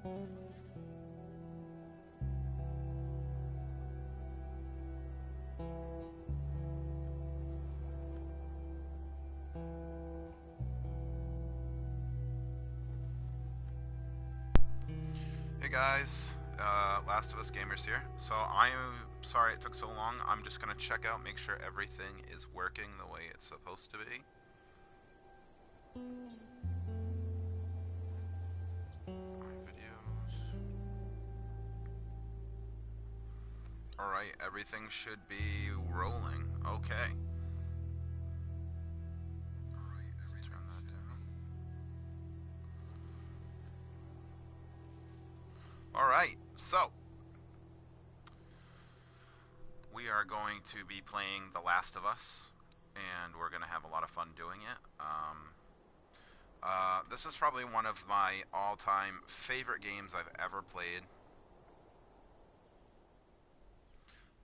Hey guys, Last of Us Gamers here. So I'm sorry it took so long. I'm just gonna check out, make sure everything is working the way it's supposed to be. Videos. Alright, everything should be rolling. Okay. Let's turn that down. Alright, so we are going to be playing The Last of Us, and we're gonna have a lot of fun doing it. This is probably one of my all-time favorite games I've ever played.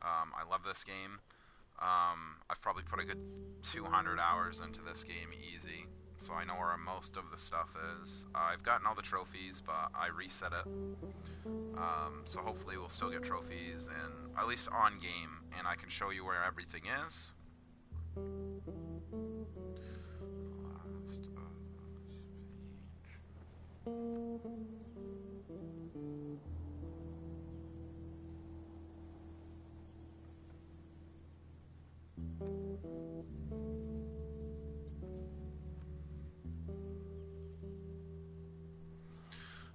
I love this game. I've probably put a good 200 hours into this game easy, so I know where most of the stuff is. I've gotten all the trophies, but I reset it. So hopefully we'll still get trophies, and at least on game, and I can show you where everything is. Last of Us page.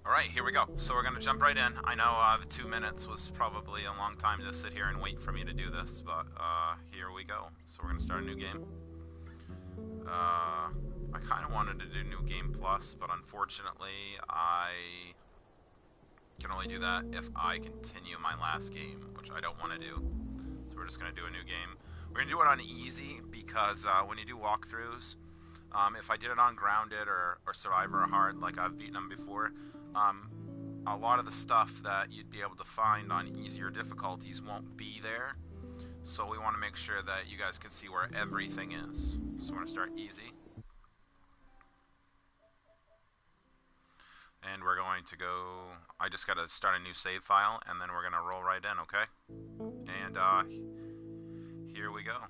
Alright, here we go. So we're going to jump right in. I know the 2 minutes was probably a long time to sit here and wait for me to do this, but here we go. So we're going to start a new game. I kind of wanted to do New Game Plus, but unfortunately I can only do that if I continue my last game, which I don't want to do. So we're just going to do a new game. We're going to do it on easy because when you do walkthroughs, if I did it on Grounded or Survivor or Hard, like I've beaten them before, a lot of the stuff that you'd be able to find on easier difficulties won't be there. So we want to make sure that you guys can see where everything is. So we're going to start easy. And we're going to go... I just got to start a new save file, and then we're going to roll right in, okay? And here we go.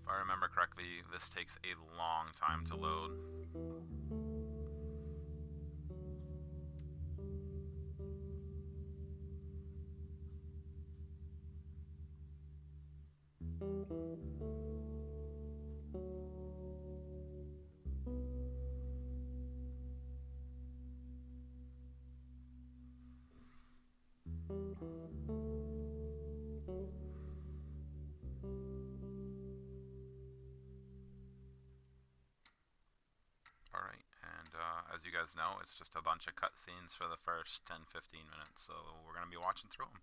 If I remember correctly, this takes a long time to load. Alright, and as you guys know, it's just a bunch of cutscenes for the first 10-15 minutes, so we're going to be watching through them.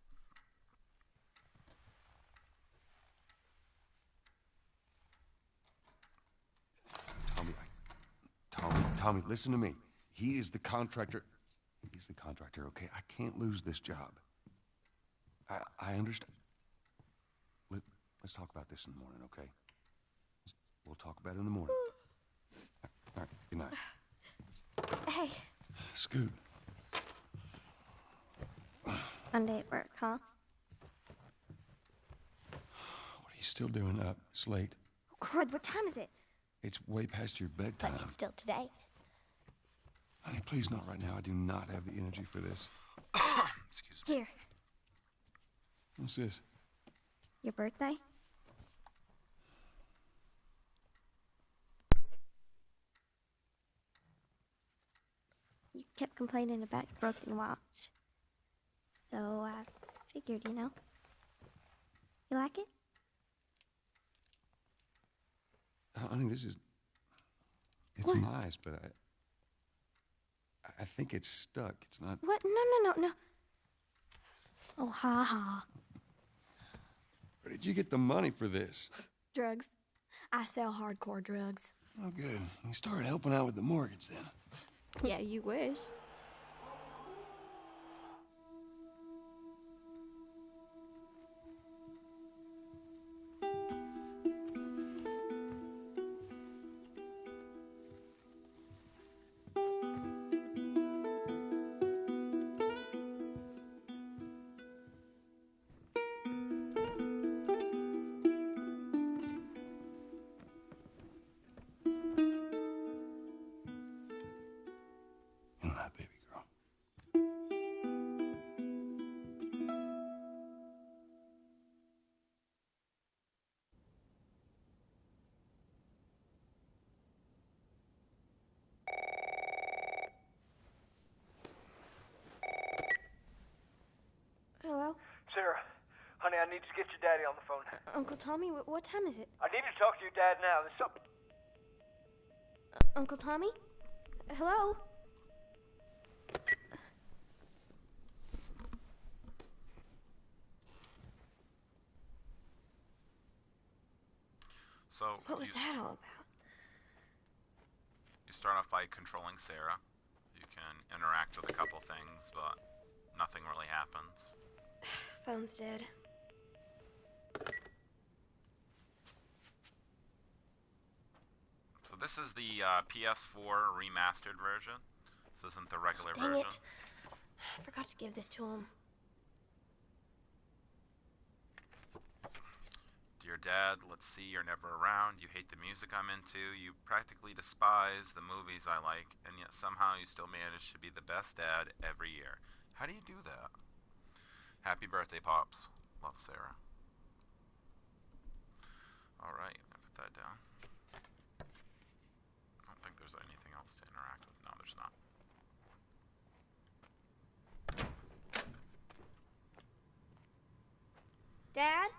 Tommy, listen to me. He is the contractor. He's the contractor, okay? I can't lose this job. I understand. Let's talk about this in the morning, okay? We'll talk about it in the morning. All right, good night. Hey. Scoot. Monday at work, huh? What are you still doing up? It's late. Oh, crud, what time is it? It's way past your bedtime. But it's still today. Honey, please not right now. I do not have the energy for this. Excuse me. Here, What's this? your birthday? You kept complaining about your broken watch. So I figured, you know. You like it? Honey, this is... It's What? nice, but I think it's stuck. It's not... What? No. Oh, ha ha. Where did you get the money for this? Drugs. I sell hardcore drugs. Oh, good. You started helping out with the mortgage then. Yeah, you wish. I need to get your daddy on the phone. Uncle Tommy, what time is it? I need to talk to your dad now. There's something... Uncle Tommy? Hello? So What was that all about? You start off by controlling Sarah. You can interact with a couple things, but nothing really happens. Phone's dead. So this is the PS4 remastered version. This isn't the regular Dang version. it. I forgot to give this to him. Dear Dad, let's see, you're never around. You hate the music I'm into. You practically despise the movies I like, and yet somehow you still manage to be the best dad every year. How do you do that? Happy birthday, Pops. Love, Sarah. Alright, I'm gonna put that down. I don't think there's anything else to interact with. No, there's not. Dad?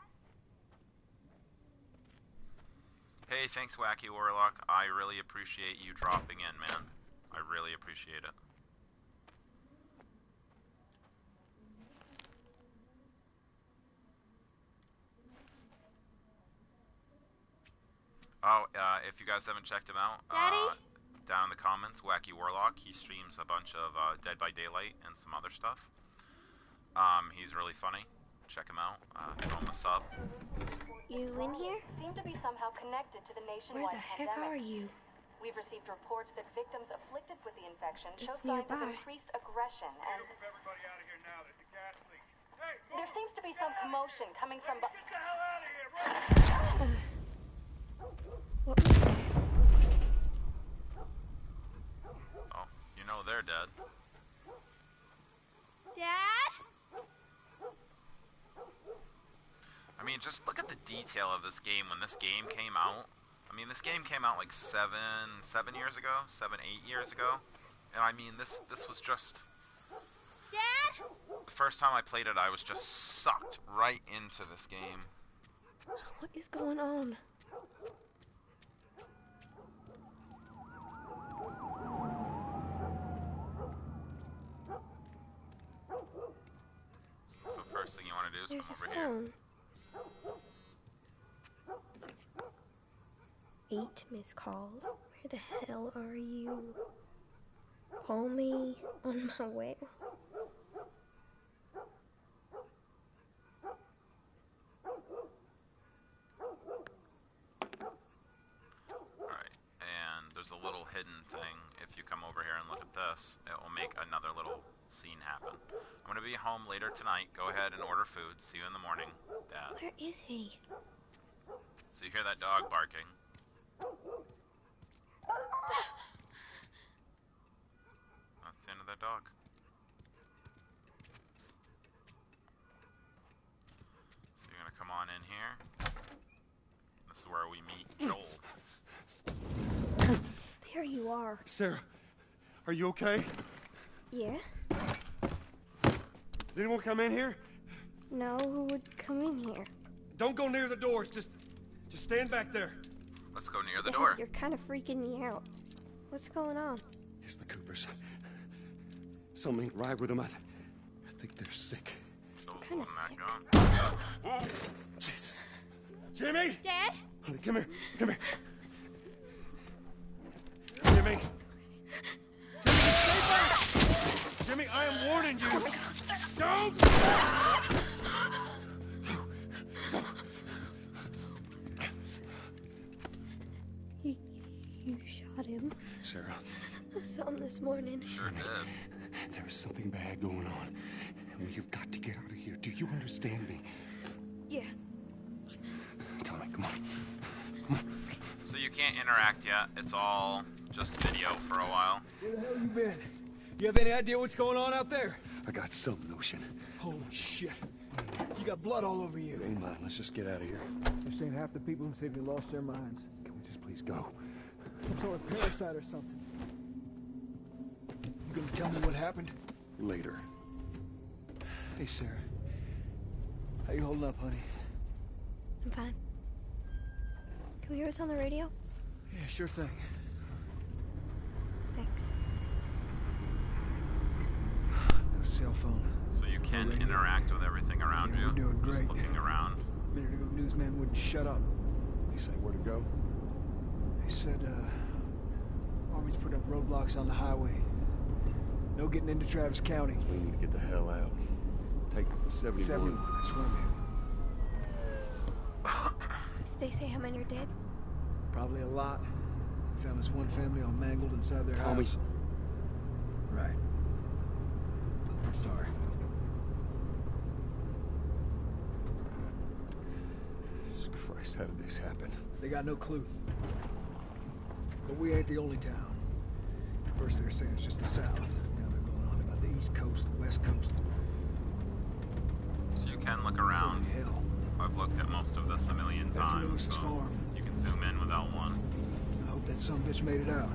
Hey, thanks, Wacky Warlock. I really appreciate you dropping in, man. I really appreciate it. Oh, if you guys haven't checked him out, Daddy? down in the comments, Wacky Warlock, he streams a bunch of Dead by Daylight and some other stuff. He's really funny. Check him out. Throw him a sub. You in here? Seem to be somehow connected to the nationwide Where the heck pandemic. are you? We've received reports that victims afflicted with the infection show It's signs of nearby. increased aggression and Move everybody out of here now. There's a gas leak. Hey, there seems to be some commotion coming from get the hell out of here! Run! What was that? Oh, you know they're dead. Dad? I mean, just look at the detail of this game when this game came out. I mean, this game came out like 7 years ago, 7, 8 years ago. And I mean, this was just... Dad? The first time I played it, I was just sucked right into this game. What is going on? So first thing you want to do is There's come his over here. phone. 8 missed calls. Where the hell are you? Call me on my way. Alright, and there's a little hidden thing. If you come over here and look at this, it will make another little scene happen. I'm going to be home later tonight. Go ahead and order food. See you in the morning, Dad. Where is he? So you hear that dog barking. That's the end of that dog. So you're gonna come on in here. This is where we meet Joel. There you are. Sarah, are you okay? Yeah? Does anyone come in here? No, who would come in here? Don't go near the doors. Just stand back there. Let's go near the Dad, door. you're kind of freaking me out. What's going on? It's the Coopers. Something ain't right with them. I think they're sick. Joel's Kinda holding that sick. gun. Whoa! Jimmy! Dad? Honey, come here. Come here. Jimmy! Jimmy, stay back! Jimmy, I am warning you. Don't! You shot him. Sarah, I saw him this morning. Sure did. there is something bad going on. And we have got to get out of here. Do you understand me? Yeah. Tommy, come on. So you can't interact yet. It's all just video for a while. Where the hell you been? You have any idea what's going on out there? I got some notion. Holy shit. You got blood all over you. It ain't mine. Let's just get out of here. They're saying half the people in the city lost their minds. Can we just please go? Some sort of parasite or something. You gonna tell me what happened? Later. Hey, Sarah. How you holding up, honey? I'm fine. Can we hear us on the radio? Yeah, sure thing. Thanks. No cell phone. So you can radio. interact with everything around Yeah, you. we're doing Just great. looking around. A minute ago, newsman wouldn't shut up. They say where to go? They said, Army's put up roadblocks on the highway. No getting into Travis County. We need to get the hell out. Take 71. 71, that's where I'm headed. Did they say how many are dead? Probably a lot. Found this one family all mangled inside their Tommy. house. Right. I'm sorry. Jesus Christ, how did this happen? They got no clue. But we ain't the only town. First they were saying it's just the south. Now they're going on about the east coast, the west coast. So you can look around. Holy hell. I've looked at most of this a million That's times. Lewis's So farm. you can zoom in without one. I hope that sumbitch made it out.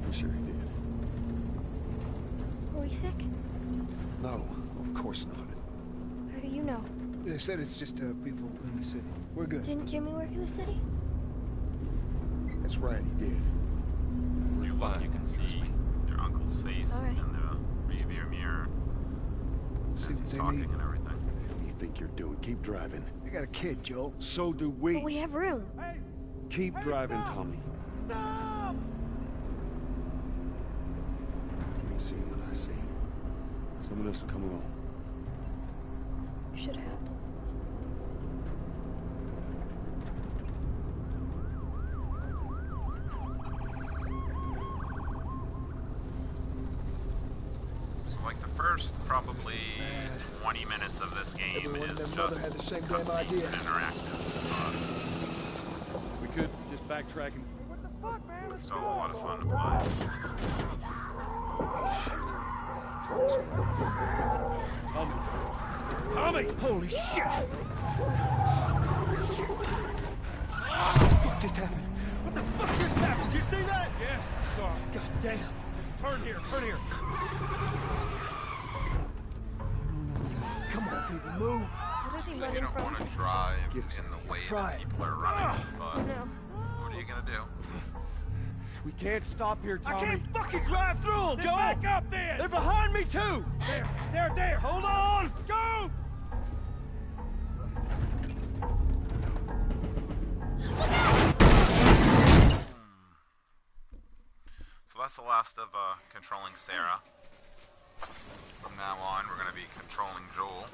I'm sure he did. Were we sick? No, of course not. How do you know? They said it's just people in the city. We're good. Didn't Jimmy work in the city? That's right, he did. If you look, you can see your uncle's face All right. in the rearview mirror. See As what he's they talking need. and everything. What do you think you're doing? Keep driving. They got a kid, Joel. So do But we. we have room. Keep driving, Tommy. Stop! You ain't seen what I see. Someone else will come along. You should have helped. So like the first probably 20 minutes of this game Everyone and is their mother just had the same damn cutscenes idea. and interactive. We could just backtrack and... It's still a lot of fun to play. Tommy! Holy shit! What just happened? What the fuck just happened? Did you see that? Yes, I saw it. God damn. Turn here, turn here. Come on, people, move. What are they So you running don't from? want to drive Give us in the way try that it. people are running, but No. what are you gonna do? We can't stop here, I Tommy. can't fucking drive through them, Joe! Back up then! They're behind me, too! There! Hold on! Go! So that's the last of controlling Sarah. From now on, we're gonna be controlling Joel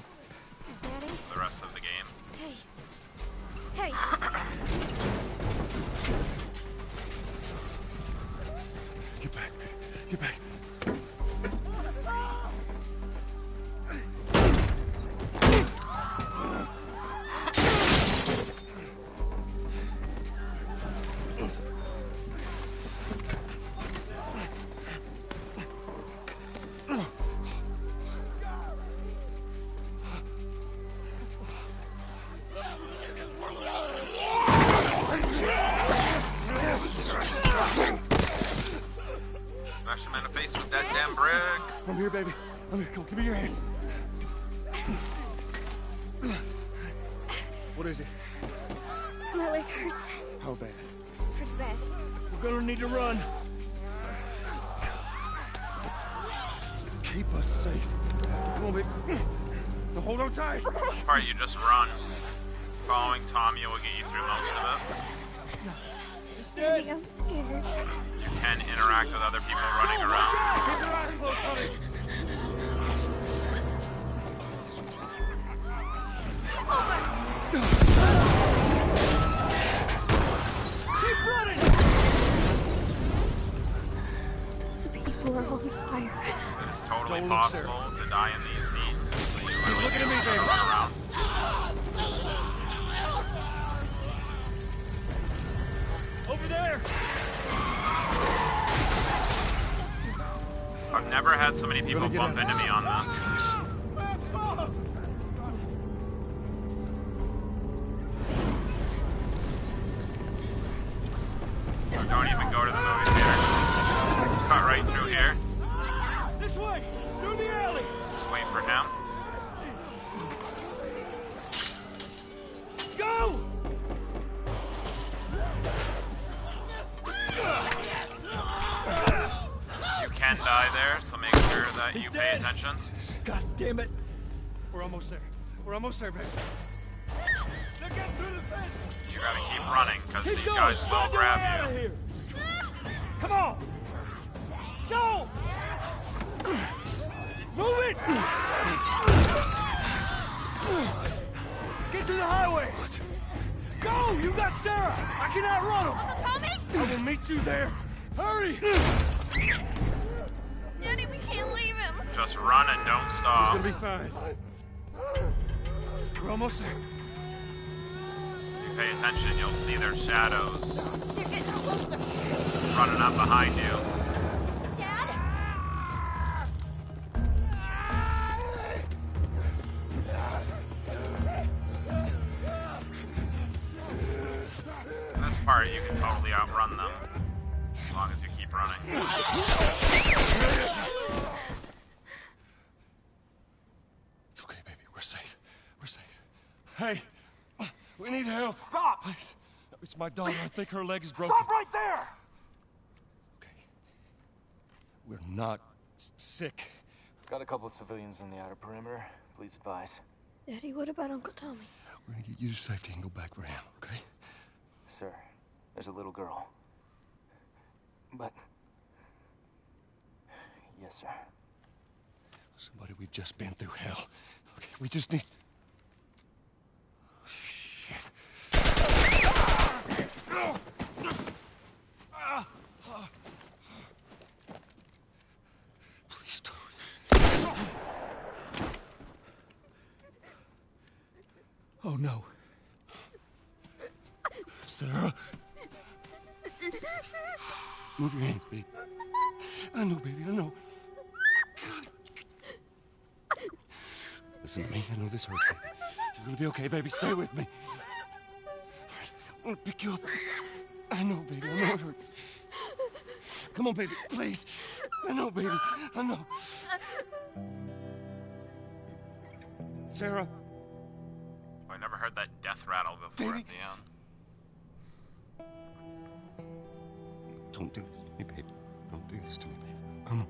Daddy? for the rest of the game. Hey. Hey. Get back. Get back. Smash him in the face with that damn brick. I'm here, baby. I'm here. Come, give me your hand. What is it? My leg hurts. How bad? Pretty bad. We're gonna need to run. Keep us safe. Come on, baby. Now hold on tight. This part, you just run. Following Tommy will get you through most of it. Daddy, I'm scared. You can interact with other people running around. Keep your eyes closed, Tommy. Keep running! Those people are on fire. It is totally Don't look, sir. possible to die in these scenes. So you really looking do at me, gotta baby. run around. Over there! I've never had so many people gonna get bump out of into me on this. So don't even go to the movie theater. Cut right through here. This way! Through the alley! Just wait for him. die there, so make sure that you pay attention. God damn it! We're almost there. We're almost there, baby. They're getting through the fence. You gotta keep running, because Keep these going. guys will Find your way out grab of you. here. Come on, Joel! Move it! Get to the highway. Go! You got Sarah. I can outrun them. Uncle Tommy? I will meet you there. Hurry! Daddy, we can't leave him. Just run and don't stop. It's gonna be fine. We're almost there. If you pay attention, you'll see their shadows They're getting closer. running up behind you. Dad? In this part, you can totally outrun them, as long as you keep running. It's okay, baby. We're safe. We're safe. Hey, we need help. Stop! Please. It's my daughter. I think her leg is broken. Stop right there! Okay. We're not sick. Got a couple of civilians on the outer perimeter. Please advise. Daddy, what about Uncle Tommy? We're gonna get you to safety and go back for him, okay? Sir, there's a little girl. But... Yes, sir. Listen, buddy, we've just been through hell. Okay, we just need... Shit. Please don't. Oh, no. Sarah. Move your hands, baby. I know, baby, I know. Listen to me. I know this hurts you. You're gonna be okay, baby. Stay with me. All right, I'm gonna pick you up. I know, baby. I know it hurts. Come on, baby. Please. I know, baby. I know. Sarah. I never heard that death rattle before Baby. at the end. Don't do this to me, baby. Don't do this to me, baby. Come on.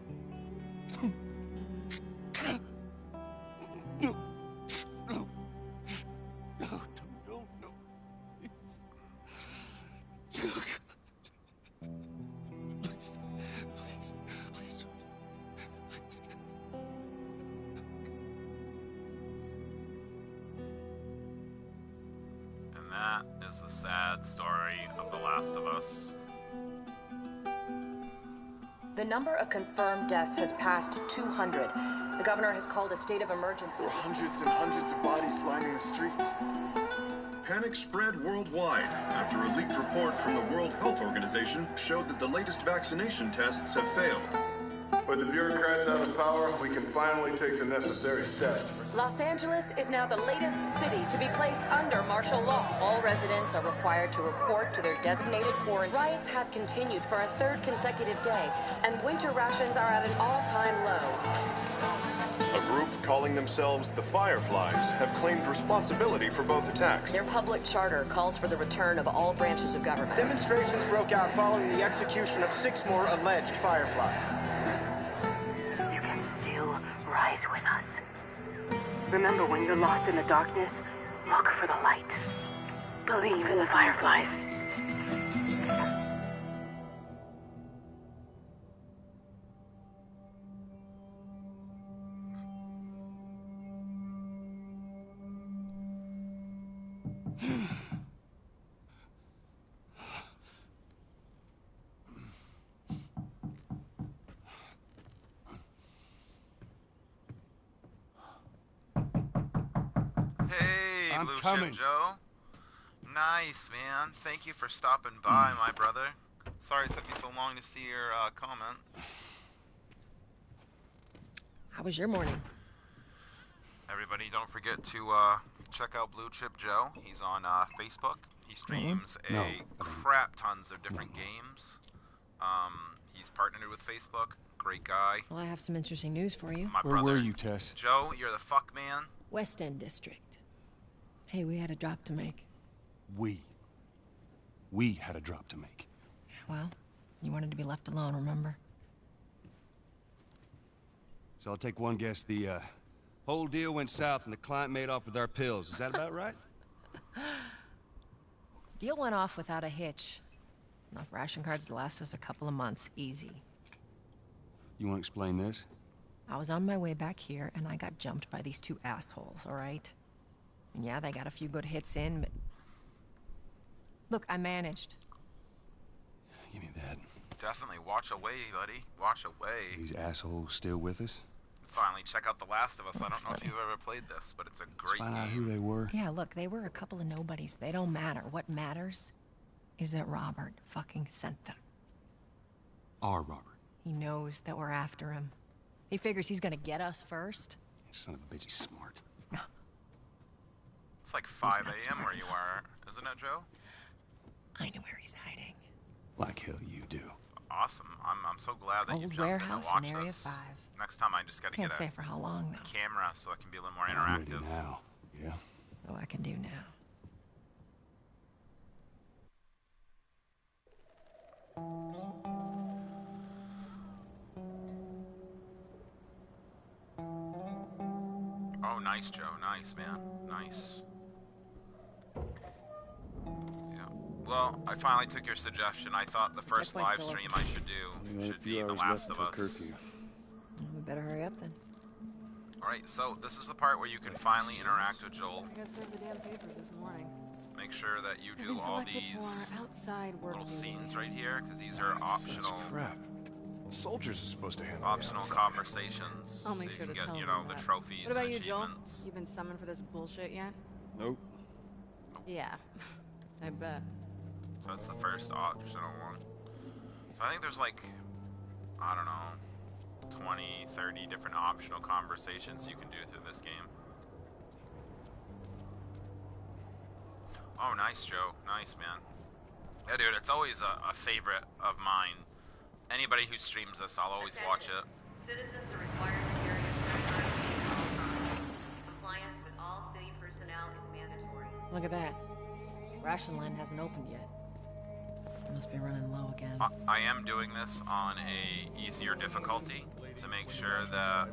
No. No. No, no, no. Please. Please. Please. Please. Please. And that is the sad story of The Last of Us. The number of confirmed deaths has passed 200. The governor has called a state of emergency. There are hundreds and hundreds of bodies lining the streets. Panic spread worldwide after a leaked report from the World Health Organization showed that the latest vaccination tests have failed. With the bureaucrats out of power, we can finally take the necessary steps. Los Angeles is now the latest city to be placed under martial law. All residents are required to report to their designated quarantine. Riots have continued for a third consecutive day, and winter rations are at an all-time low. A group calling themselves the Fireflies have claimed responsibility for both attacks. Their public charter calls for the return of all branches of government. Demonstrations broke out following the execution of 6 more alleged Fireflies. You can still rise with us. Remember, when you're lost in the darkness, look for the light. Believe in the Fireflies. Hey, I'm Blue Ship coming. Joe. Nice, man. Thank you for stopping by, my brother. Sorry it took me so long to see your comment. How was your morning? Everybody, don't forget to check out Blue Chip Joe. He's on Facebook. He streams No. a crap tons of different games. He's partnered with Facebook. Great guy. Well, I have some interesting news for you. My Where brother. were you, Tess? Joe, you're the fuck man. West End District. Hey, we had a drop to make. We had a drop to make. Well, you wanted to be left alone, remember? So I'll take one guess. The whole deal went south and the client made off with our pills. Is that about right? Deal went off without a hitch. Enough ration cards to last us a couple of months, easy. You want to explain this? I was on my way back here, and I got jumped by these two assholes, all right? And yeah, they got a few good hits in, but... Look, I managed. Give me that. Definitely. Watch away, buddy. Watch away. These assholes still with us? Finally, check out The Last of Us. That's I don't know if funny. you've ever played this, but it's a great Find out game. who they were. Yeah, look, they were a couple of nobodies. They don't matter. What matters is that Robert fucking sent them. Our Robert. He knows that we're after him. He figures he's gonna get us first. Son of a bitch, he's smart. It's like 5 not a.m. smart where you are, isn't it, Joe? I know where he's hiding. Like hell you do. Awesome. I'm so glad that you Old jumped in to warehouse watch in Area this. 5. Next time I just gotta Can't get say a for how long, though. camera so I can be a little more I'm ready interactive. now. Yeah? Oh, I can do now. Oh, nice, Joe. Nice, man. Nice. Yeah. Well, I finally took your suggestion. I thought the first place live to look. stream I should do should be The Last of Us. We better hurry up then. Alright, so this is the part where you can finally interact with Joel. I got served the damn papers this morning. Make sure that you I've do been all selected these for outside work little duty. scenes right here, because these are optional Crap. Soldiers are supposed to handle optional the outside. conversations. I'll make so sure you to can tell get, you them know, the that. trophies What about and you, Joel? achievements. You been summoned for this bullshit yet? Nope. Yeah, I bet. So that's the first optional one. So I think there's like, I don't know, 20, 30 different optional conversations you can do through this game. Oh, nice, Joe. Nice, man. Yeah, dude, it's always a favorite of mine. Anybody who streams this, I'll always watch it. Citizens are required to carry a firearm at all times. Compliance with all city personnel is mandatory. Look at that. Ration line hasn't opened yet. Must be running low again. I am doing this on a easier difficulty to make sure that,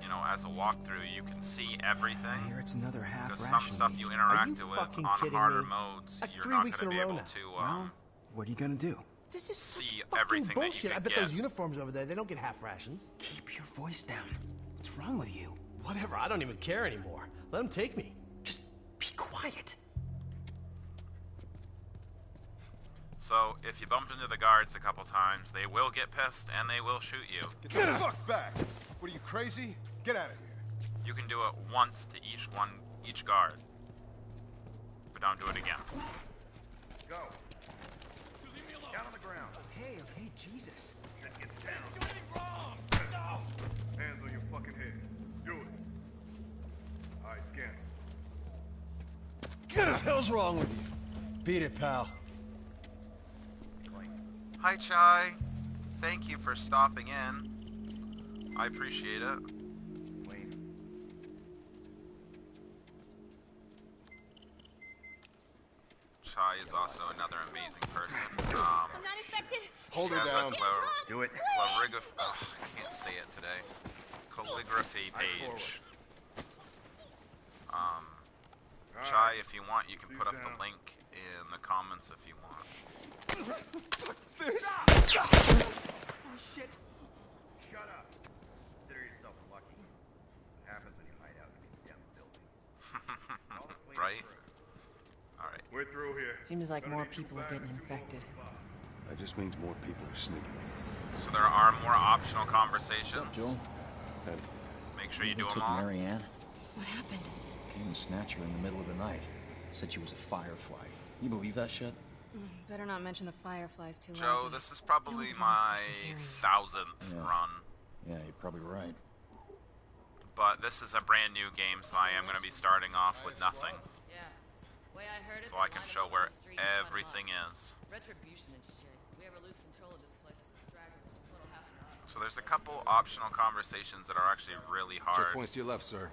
you know, as a walkthrough, you can see everything. Here it's another half Because some ration. stuff you Are interact you with fucking on kidding harder me? modes, That's you're 3 not weeks going in to a be row able now. to What are you gonna do? This is see fucking everything that you bullshit. I can bet get. those uniforms over there, they don't get half rations. Keep your voice down. What's wrong with you? Whatever, I don't even care anymore. Let them take me. Just be quiet. So, if you bump into the guards a couple times, they will get pissed and they will shoot you. Get the fuck back! What are you, crazy? Get out of here. You can do it once to each guard. But don't do it again. Go. Down on the ground. Okay, Jesus. Just get down. Do anything wrong! No! Hands on your fucking head. Do it. Alright, scan. What the hell's wrong with you? Beat it, pal. Hi, Chai. Thank you for stopping in. I appreciate it. Chai is also another amazing person. I'm not infected. Hold her She has down. a Do it. I can't say it today. Calligraphy page. Chai, if you want, you can put up the link in the comments if you want. Fuck this! Oh, shit. Shut up. Consider yourself lucky. What happens when you hide out in a condemned building? Right? Alright. We're through here. Seems like more people are getting infected. That just means more people are sneaking. So there are more optional conversations. Joel? Make sure you do They them took all. Marianne. What happened? Came and snatched her in the middle of the night. Said she was a firefly. You believe that shit? Better not mention the fireflies too Joe, loudly. this is probably my 1000th Yeah. run. Yeah, you're probably right. But this is a brand new game, so I am going to be starting off with nothing. Yeah. Way I heard it, So I can show where everything is. Retribution and shit. If we ever lose control of this place to the stragglers, that's what'll happen to us. So there's a couple optional conversations that are actually really hard Checkpoints to your left, sir.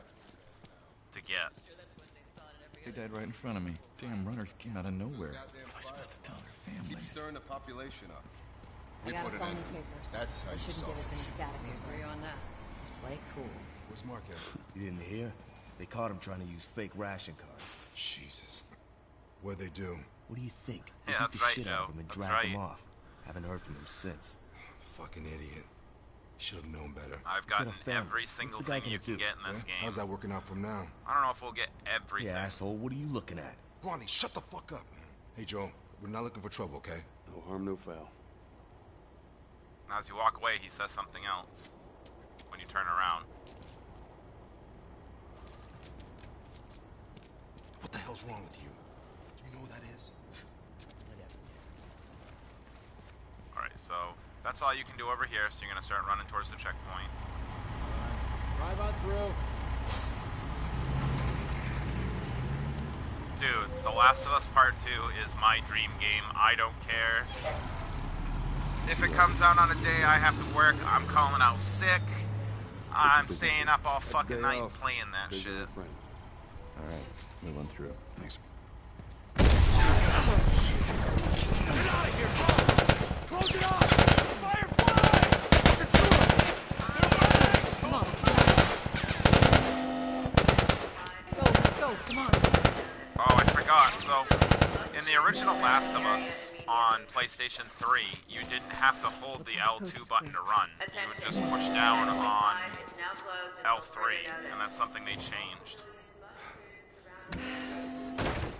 to get. They died right in front of me. Damn runners came out of nowhere. What am I supposed to tell their Keep families? stirring the population up. I We gotta put it sign in. the papers. That's how They you shouldn't solve give us it. any static. We agree on that. Play cool. Where's Mark at? You didn't hear? They caught him trying to use fake ration cards. Jesus. What'd they do? What do you think? Yeah, They beat that's the right, shit out Joe. of him and That's dragged him right. off. Haven't heard from him since. Fucking idiot. Should have known better. I've got a gotten family. every What's single the guy thing you gonna can do? get in this Yeah? game. How's that working out for him now? I don't know if we'll get everything. Yeah, asshole, what are you looking at? Ronnie, shut the fuck up, man. Hey, Joe, we're not looking for trouble, okay? No harm, no foul. As you walk away, he says something else. When you turn around. What the hell's wrong with you? Do you know what that is? Alright, so that's all you can do over here, so you're gonna start running towards the checkpoint. Drive on through. Dude, The Last of Us Part 2 is my dream game. I don't care. If it comes out on a day I have to work, I'm calling out sick. I'm staying up all fucking night playing that shit. Alright, move on through. Thanks. Get out of here! Close it off! Firefly! Come on. Let's go, come on. Oh, I forgot. So, in the original Last of Us on PlayStation 3, you didn't have to hold the L2 button to run. You would just push down on L3, and that's something they changed.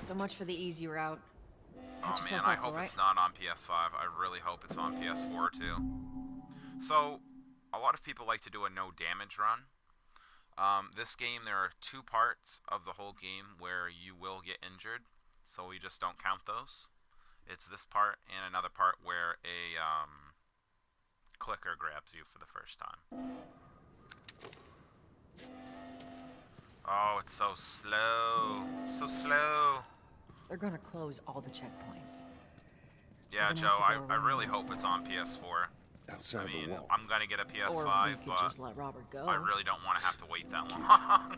So much for the easy route. Oh man, I hope it's not on PS5. I really hope it's on PS4 too. So, a lot of people like to do a no damage run. This game, there are two parts of the whole game where you will get injured, so we just don't count those. It's this part and another part where a clicker grabs you for the first time. Oh, it's so slow. So slow. They're gonna close all the checkpoints. Yeah, We're gonna Joe, have to go I around really hope it's on PS4. Outside I mean, the wall. I'm gonna get a PS5, Or we could but just let Robert go. I really don't want to have to wait that long.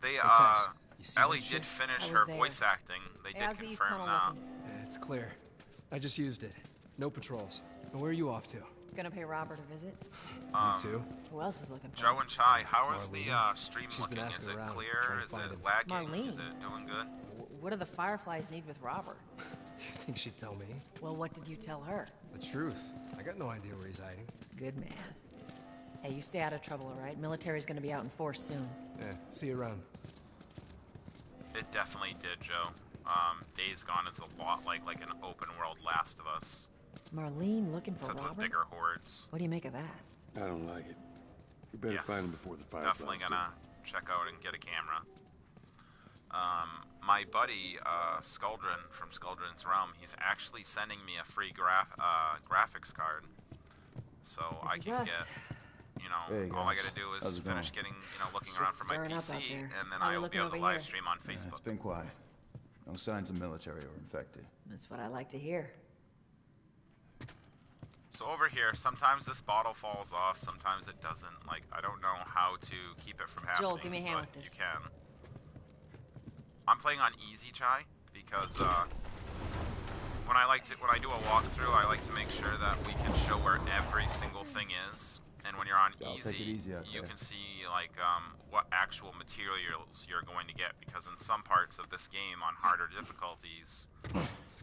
They, Tess, you see Ellie that did shit? finish I her was there. voice acting. They Hey, did how's the East confirm Tunnel that. looking? Yeah, it's clear. I just used it. No patrols. And where are you off to? Gonna pay Robert a visit? You too? Who else is looking for Joe him? and Chai, how is the Marlene. stream She's been looking? Is asking it around, clear? trying to Is find it him. lagging? Marlene. Is it doing good? What do the Fireflies need with Robert? You think she'd tell me? Well, what did you tell her? The truth. I got no idea where he's hiding. Good man. Hey, you stay out of trouble, all right? Military's gonna be out in force soon. Yeah, see you around. It definitely did, Joe. Days Gone is a lot like an open world Last of Us, Marlene looking for except with Robert? bigger hordes. What do you make of that? I don't like it. We better Yes, find him before the Fireflies definitely do. gonna check out and get a camera. My buddy Skuldrin from Skuldrin's Realm, he's actually sending me a free graphics card, so I This is can us. get, you know, Hey, all I guys. gotta do is How's it finish going? getting, you know, looking Shit's around for my stirring up out PC, there. and then How we I will be looking able to over live here? stream on It's Facebook. been quiet. No signs of military or infected. That's what I like to hear. So over here, sometimes this bottle falls off, sometimes it doesn't. Like, I don't know how to keep it from happening. Joel, give me a hand but with this. You can. I'm playing on easy, Chai, because when I do a walkthrough, I like to make sure that we can show where every single thing is. And when you're on Y'all easy, take it easy out you there. can see like what actual materials you're going to get. Because in some parts of this game, on harder difficulties,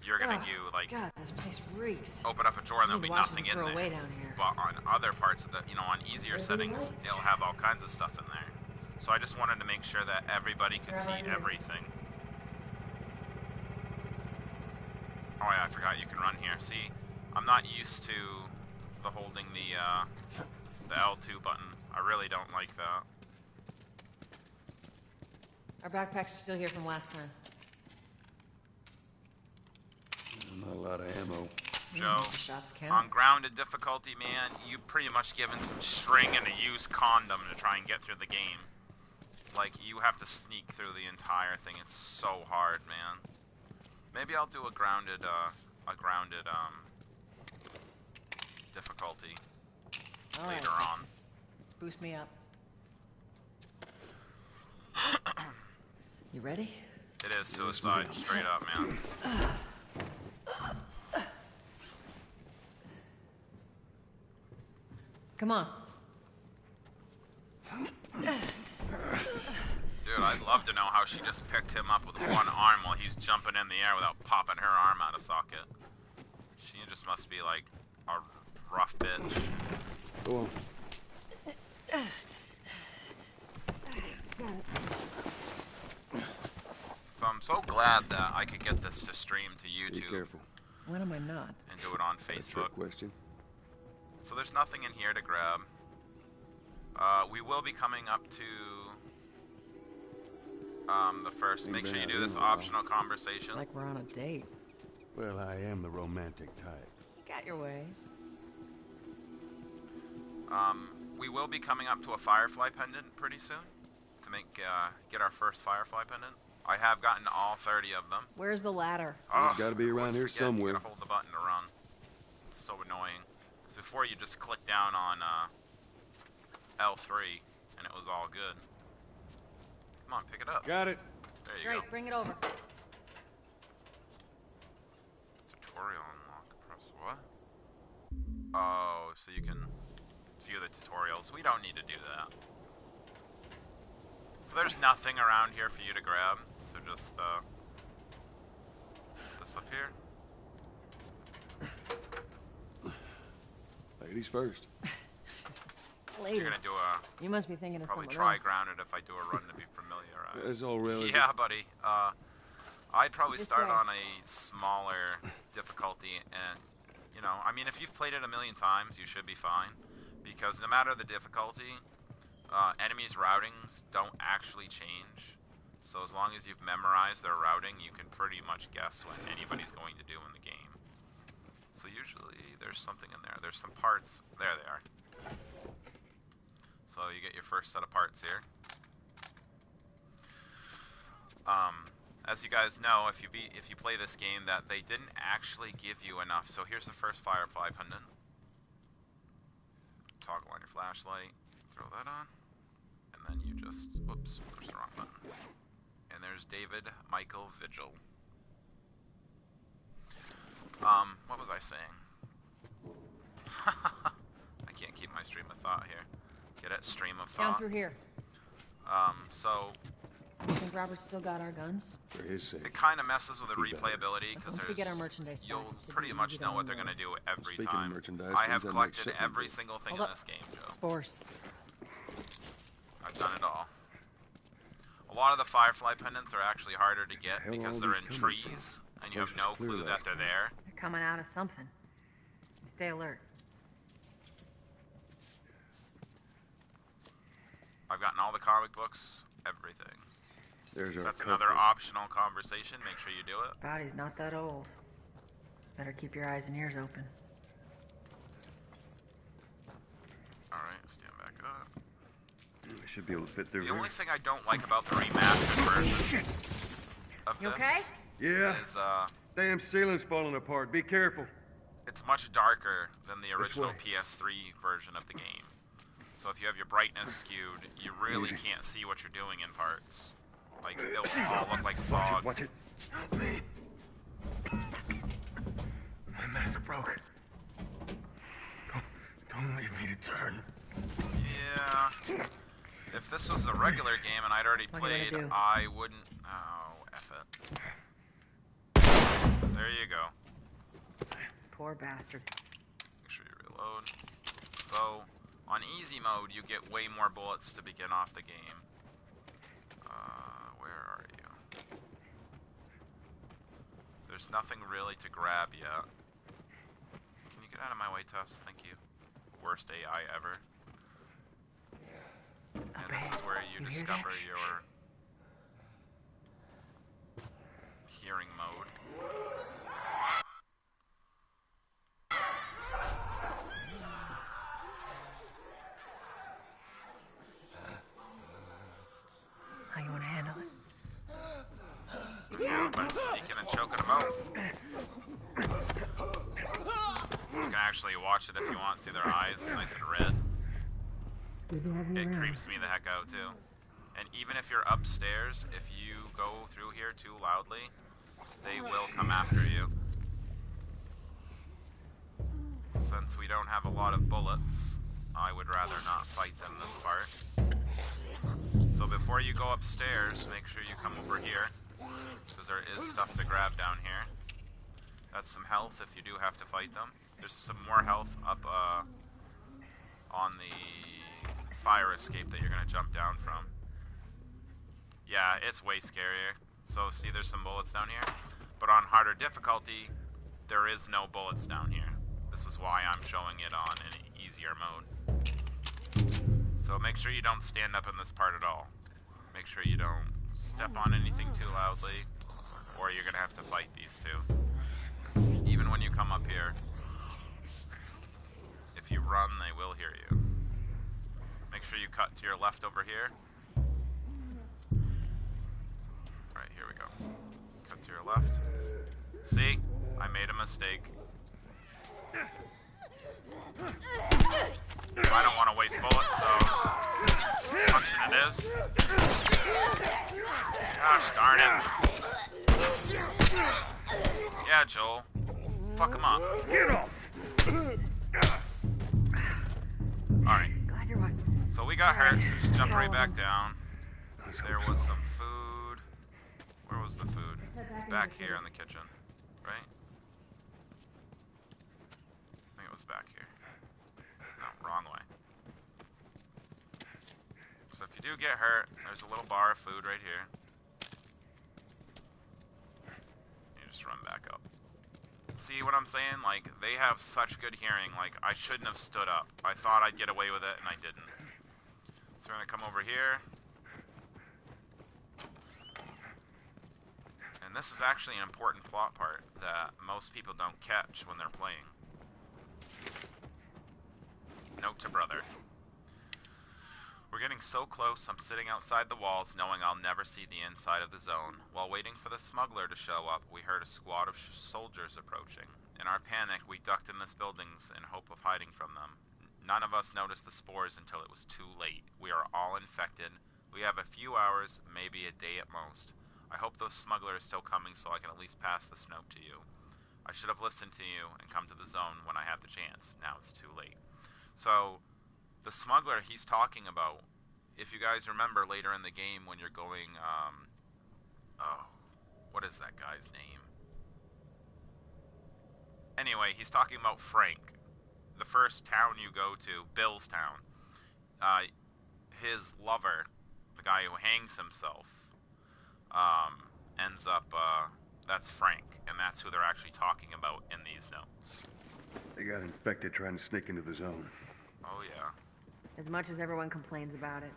you're gonna like God, this place reeks. open up a drawer and there'll Need be to watch nothing them in throw there. away down here. But on other parts of the, on easier settings, they'll have all kinds of stuff in there. So I just wanted to make sure that everybody could see everything. Oh yeah, I forgot you can run here. See, I'm not used to the holding the L2 button. I really don't like that. Our backpacks are still here from last time. Not a lot of ammo. Joe, Shots count. on grounded difficulty, man, you pretty much given some string and a used condom to try and get through the game. Like, you have to sneak through the entire thing. It's so hard, man. Maybe I'll do a grounded difficulty All right, later on. Boost me up. You ready? It is suicide, straight up, man. Come on. Dude, I'd love to know how she just picked him up with one arm while he's jumping in the air without popping her arm out of socket. She just must be like a rough bitch. Go on. So I'm so glad that I could get this to stream to YouTube. Be careful. When am I not? And do it on That's a trick Facebook. question. So there's nothing in here to grab. We will be coming up to the first. Make sure you do this optional conversation. It's like we're on a date. Well, I am the romantic type. You got your ways. We will be coming up to a Firefly pendant pretty soon to make get our first Firefly pendant. I have gotten all 30 of them. Where's the ladder? It's got to be around here somewhere. You gotta hold the button to run. It's so annoying. So before you just click down on L3 and it was all good. Come on, pick it up. Got it. There you Great, go. bring it over. Tutorial unlock. Press what? Oh, so you can view the tutorials. We don't need to do that. So there's nothing around here for you to grab. So just this up here. Ladies first. Lady. You're gonna do a. You must be thinking of probably someone try else. grounded if I do a run to be familiarized. That's all relative. Yeah, buddy. I'd probably This start way. on a smaller difficulty, and you know, I mean, if you've played it a million times, you should be fine, because no matter the difficulty, enemies' routings don't actually change. So as long as you've memorized their routing, you can pretty much guess what anybody's going to do in the game. So usually there's something in there. There's some parts. There they are. So you get your first set of parts here. As you guys know, if you play this game, that they didn't actually give you enough. So here's the first Firefly pendant. Toggle on your flashlight, throw that on, and then you just, whoops, pushed the wrong button. And there's David Michael Vigil. What was I saying? I can't keep my stream of thought here. Get it? Stream of Down thought. through here. So You think Robert's still got our guns? For his sake. it kind of messes with the He better. replayability because Once we get our merchandise back, you'll it should pretty be much easy to know what they're unload. gonna do every Speaking of time. merchandise, I when's have that next collected shipment every due? single thing in Hold up. this game, Joe. Spores. I've done it all. A lot of the Firefly pendants are actually harder to get hell because are they're these in coming trees and you Let's have no just clear clue that. that they're there. They're coming out of something. Stay alert. I've gotten all the comic books, everything. There's our That's culprit. another optional conversation. Make sure you do it. Body's not that old. Better keep your eyes and ears open. Alright, stand back up. We should be able to fit through The here. only thing I don't like about the remastered version of You this okay? Yeah. is Damn ceiling's falling apart. Be careful. it's much darker than the Which original way? PS3 version of the game. So if you have your brightness skewed, you really can't see what you're doing in parts. Like, it'll all look like fog. Watch it. Help me. My master broke. Don't leave me to turn. Yeah. If this was a regular game and I'd already What are you played, gonna do? I wouldn't... Oh, F it. There you go. Poor bastard. Make sure you reload. So, on easy mode, you get way more bullets to begin off the game. Where are you? There's nothing really to grab yet. Can you get out of my way, Tess? Thank you. Worst AI ever. And this is where you discover your hearing mode. How you want to handle it? Yeah, by sneaking and choking them out. You can actually watch it if you want. See their eyes, nice and red. It creeps me the heck out too. And even if you're upstairs, if you go through here too loudly, they will come after you. Since we don't have a lot of bullets, I would rather not fight in this part. So before you go upstairs, make sure you come over here, because there is stuff to grab down here. That's some health if you do have to fight them. There's some more health up on the fire escape that you're going to jump down from. Yeah, it's way scarier. So see, there's some bullets down here. But on harder difficulty, there is no bullets down here. This is why I'm showing it on an easier mode. So make sure you don't stand up in this part at all. Make sure you don't step on anything too loudly, or you're going to have to fight these two. Even when you come up here, if you run, they will hear you. Make sure you cut to your left over here. Alright, here we go. Cut to your left. See? I made a mistake. I don't want to waste bullets, so function it is. Gosh darn it. Yeah, Joel. Fuck him up. Get off! Alright. So we got hurt, so just jump right back down. There was some food. Where was the food? It's back here in the kitchen, right? I think it was back here. No, wrong way. So if you do get hurt, there's a little bar of food right here. You just run back up. See what I'm saying? Like, they have such good hearing. Like, I shouldn't have stood up. I thought I'd get away with it, and I didn't. So we're gonna come over here. And this is actually an important plot part that most people don't catch when they're playing. Note to brother. We're getting so close, I'm sitting outside the walls knowing I'll never see the inside of the zone. While waiting for the smuggler to show up, we heard a squad of soldiers approaching. In our panic, we ducked in the buildings in hope of hiding from them. None of us noticed the spores until it was too late. We are all infected. We have a few hours, maybe a day at most. I hope those smugglers are still coming so I can at least pass this note to you. I should have listened to you and come to the zone when I had the chance. Now it's too late. So, the smuggler he's talking about, if you guys remember later in the game when you're going, what is that guy's name? Anyway, he's talking about Frank. The first town you go to, Bill's town. His lover, the guy who hangs himself, ends up, that's Frank, and that's who they're actually talking about in these notes. They got infected trying to sneak into the zone. Oh, yeah. As much as everyone complains about it,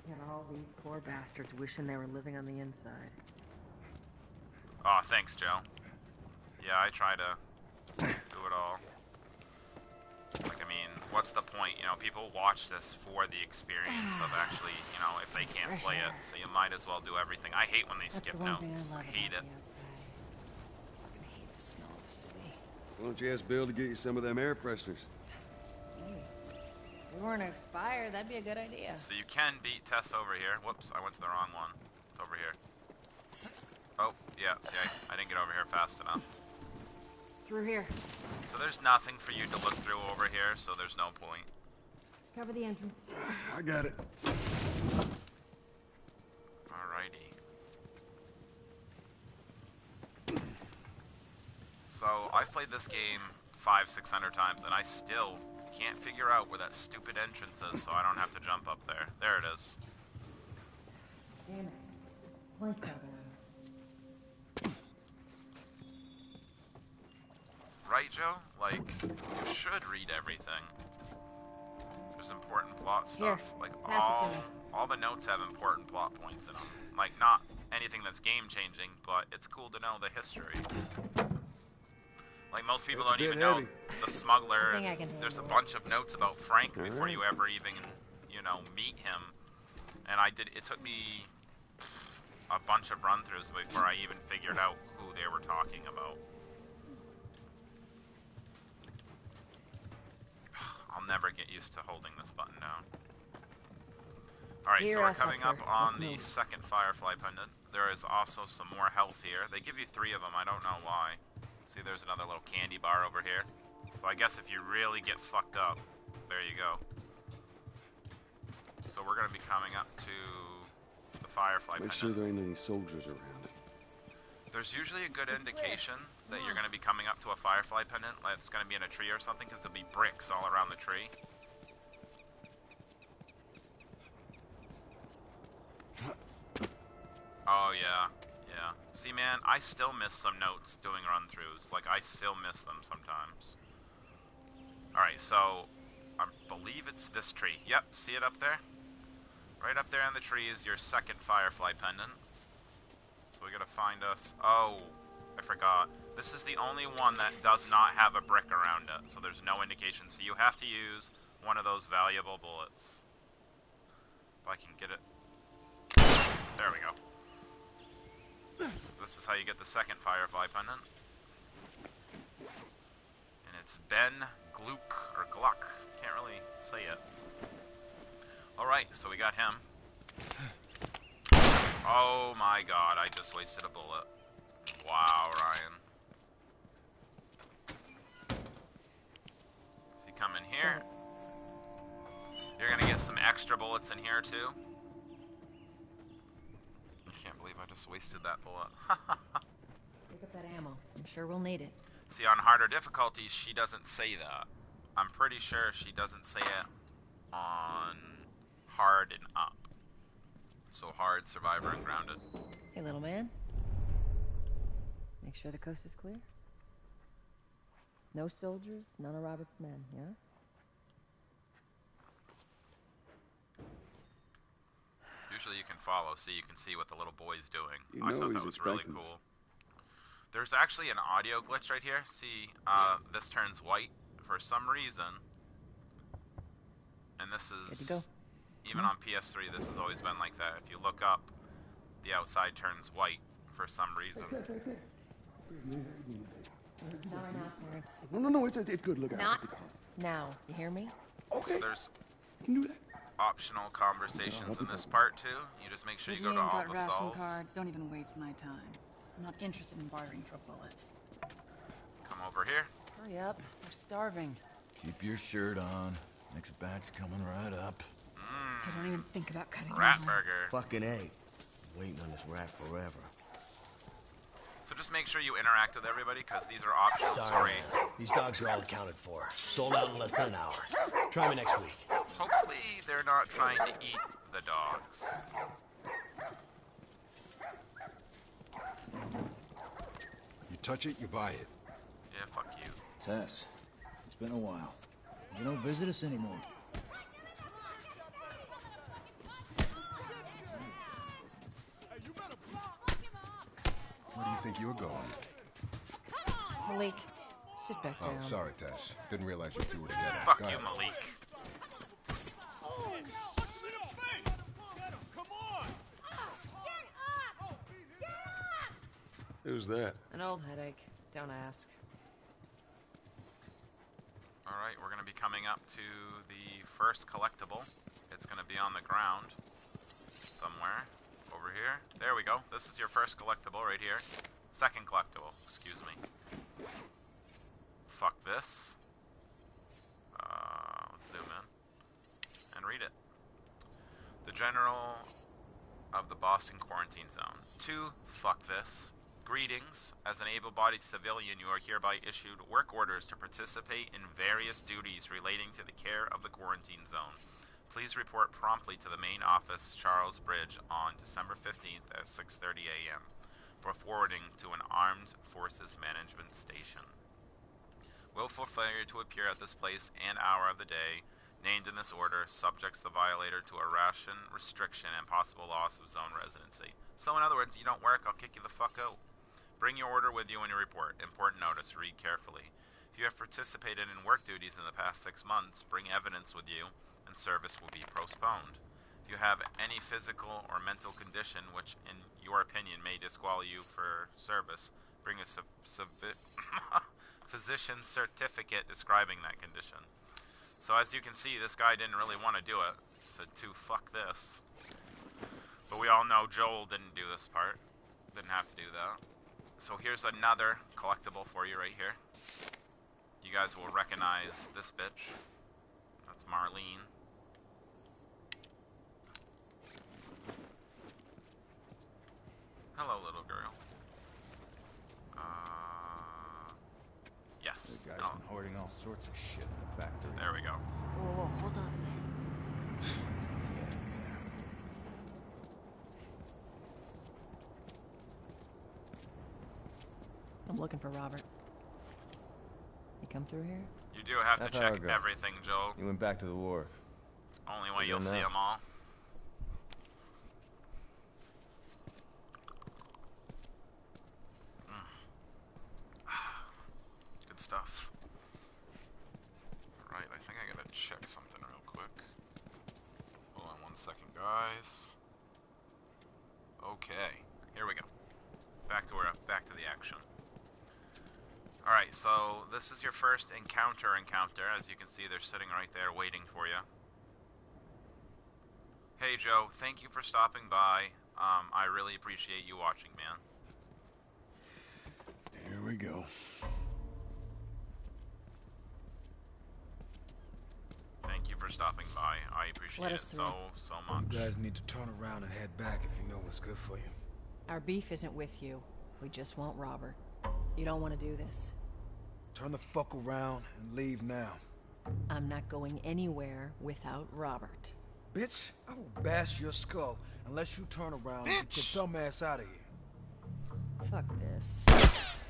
you got all these poor bastards wishing they were living on the inside. Oh, thanks, Joe. Yeah, I try to do it all. Like, I mean, what's the point? You know, people watch this for the experience of actually, you know, if they can't play it, so you might as well do everything. I hate when they skip notes. I hate it. I hate the smell of the city. Why don't you ask Bill to get you some of them air fresheners? If we weren't expired, that'd be a good idea. So you can beat Tess over here. Whoops, I went to the wrong one. It's over here. Oh, yeah, see, I didn't get over here fast enough. Through here. So there's nothing for you to look through over here, so there's no point. Cover the entrance. I got it. Alrighty. So I've played this game 500-600 times, and I still can't figure out where that stupid entrance is, so I don't have to jump up there. There it is. Damn it. Point that out. Right, Joe? Like, you should read everything. There's important plot stuff. Here, like, pass it to me. all the notes have important plot points in them. Like, not anything that's game-changing, but it's cool to know the history. Like, most people don't even know the smuggler, and there's a bunch of notes about Frank before you ever even, you know, meet him. And it took me a bunch of run-throughs before I even figured out who they were talking about. I'll never get used to holding this button down. Alright, so we're coming up on the second Firefly pendant. There is also some more health here. They give you 3 of them, I don't know why. See, there's another little candy bar over here. So I guess if you really get fucked up, there you go. So we're gonna be coming up to the Firefly Make pendant. sure there ain't any soldiers around. There's usually a good indication that you're gonna be coming up to a Firefly pendant that's gonna be in a tree or something, because there'll be bricks all around the tree. Oh yeah, yeah. See, man, I still miss some notes doing run-throughs. Like, I still miss them sometimes. Alright, so I believe it's this tree. Yep, see it up there? Right up there in the tree is your second Firefly pendant. So we gotta find us... Oh, I forgot. This is the only one that does not have a brick around it, so there's no indication. So you have to use one of those valuable bullets. If I can get it... There we go. So this is how you get the second Firefly pendant. And it's Ben Gluck, or Gluck. Can't really say it. Alright, so we got him. Oh my god, I just wasted a bullet. Wow, Ryan. So you come in here. You're gonna get some extra bullets in here too. I can't believe I just wasted that bullet. Pick up that ammo. I'm sure we'll need it. See, on harder difficulties, she doesn't say that. I'm pretty sure she doesn't say it on hard and up. So hard, survivor, and grounded. Hey, little man. Make sure the coast is clear. No soldiers, none of Robert's men, yeah? Usually you can follow, so you can see what the little boy's doing. You I know thought that he's was really expecting cool. There's actually an audio glitch right here. See, this turns white for some reason. And this is... Good to go. Even on PS3, this has always been like that. If you look up, the outside turns white for some reason. Not right now, Terrence. No, it's good. Look, Not now. You hear me? Okay. So there's optional conversations in this part too. You just make sure you If go you to ain't all got the ration stalls. cards, don't even waste my time. I'm not interested in bartering for bullets. Come over here. Hurry up. We're starving. Keep your shirt on. Next batch coming right up. I don't even think about cutting Rat down. burger. Fucking A. Waiting on this rat forever. So just make sure you interact with everybody, because these are optional. Sorry, man. These dogs are all accounted for. Sold out in less than an hour. Try me next week. Hopefully they're not trying to eat the dogs. You touch it, you buy it. Yeah, fuck you. Tess, it's been a while. You don't visit us anymore. Where do you think you're going? Malik, sit back down. Oh, sorry, Tess. Didn't realize you two were together. Fuck Go you, ahead. Malik. Who's that? An old headache. Don't ask. Alright, we're gonna be coming up to the first collectible. It's gonna be on the ground. Somewhere. Over here. There we go. This is your first collectible right here. Second collectible, excuse me. Fuck this. Let's zoom in. And read it. The General of the Boston Quarantine Zone. 2. Fuck this. Greetings. As an able-bodied civilian, you are hereby issued work orders to participate in various duties relating to the care of the quarantine zone. Please report promptly to the main office, Charles Bridge, on December 15th at 6:30 a.m. for forwarding to an Armed Forces Management Station. Willful failure to appear at this place and hour of the day, named in this order, subjects the violator to a ration restriction and possible loss of zone residency. So in other words, you don't work, I'll kick you the fuck out. Bring your order with you when you report. Important notice, read carefully. If you have participated in work duties in the past 6 months, bring evidence with you, and service will be postponed. If you have any physical or mental condition which, in your opinion, may disqualify you for service, bring a physician's certificate describing that condition. So as you can see, this guy didn't really want to do it. He said, fuck this. But we all know Joel didn't do this part. Didn't have to do that. So here's another collectible for you right here. You guys will recognize this bitch. That's Marlene. Hello, little girl. Yes. The guy's been hoarding all sorts of shit in the factory. There we go. Whoa, hold on. I'm looking for Robert. You come through here? You do have to Half hour check ago. everything, Joel. He went back to the wharf. Only way He's you'll in see now. them all. Good stuff. Right, I think I gotta check something real quick. Hold on 1 second, guys. Okay, here we go. Back to the action. Alright, so this is your first encounter. As you can see, they're sitting right there waiting for you. Hey Joe, thank you for stopping by. I really appreciate you watching, man. Here we go. Thank you for stopping by. I appreciate Let it us through. so much. You guys need to turn around and head back if you know what's good for you. Our beef isn't with you. We just want Robert. You don't want to do this. Turn the fuck around and leave now. I'm not going anywhere without Robert. Bitch, I will bash your skull unless you turn around and get your dumb ass out of here. Fuck this.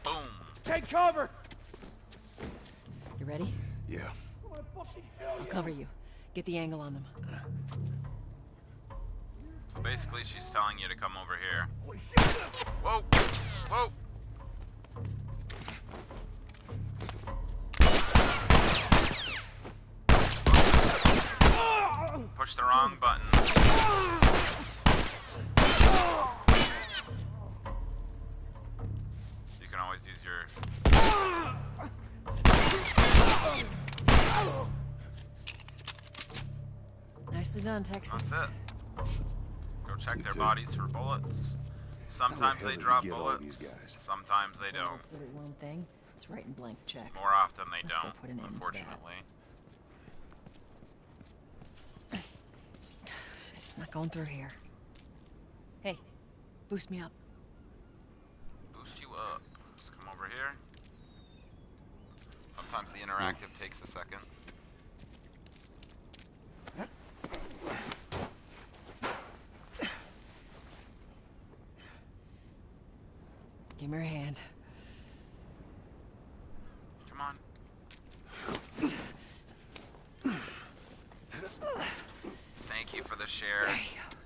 Boom. Take cover! You ready? Yeah. I'll cover you. Get the angle on them. So basically, she's telling you to come over here. Whoa! Whoa! Push the wrong button. You can always use your... Nicely done, Texas. That's it. Go check their too. bodies for bullets. Sometimes hell they did we drop get all bullets. these guys? Sometimes they don't. Good at one thing. It's writing blank checks. More often they Let's go don't, put an end to that. unfortunately. Not going through here. Hey, boost me up. Boost you up. Just come over here. Sometimes the interactive takes a second. Give me your hand. Come on. Thank you for the share,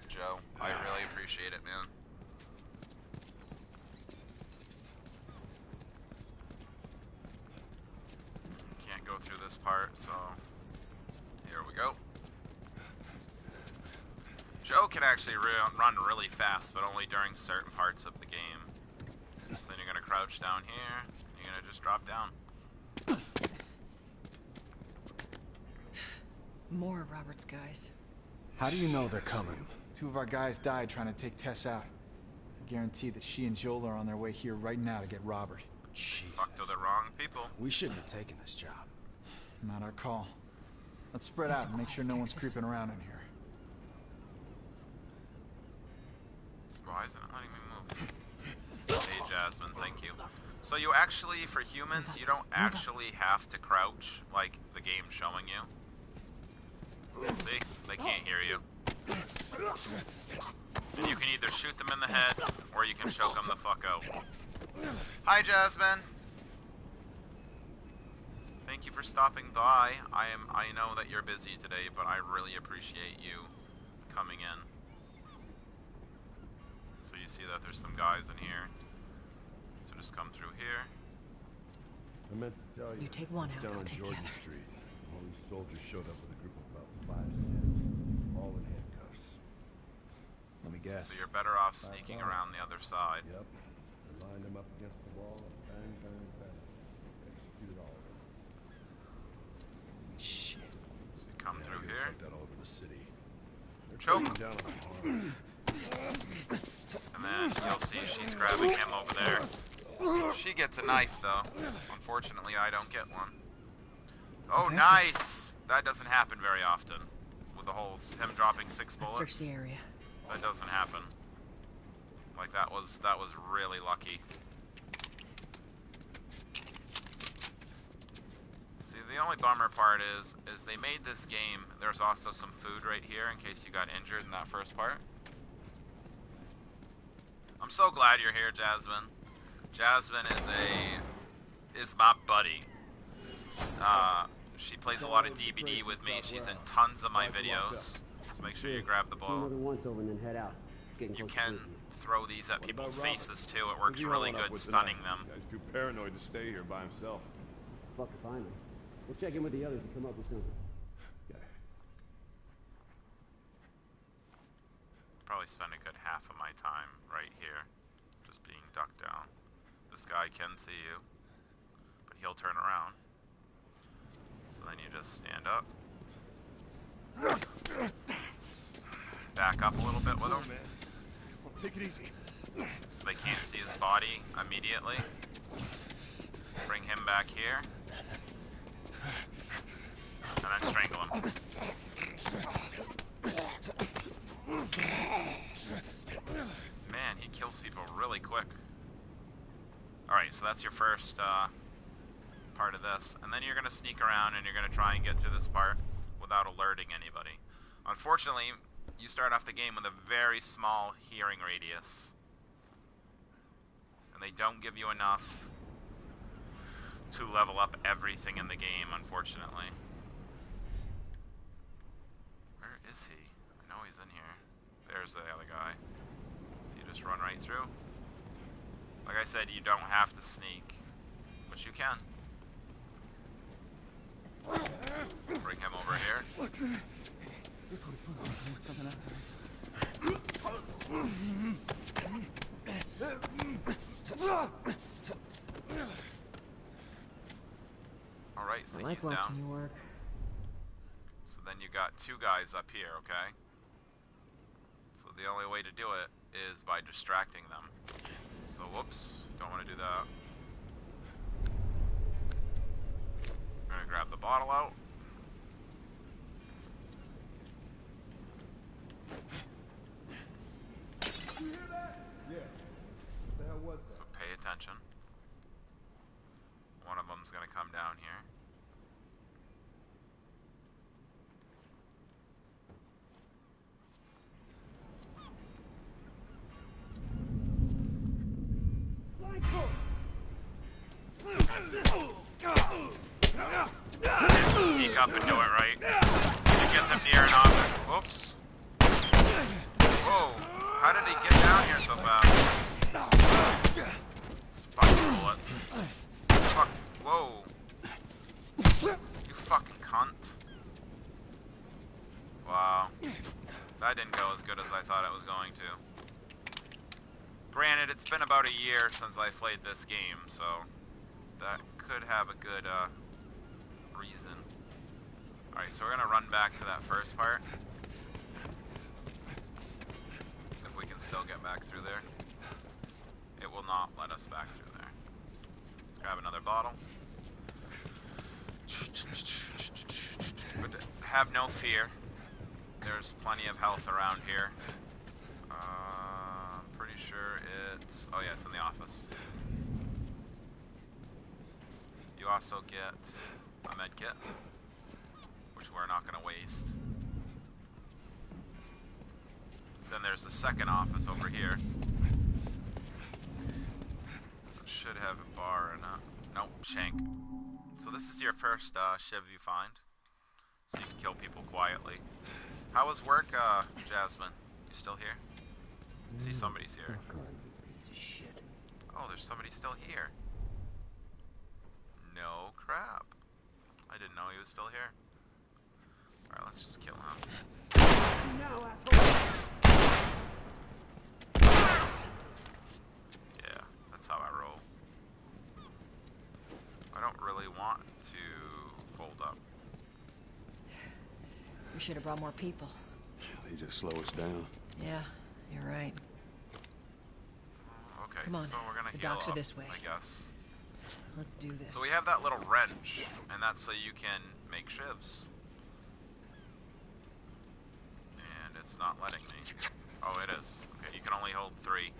Joe. I really appreciate it, man. Can't go through this part, so here we go. Joe can actually run really fast, but only during certain parts of the game. So then you're gonna crouch down here, you're gonna just drop down. More of Robert's guys. How do you know they're coming? 2 of our guys died trying to take Tess out. I guarantee that she and Joel are on their way here right now to get Robert. Fucked with the wrong people. We shouldn't have taken this job. Not our call. Let's spread out and make sure no one's creeping around in here. Why isn't it letting me move? Hey, Jasmine, thank you. So you actually, for humans, you don't actually have to crouch like the game's showing you. See? They can't hear you. And you can either shoot them in the head, or you can choke them the fuck out. Hi, Jasmine! Thank you for stopping by. I know that you're busy today, but I really appreciate you coming in. So you see that there's some guys in here. So just come through here. I meant to tell you. You take one out, down I'll on take the Georgia other. Street. All these soldiers showed up with a group of about 5 Sims, all in handcuffs. Let me guess. So you're better off sneaking around the other side. Yep. They lined them up against the wall and bang, bang, bang. Executed all of them. Shit. So you come through It's here. like that all over the city. They're Choke. cracking down on the harm. And then you'll see she's grabbing him over there. She gets a knife, though. Unfortunately, I don't get one. Oh, nice! That doesn't happen very often. With the holes, him dropping 6 Let's bullets. search the area. That doesn't happen. Like that was really lucky. See, the only bummer part is they made this game. There's also some food right here in case you got injured in that first part. I'm so glad you're here, Jasmine. Jasmine is my buddy. She plays a lot of DBD with me. She's in tons of my videos. So make sure you grab the ball. You can throw these at people's faces too. It works really good stunning them. Guy's too paranoid to stay here by himself. Fuck if I know. We'll check in with the others and come up with something. Probably spend a good half of my time right here, just being ducked down. This guy can see you, but he'll turn around. So then you just stand up. Back up a little bit with him. Well, take it easy. So they can't see his body immediately. Bring him back here. And then strangle him. Man, he kills people really quick. Alright, so that's your first part of this. And then you're going to sneak around and you're going to try and get through this part without alerting anybody. Unfortunately, you start off the game with a very small hearing radius. And they don't give you enough to level up everything in the game, unfortunately. Where is he? I know he's in here. There's the other guy. So you just run right through. Like I said, you don't have to sneak, but you can. Bring him over here. Alright, so he's down. So then you got two guys up here, okay? So the only way to do it is by distracting them. So whoops, don't want to do that. I'm gonna grab the bottle out. You hear that? Yeah. What the hell was that? So pay attention. One of them's gonna come down here. Sneak up and do it right. You get them near an office. Whoops. Whoa. How did he get down here so fast? It's fucking bullets. Fuck. Whoa. You fucking cunt. Wow. That didn't go as good as I thought it was going to. Granted, it's been about a year since I played this game, so that could have a good reason. Alright, so we're gonna run back to that first part. If we can still get back through there. It will not let us back through there. Let's grab another bottle. But have no fear. There's plenty of health around here. I'm pretty sure it's... Oh yeah, it's in the office. You also get a med kit, which we're not going to waste. Then there's the second office over here. It should have a bar in it. Nope, shank. So this is your first shiv you find. So you can kill people quietly. How was work, Jasmine? You still here? See, somebody's here. Piece of shit. Oh, there's somebody still here. No crap. I didn't know he was still here. Alright, let's just kill him. No, asshole. Yeah, that's how I roll. I don't really want to hold up. We should have brought more people. They just slow us down. Yeah, you're right. Okay, Come on, so we're gonna the heal docks are up, this way. I guess. Let's do this. So we have that little wrench, and that's so you can make shivs. And it's not letting me. Oh, it is. Okay, you can only hold 3.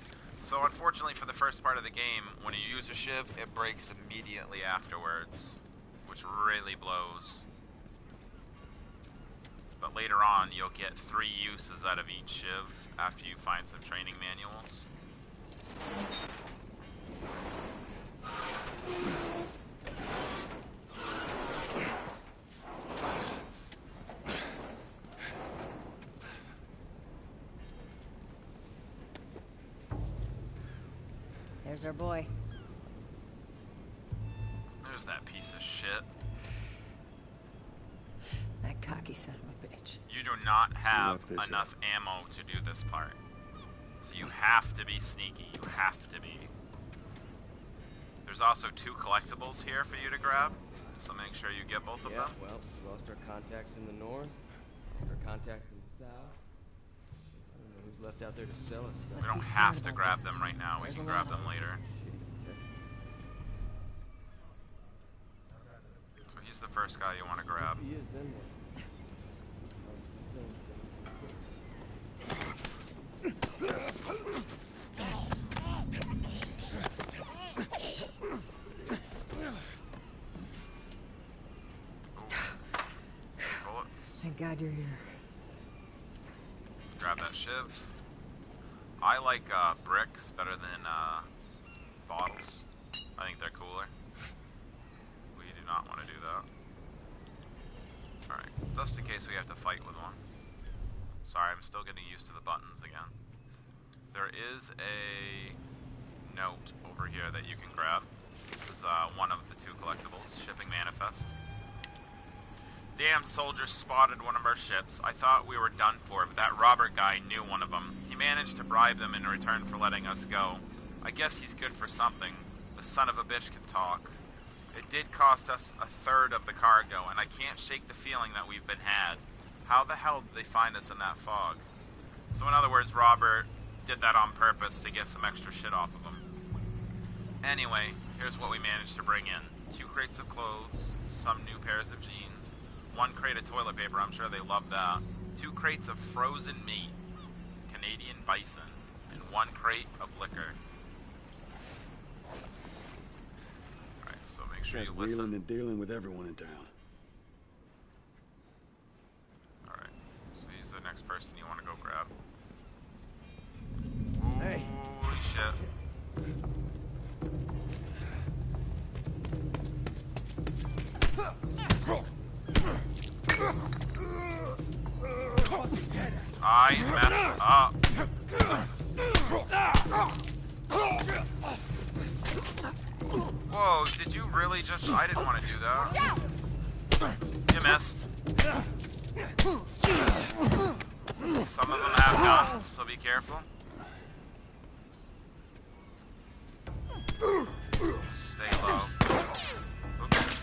So unfortunately for the first part of the game, when you use a shiv, it breaks immediately afterwards, which really blows. But later on, you'll get 3 uses out of each shiv after you find some training manuals. There's our boy. There's that piece of shit. That cocky son of a bitch. You do not have enough ammo to do this part. So you have to be sneaky. You have to be. There's also 2 collectibles here for you to grab. So make sure you get both of them. Well, we lost our contacts in the north. Our contact in the south. I don't know who's left out there to sell us stuff. We don't have to grab them right now. We can grab them later. So he's the first guy you want to grab. He is, then what? Thank God you're here. Grab that shiv. I like bricks better than bottles. I think they're cooler. We do not want to do that. Alright, just in case we have to fight with one. Sorry, I'm still getting used to the buttons again. There is a note over here that you can grab. This is one of the 2 collectibles, Shipping Manifest. Damn soldiers spotted one of our ships. I thought we were done for, but that Robert guy knew one of them. He managed to bribe them in return for letting us go. I guess he's good for something. The son of a bitch can talk. It did cost us 1/3 of the cargo, and I can't shake the feeling that we've been had. How the hell did they find us in that fog? So in other words, Robert did that on purpose to get some extra shit off of him. Anyway, here's what we managed to bring in. 2 crates of clothes, some new pairs of jeans, 1 crate of toilet paper, I'm sure they love that, 2 crates of frozen meat, Canadian bison, and 1 crate of liquor. Alright, so make sure you listen. Wheeling and dealing with everyone in town. Alright, so he's the next person you want to go grab. Hey. Holy shit. I messed up. Whoa, did you really just... I didn't want to do that. You missed. Some of them have guns, so be careful. Stay low. Oops.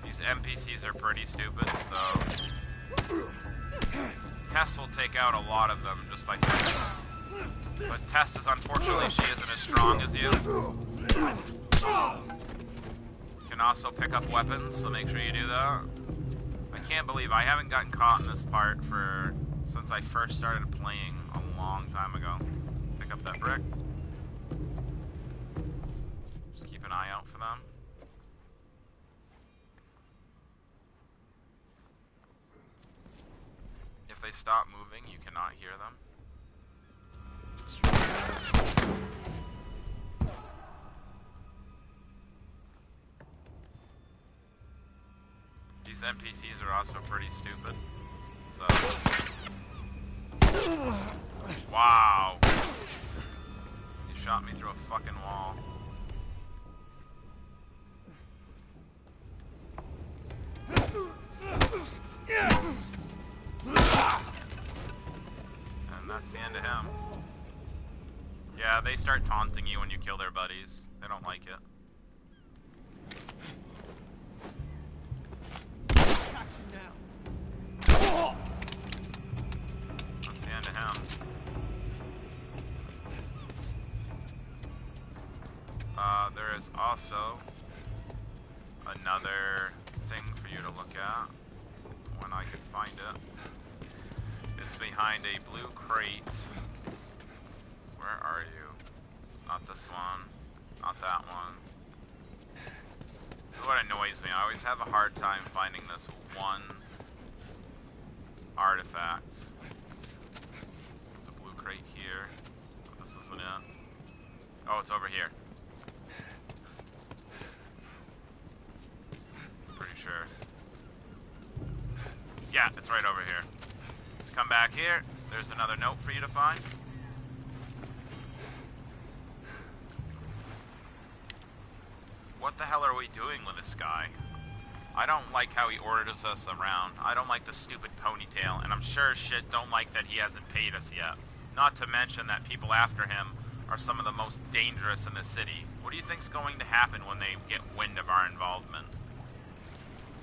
These NPCs are pretty stupid, so... Tess will take out a lot of them just by fighting. But Tess is unfortunately, she isn't as strong as you. You can also pick up weapons, so make sure you do that. I can't believe I haven't gotten caught in this part since I first started playing a long time ago. Pick up that brick. Just keep an eye out for them. If they stop moving, you cannot hear them. These NPCs are also pretty stupid. So... Wow! You shot me through a fucking wall. And that's the end of him. Yeah, they start taunting you when you kill their buddies. They don't like it. That's the end of him. There is also another thing for you to look at when I can find it. He's behind a blue crate. Where are you? It's not this one. Not that one. This is what annoys me. I always have a hard time finding this one artifact. There's a blue crate here. But this isn't it. Oh, it's over here. Pretty sure. Yeah, it's right over here. Let's come back here. There's another note for you to find. What the hell are we doing with this guy? I don't like how he orders us around. I don't like the stupid ponytail, and I'm sure as shit don't like that he hasn't paid us yet. Not to mention that people after him are some of the most dangerous in the city. What do you think's going to happen when they get wind of our involvement?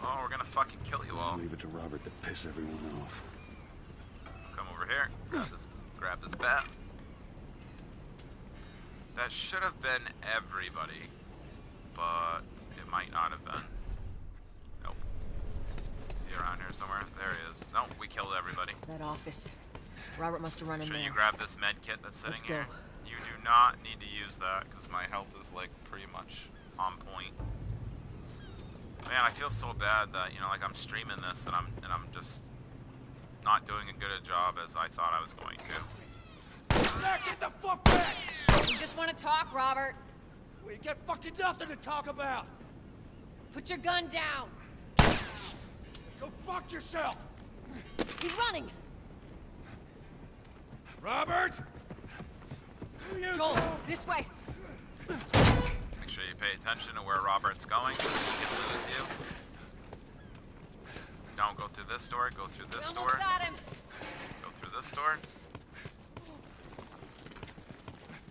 Oh, we're gonna fucking kill you all. Leave it to Robert to piss everyone off. Come over here. Grab this bat. That should have been everybody, but it might not have been. Nope. Is he around here somewhere? There he is. Nope, we killed everybody. That office. Robert must have run in Should there. you grab this med kit that's sitting Let's go. here? You do not need to use that because my health is like pretty much on point. Man, I feel so bad that, you know, like I'm streaming this and I'm just not doing as good a job as I thought I was going to. Get the fuck back! We just want to talk, Robert. We got fucking nothing to talk about! Put your gun down. Go fuck yourself! He's running. Robert! Joel, this way. Make sure you pay attention to where Robert's going so he can lose you. Don't go through this door, go through this door. Got him. Go through this door.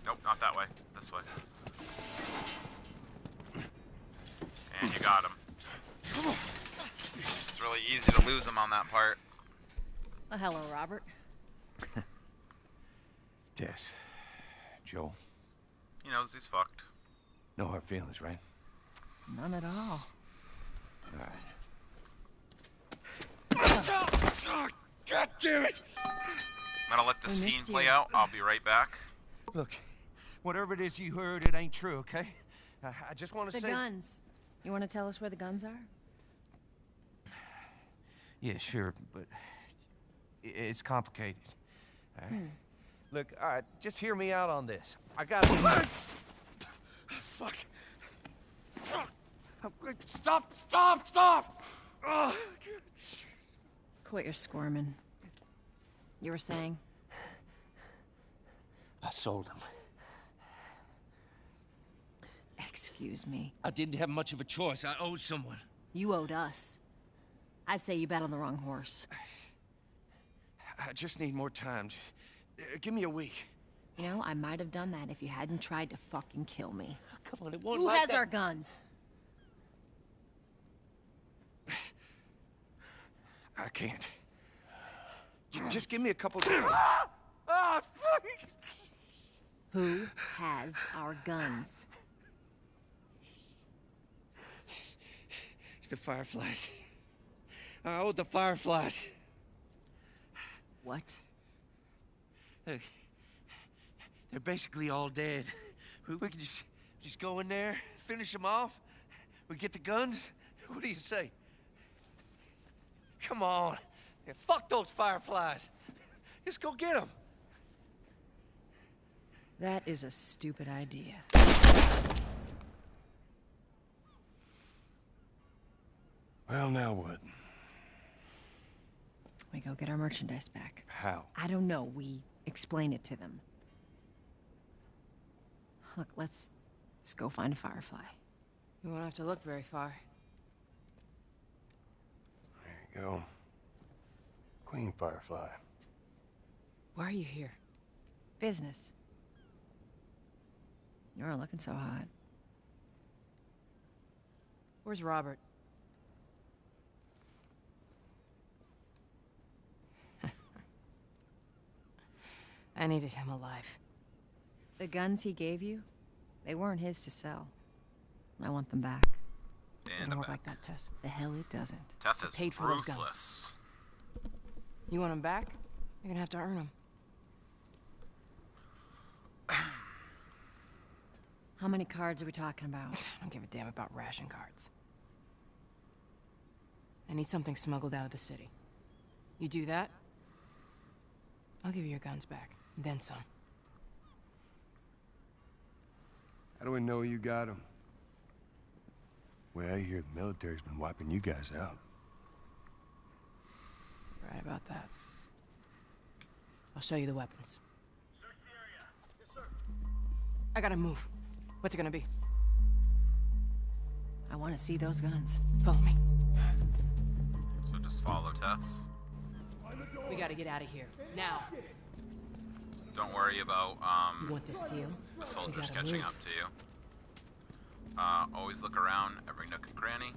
Nope, not that way. This way. And you got him. It's really easy to lose him on that part. Well, hello, Robert. Tess. Joel. He knows he's fucked. No hard feelings, right? None at all. All right. God damn it! I'm gonna let the scene play out. I'll be right back. Look, whatever it is you heard, it ain't true, okay? I just want to The say... guns. You want to tell us where the guns are? Yeah, sure, but it's complicated. All right? Look, all right, just hear me out on this. I got... Fuck. Stop! Ugh. Quit your squirming. You were saying? I sold them. Excuse me. I didn't have much of a choice. I owed someone. You owed us. I'd say you bet on the wrong horse. I just need more time. Just, give me a week. You know, I might have done that if you hadn't tried to fucking kill me. Come on, it won't Who like has that. our guns? I can't. Just give me a couple... Who has our guns? It's the Fireflies. I owed the Fireflies. What? Look, they're basically all dead. We can just go in there, finish them off. We get the guns. What do you say? Come on. Yeah, fuck those Fireflies. Just go get them. That is a stupid idea. Well, now what? We go get our merchandise back. How? I don't know. We explain it to them. Look, let's go find a Firefly. You won't have to look very far. There you go. Queen Firefly. Why are you here? Business. You're looking so hot. Where's Robert? I needed him alive. The guns he gave you, they weren't his to sell. I want them back. And Doesn't work like that, Tess. The hell it doesn't. Tess is Paid for those guns. ruthless. You want him back? You're gonna have to earn them. How many cards are we talking about? I don't give a damn about ration cards. I need something smuggled out of the city. You do that, I'll give you your guns back, and then some. How do we know you got them? Well, I hear the military's been wiping you guys out. Right about that. I'll show you the weapons. I gotta move. What's it gonna be? I want to see those guns. Follow me. So just follow Tess. We gotta get out of here. Now. Don't worry about You want this deal? the soldiers gotta catching move. up to you. Always look around every nook and cranny.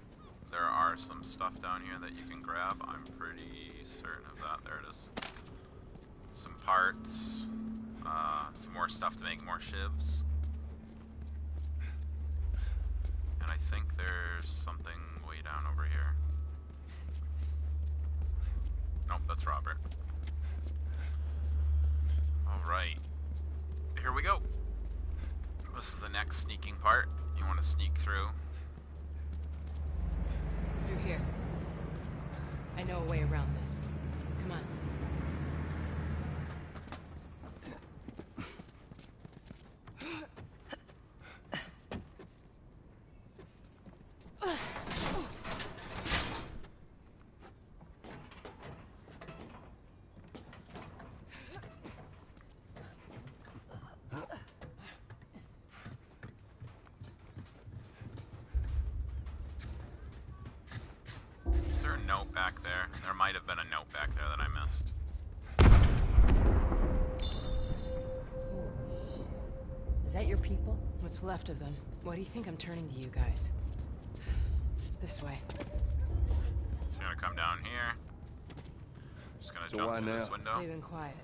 There are some stuff down here that you can grab. I'm pretty certain of that. There it is. Some parts. Some more stuff to make more shivs. And I think there's something way down over here. Nope, that's Robert. Alright. Here we go. This is the next sneaking part. You want to sneak through. Through here. I know a way around this. Come on. Is there a note back there? There might have been a note back there that I missed. Is that your people? What's left of them? Why do you think I'm turning to you guys? This way. So you're gonna come down here. Just gonna jump through this window. They've been quiet.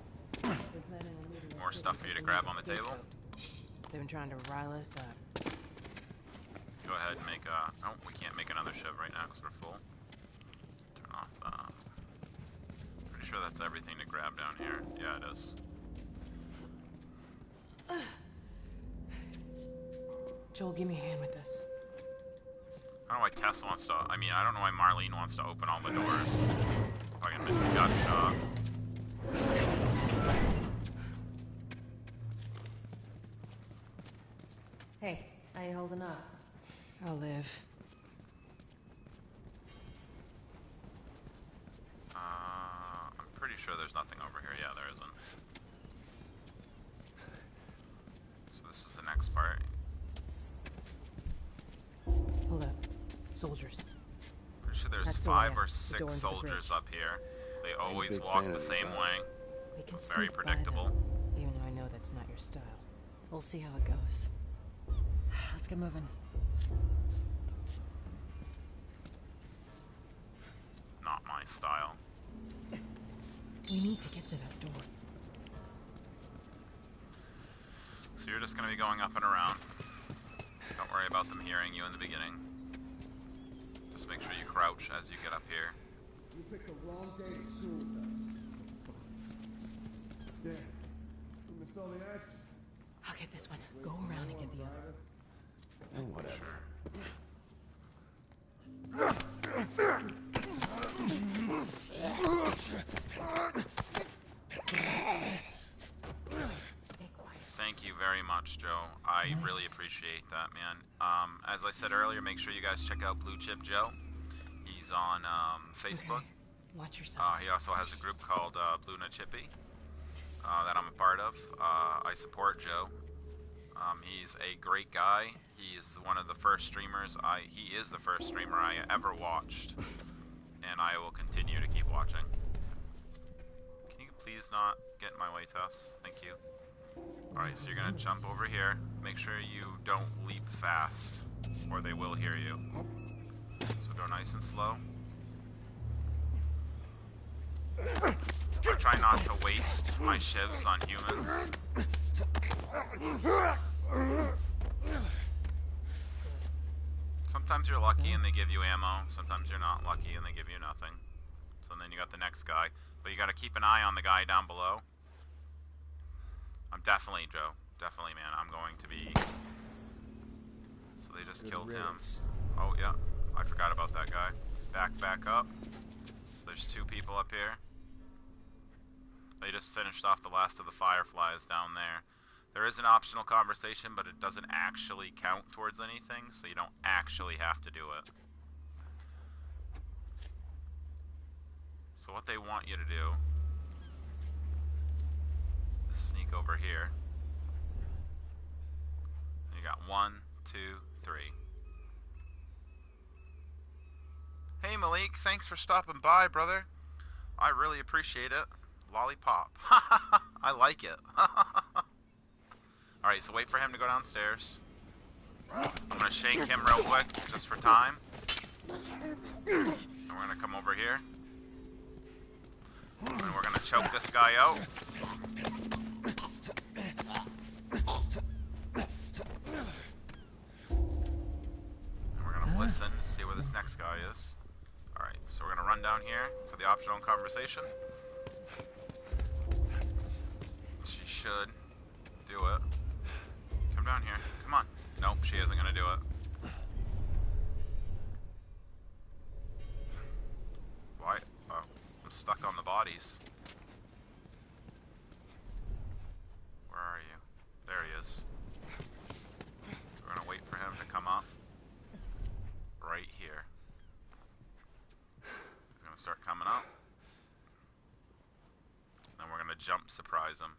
More stuff for you to grab on the table. They've been trying to rile us up. Go ahead and make a... Oh, we can't make another shiv right now because we're full. Turn off... Pretty sure that's everything to grab down here. Yeah, it is. Joel, give me a hand with this. I don't know why Tess wants to... I mean, I don't know why Marlene wants to open all the doors. Fucking bitch gut job. Hey, how you holding up? I'll live. I'm pretty sure there's nothing over here. Yeah, there isn't. So this is the next part. Hold up. Soldiers. Pretty sure there's That's the 5 way or out. The door 6 into the soldiers up here. They always big walk fan the of same these way. We can Very sneak by predictable. them, even though I know that's not your style. We'll see how it goes. Let's get moving. Not my style. We need to get to that door. So you're just going to be going up and around. Don't worry about them hearing you in the beginning. Just make sure you crouch as you get up here. You picked the wrong day to sue with us. Damn. You missed all the action. I'll get this one. Go around and get the other. Whatever. Thank you very much, Joe. I really appreciate that, man. As I said earlier, make sure you guys check out Blue Chip Joe. He's on Facebook. Watch yourself. He also has a group called Blue Na Chippy that I'm a part of. I support Joe. He's a great guy. He is one of the first streamers. He is the first streamer I ever watched, and I will continue to keep watching. Can you please not get in my way, Tess? Thank you. Alright, so you're gonna jump over here. Make sure you don't leap fast, or they will hear you. So go nice and slow. I try not to waste my shivs on humans. Sometimes you're lucky and they give you ammo. Sometimes you're not lucky and they give you nothing. So then you got the next guy. But you got to keep an eye on the guy down below. I'm definitely, Joe. Definitely, man. I'm going to be... So they just killed him. Oh, yeah. I forgot about that guy. Back up. There's two people up here. They just finished off the last of the Fireflies down there. There is an optional conversation, but it doesn't actually count towards anything, so you don't actually have to do it. So what they want you to do is sneak over here. You got 1, 2, 3. Hey Malik, thanks for stopping by, brother. I really appreciate it. Lollipop. I like it. Alright, so wait for him to go downstairs. I'm gonna shake him real quick, just for time. And we're gonna come over here. And we're gonna choke this guy out. And we're gonna listen to see where this next guy is. Alright, so we're gonna run down here for the optional conversation. She should do it. Come down here. Come on. Nope, she isn't gonna do it. Why? Oh, I'm stuck on the bodies. Where are you? There he is. So we're gonna wait for him to come up. Right here. He's gonna start coming up. Then we're gonna jump surprise him.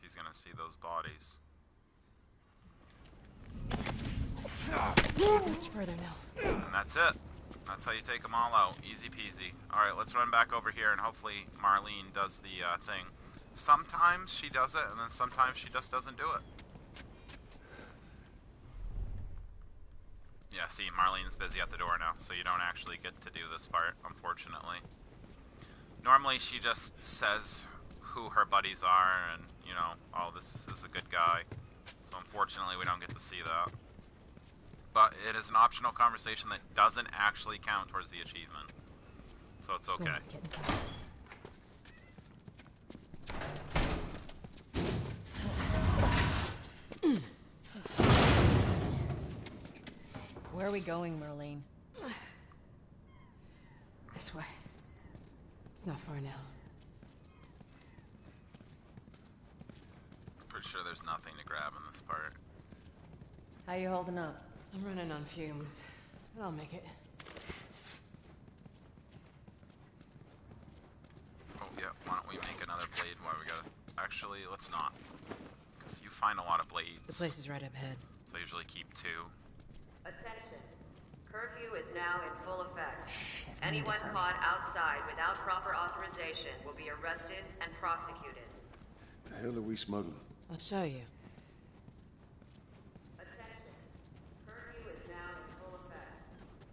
He's gonna see those bodies. Much further now. And that's it. That's how you take them all out. Easy peasy. Alright, let's run back over here and hopefully Marlene does the thing. Sometimes she does it and then sometimes she just doesn't do it. Yeah, see, Marlene's busy at the door now, so you don't actually get to do this part, unfortunately. Normally she just says who her buddies are and, you know, oh, this is a good guy. So unfortunately we don't get to see that. But it is an optional conversation that doesn't actually count towards the achievement. So it's okay. Where are we going, Marlene? This way. It's not far now. Pretty sure there's nothing to grab in this part. How you holding up? I'm running on fumes, but I'll make it. Oh yeah, why don't we make another blade while we gotta... Actually, let's not. Because you find a lot of blades. The place is right up ahead. So I usually keep 2. Attention. Curfew is now in full effect. Anyone caught outside without proper authorization will be arrested and prosecuted. The hell are we smuggling? I'll show you. Attention. Curfew is now in full effect.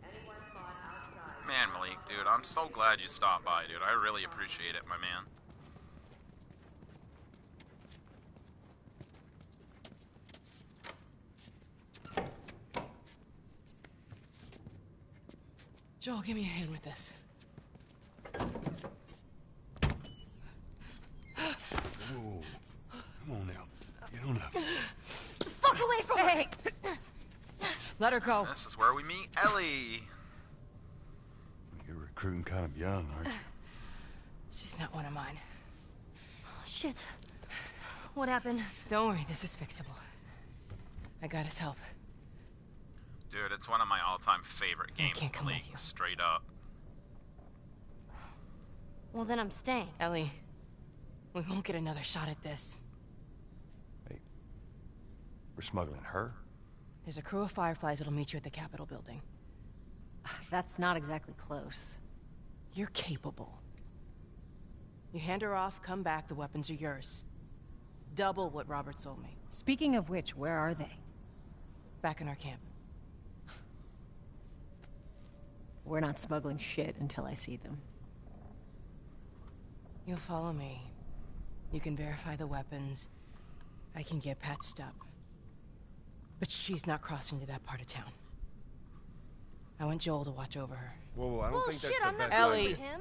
Anyone caught outside... Man, Malik, dude, I'm so glad you stopped by, dude. I really appreciate it, my man. Joel, give me a hand with this. Whoa. Come on now. Get on up. Fuck away from me! Let her go. This is where we meet Ellie. You're recruiting kind of young, aren't you? She's not one of mine. Oh, shit. What happened? Don't worry, this is fixable. I got his help. Dude, it's one of my all-time favorite games, Malik. Straight up. Well, then I'm staying. Ellie, we won't get another shot at this. Hey, we're smuggling her? There's a crew of Fireflies that'll meet you at the Capitol building. That's not exactly close. You're capable. You hand her off, come back, the weapons are yours. Double what Robert sold me. Speaking of which, where are they? Back in our camp. We're not smuggling shit until I see them. You'll follow me. You can verify the weapons. I can get patched up. But she's not crossing to that part of town. I want Joel to watch over her. Whoa, I don't think that's Bullshit, the I'm not best Ellie. idea. Him?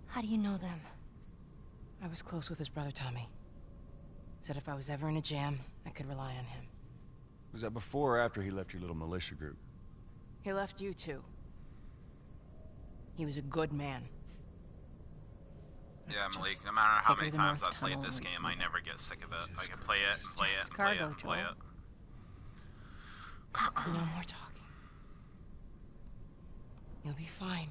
How do you know them? I was close with his brother Tommy. Said if I was ever in a jam, I could rely on him. Was that before or after he left your little militia group? He left you too. He was a good man. Yeah, Malik, no matter how take her many to times North I've played Tunnel this and game, I never get sick of it. I can play it and play it and play cargo, it and play Joel. it. No more talking. You'll be fine.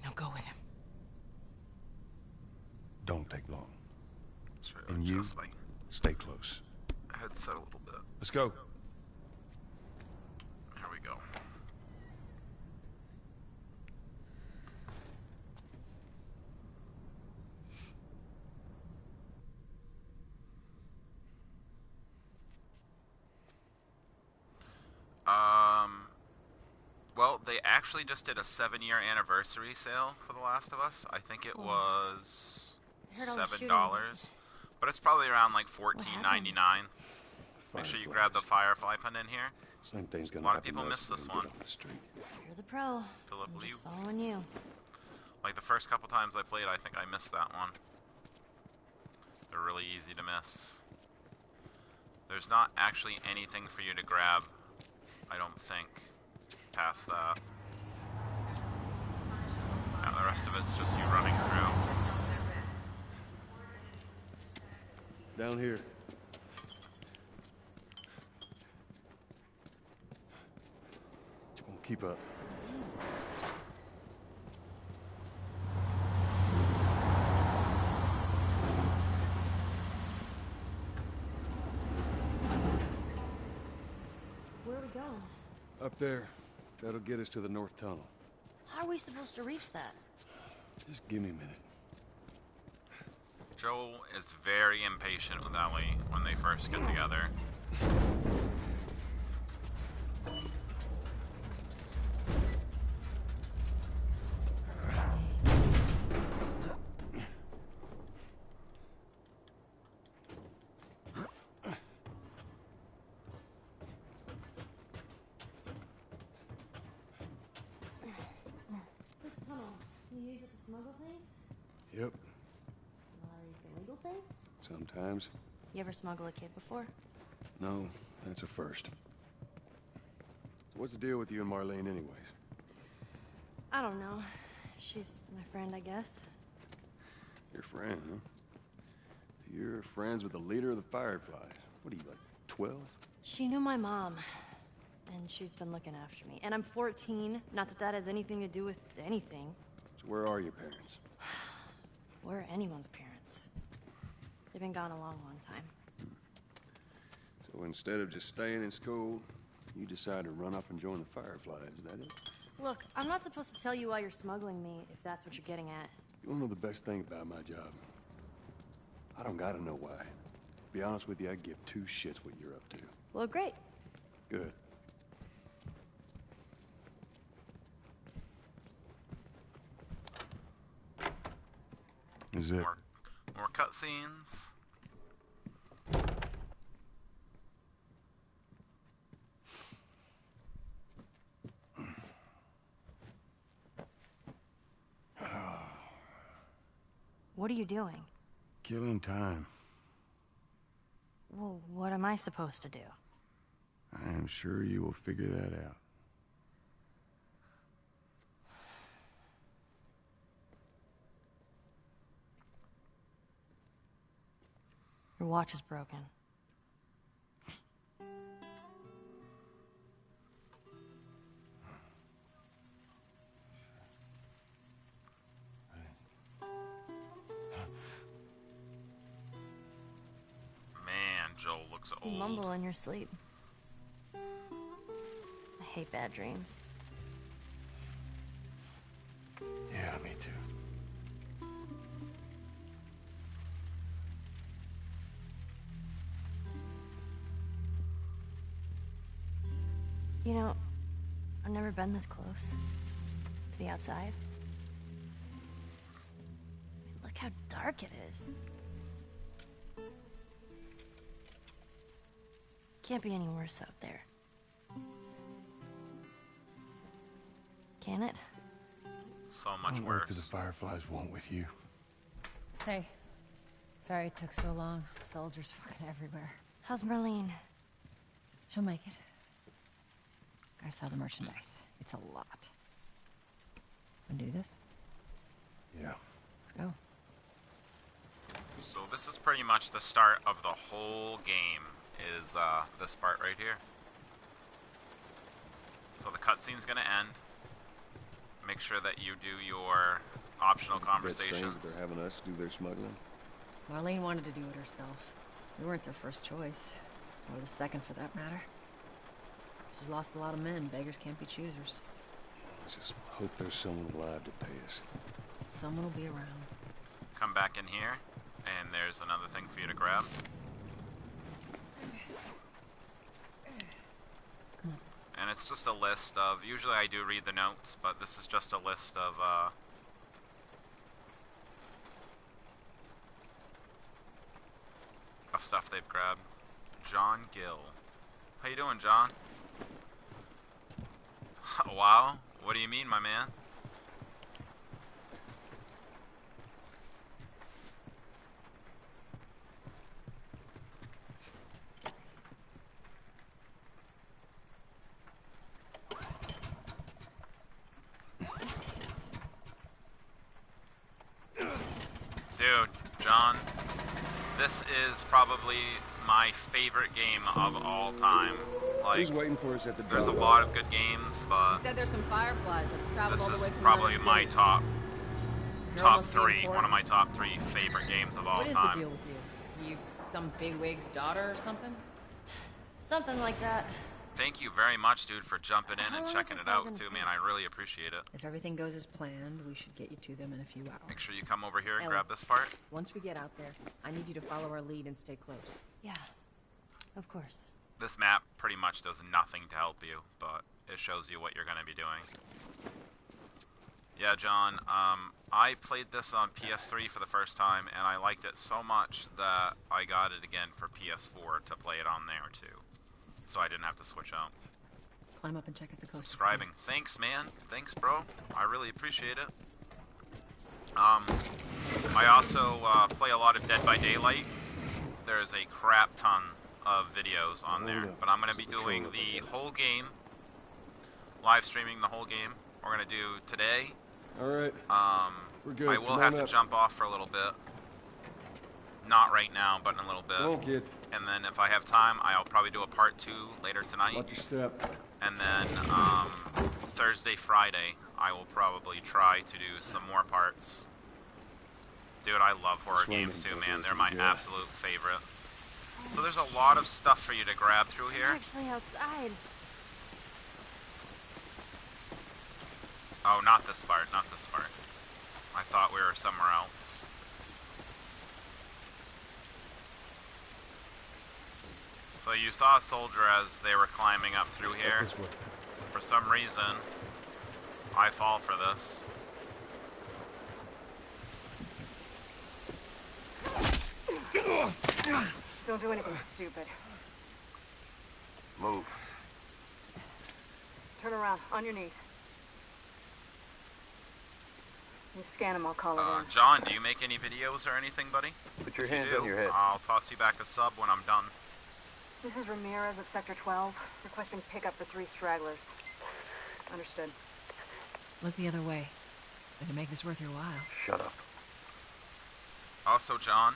Now go with him. Don't take long. Sure, And you, just like stay close. headset a little bit. Let's go. Here we go. Well, they actually just did a 7-year anniversary sale for The Last of Us. I think it was I heard all the $7, shooting. but it's probably around like $14.99. Make sure you grab the Firefly pen in here. Same thing's A gonna lot of happen people to miss us this when we one. get on the street. You're the pro. Philip I'm Liu. just following you. Like the first couple times I played, I think I missed that one. They're really easy to miss. There's not actually anything for you to grab, I don't think, past that. And the rest of it's just you running through. Down here. Won't keep up. Where are we going? Up there. That'll get us to the North Tunnel. How are we supposed to reach that? Just give me a minute. Joel is very impatient with Ellie when they first get together. This tunnel, you use it to smuggle things? Yep. Like illegal things? Sometimes. You ever smuggle a kid before? No, that's a first. So what's the deal with you and Marlene anyways? I don't know. She's my friend, I guess. Your friend, huh? You're friends with the leader of the Fireflies. What are you, like, 12? She knew my mom, and she's been looking after me. And I'm 14. Not that that has anything to do with anything. So where are your parents? Where are anyone's parents? They've been gone a long, long time. So instead of just staying in school, you decide to run up and join the Fireflies, is that it? Look, I'm not supposed to tell you why you're smuggling me, if that's what you're getting at. You wanna know the best thing about my job? I don't gotta know why. To be honest with you, I give two shits what you're up to. Well, great. Good. Is it? More cutscenes. What are you doing? Killing time. Well, what am I supposed to do? I am sure you will figure that out. Your watch is broken. Man, Joel looks You old. mumble in your sleep. I hate bad dreams. Yeah, me too. You know, I've never been this close to the outside. Look how dark it is. Can't be any worse out there. Can it? So much What worse. do the Fireflies want with you? Hey. Sorry it took so long. Soldiers fucking everywhere. How's Marlene? She'll make it. I saw the merchandise. It's a lot. Wanna do this? Yeah. Let's go. So this is pretty much the start of the whole game, is this part right here. So the cutscene's gonna end. Make sure that you do your optional It's a bit conversations. strange that they're having us do their smuggling. Marlene wanted to do it herself. We weren't their first choice. Or the second, for that matter. She's lost a lot of men. Beggars can't be choosers. I just hope there's someone alive to pay us. Someone will be around. Come back in here, and there's another thing for you to grab. And it's just a list of, usually I do read the notes, but this is just a list of stuff they've grabbed. John Gill. How you doing, John? Wow. What do you mean, my man? Dude, John, this is probably my favorite game of all time. Like, Who's waiting for us at the there's a drop? lot of good games, but You said there's some fireflies that traveled this all the way is from probably another my city. top You're top almost being three. One of important. my top 3 favorite games of all What is time. the deal with you? You some bigwig's daughter or something? Something like that. Thank you very much, dude, for jumping in How and long checking is it this all out gonna too, take? man. I really appreciate it. If everything goes as planned, we should get you to them in a few hours. Make sure you come over here and Ellie. grab this part. Once we get out there, I need you to follow our lead and stay close. Yeah, of course. This map pretty much does nothing to help you, but it shows you what you're going to be doing. Yeah, John, I played this on PS3 for the first time, and I liked it so much that I got it again for PS4 to play it on there, too. So I didn't have to switch out. Climb up and check out the coast. Subscribing. Thanks, man. Thanks, bro. I really appreciate it. I also play a lot of Dead by Daylight. There's a crap ton of videos on there, but I'm going to be doing the whole game, live streaming the whole game. We're going to do today. All right. We're good. I will Come have on to up. jump off for a little bit. Not right now, but in a little bit. Come on, kid. And then if I have time, I'll probably do a part 2 later tonight. Watch your step. And then Thursday, Friday, I will probably try to do some more parts. Dude, I love horror games too, man. They're my absolute favorite. So there's a lot of stuff for you to grab through We're here. actually outside. Oh, not this part, not this part. I thought we were somewhere else. So you saw a soldier as they were climbing up through here. For some reason, I fall for this. Don't do anything stupid. Move. Turn around, on your knees. You scan them, I'll call it in. John, do you make any videos or anything, buddy? Put your If you hands do, on your head. I'll toss you back a sub when I'm done. This is Ramirez at Sector 12, requesting pickup for 3 stragglers. Understood. Look the other way. Better make this worth your while. Shut up. Also, John,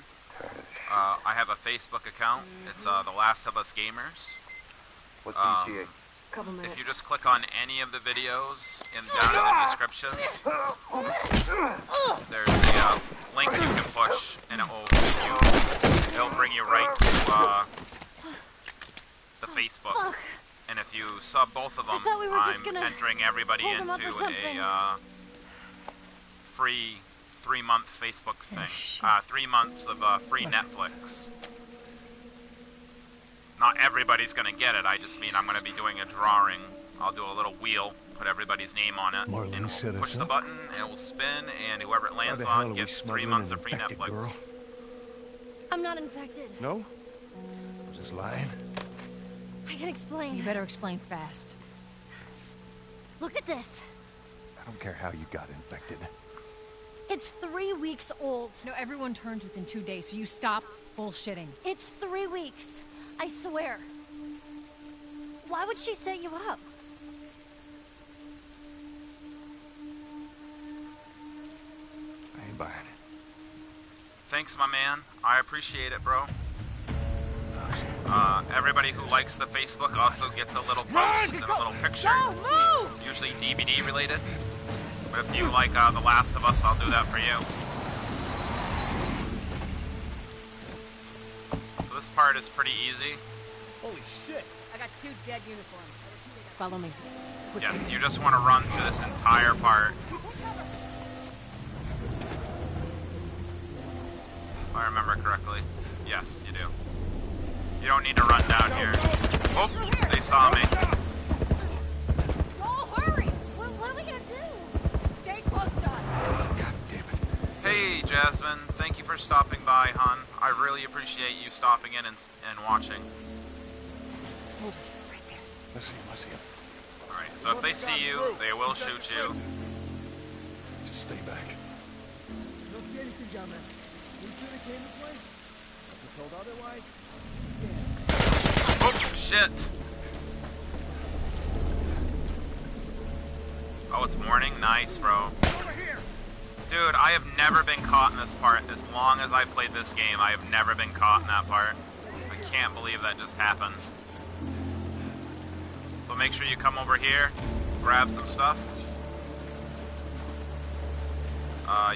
I have a Facebook account. It's The Last of Us Gamers. What's ETA? Couple minutes. If you just click on any of the videos down in the description, there's a link you can push, and it'll bring you right to the Facebook. And if you sub both of them, thought we were just I'm gonna entering everybody hold them up or into something. a free 3-month Facebook thing. 3 months of free Netflix. Not everybody's gonna get it. I just mean I'm gonna be doing a drawing. I'll do a little wheel, put everybody's name on it, Marlene and set we'll us push the up? button, and it will spin, and whoever it lands the hell are on we gets 3 smuggling months an of free infected Netflix. girl? I'm not infected. No? Just lying? I can explain. You better explain fast. Look at this. I don't care how you got infected. It's 3 weeks old. No, everyone turns within 2 days, so you stop bullshitting. It's 3 weeks. I swear. Why would she set you up? I ain't buying it. Thanks, my man. I appreciate it, bro. Everybody who likes the Facebook also gets a little post and a little picture. Usually DVD related. But if you like The Last of Us, I'll do that for you. So this part is pretty easy. Holy shit! I got 2 dead uniforms. Follow me. Yes, you just want to run through this entire part. If I remember correctly. Yes, you do. You don't need to run down here. Oh, they saw me. Joel, hurry! What are we gonna do? Stay close to us. God damn it. Hey, Jasmine. Thank you for stopping by, hon. I really appreciate you stopping in and watching. Let's see him, let's see him. Alright, so if they see you, they will shoot you. Just stay back. Don't see anything down there. We should have came this way. If we're told otherwise. Oh, shit! Oh, it's morning? Nice, bro. Dude, I have never been caught in this part. As long as I played this game, I have never been caught in that part. I can't believe that just happened. So make sure you come over here, grab some stuff.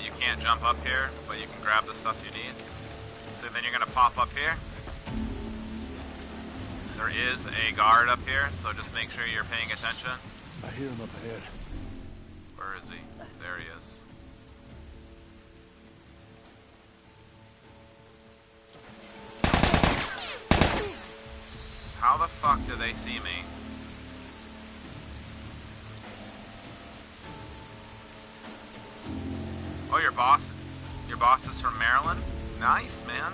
You can't jump up here, but you can grab the stuff you need. So then you're gonna pop up here. There is a guard up here, so just make sure you're paying attention. I hear him up ahead. Where is he? There he is. How the fuck do they see me? Oh, your boss is from Maryland? Nice, man.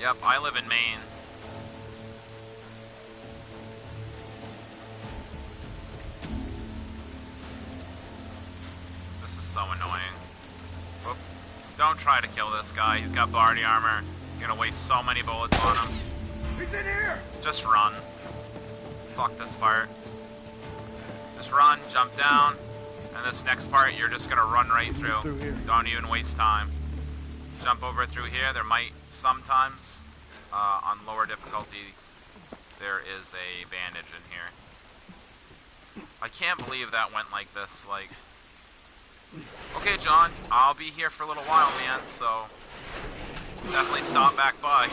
Yep, I live in Maine. This is so annoying. Whoop. Don't try to kill this guy. He's got body armor. You're gonna waste so many bullets on him. He's in here! Just run. Fuck this part. Just run, jump down. And this next part, you're just gonna run right through. Don't even waste time. Jump over through here. There might sometimes, on lower difficulty, there is a bandage in here. I can't believe that went like this. Like, okay, John, I'll be here for a little while, man. So definitely stop back by.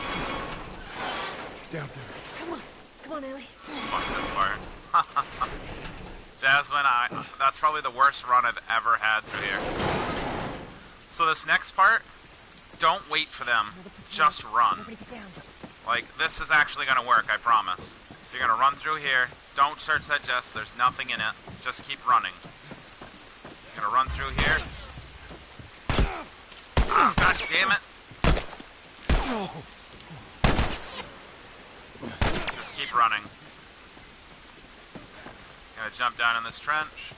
Down there. Come on, Ellie. Fuck this part. Jasmine, that's probably the worst run I've ever had through here. So this next part, don't wait for them. Just run. Like, this is actually going to work, I promise. So you're going to run through here. Don't search that chest. There's nothing in it. Just keep running. You're going to run through here. Oh, God damn it. Just keep running. Gonna jump down in this trench.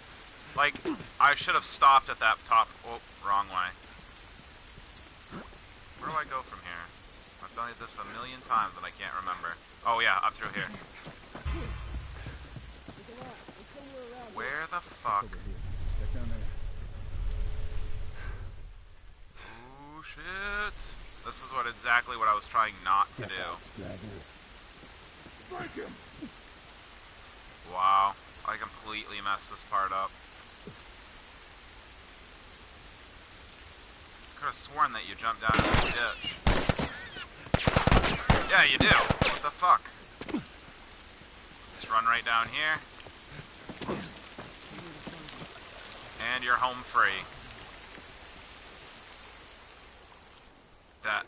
Like, I should have stopped at that top. Oh, wrong way. Where do I go from here? I've done this a million times and I can't remember. Oh yeah, up through here. Where the fuck? Oh shit. This is exactly what I was trying not to do. Wow. I completely messed this part up. Could have sworn that you jumped down in this ditch. Yeah, you do. What the fuck? Just run right down here. And you're home free. That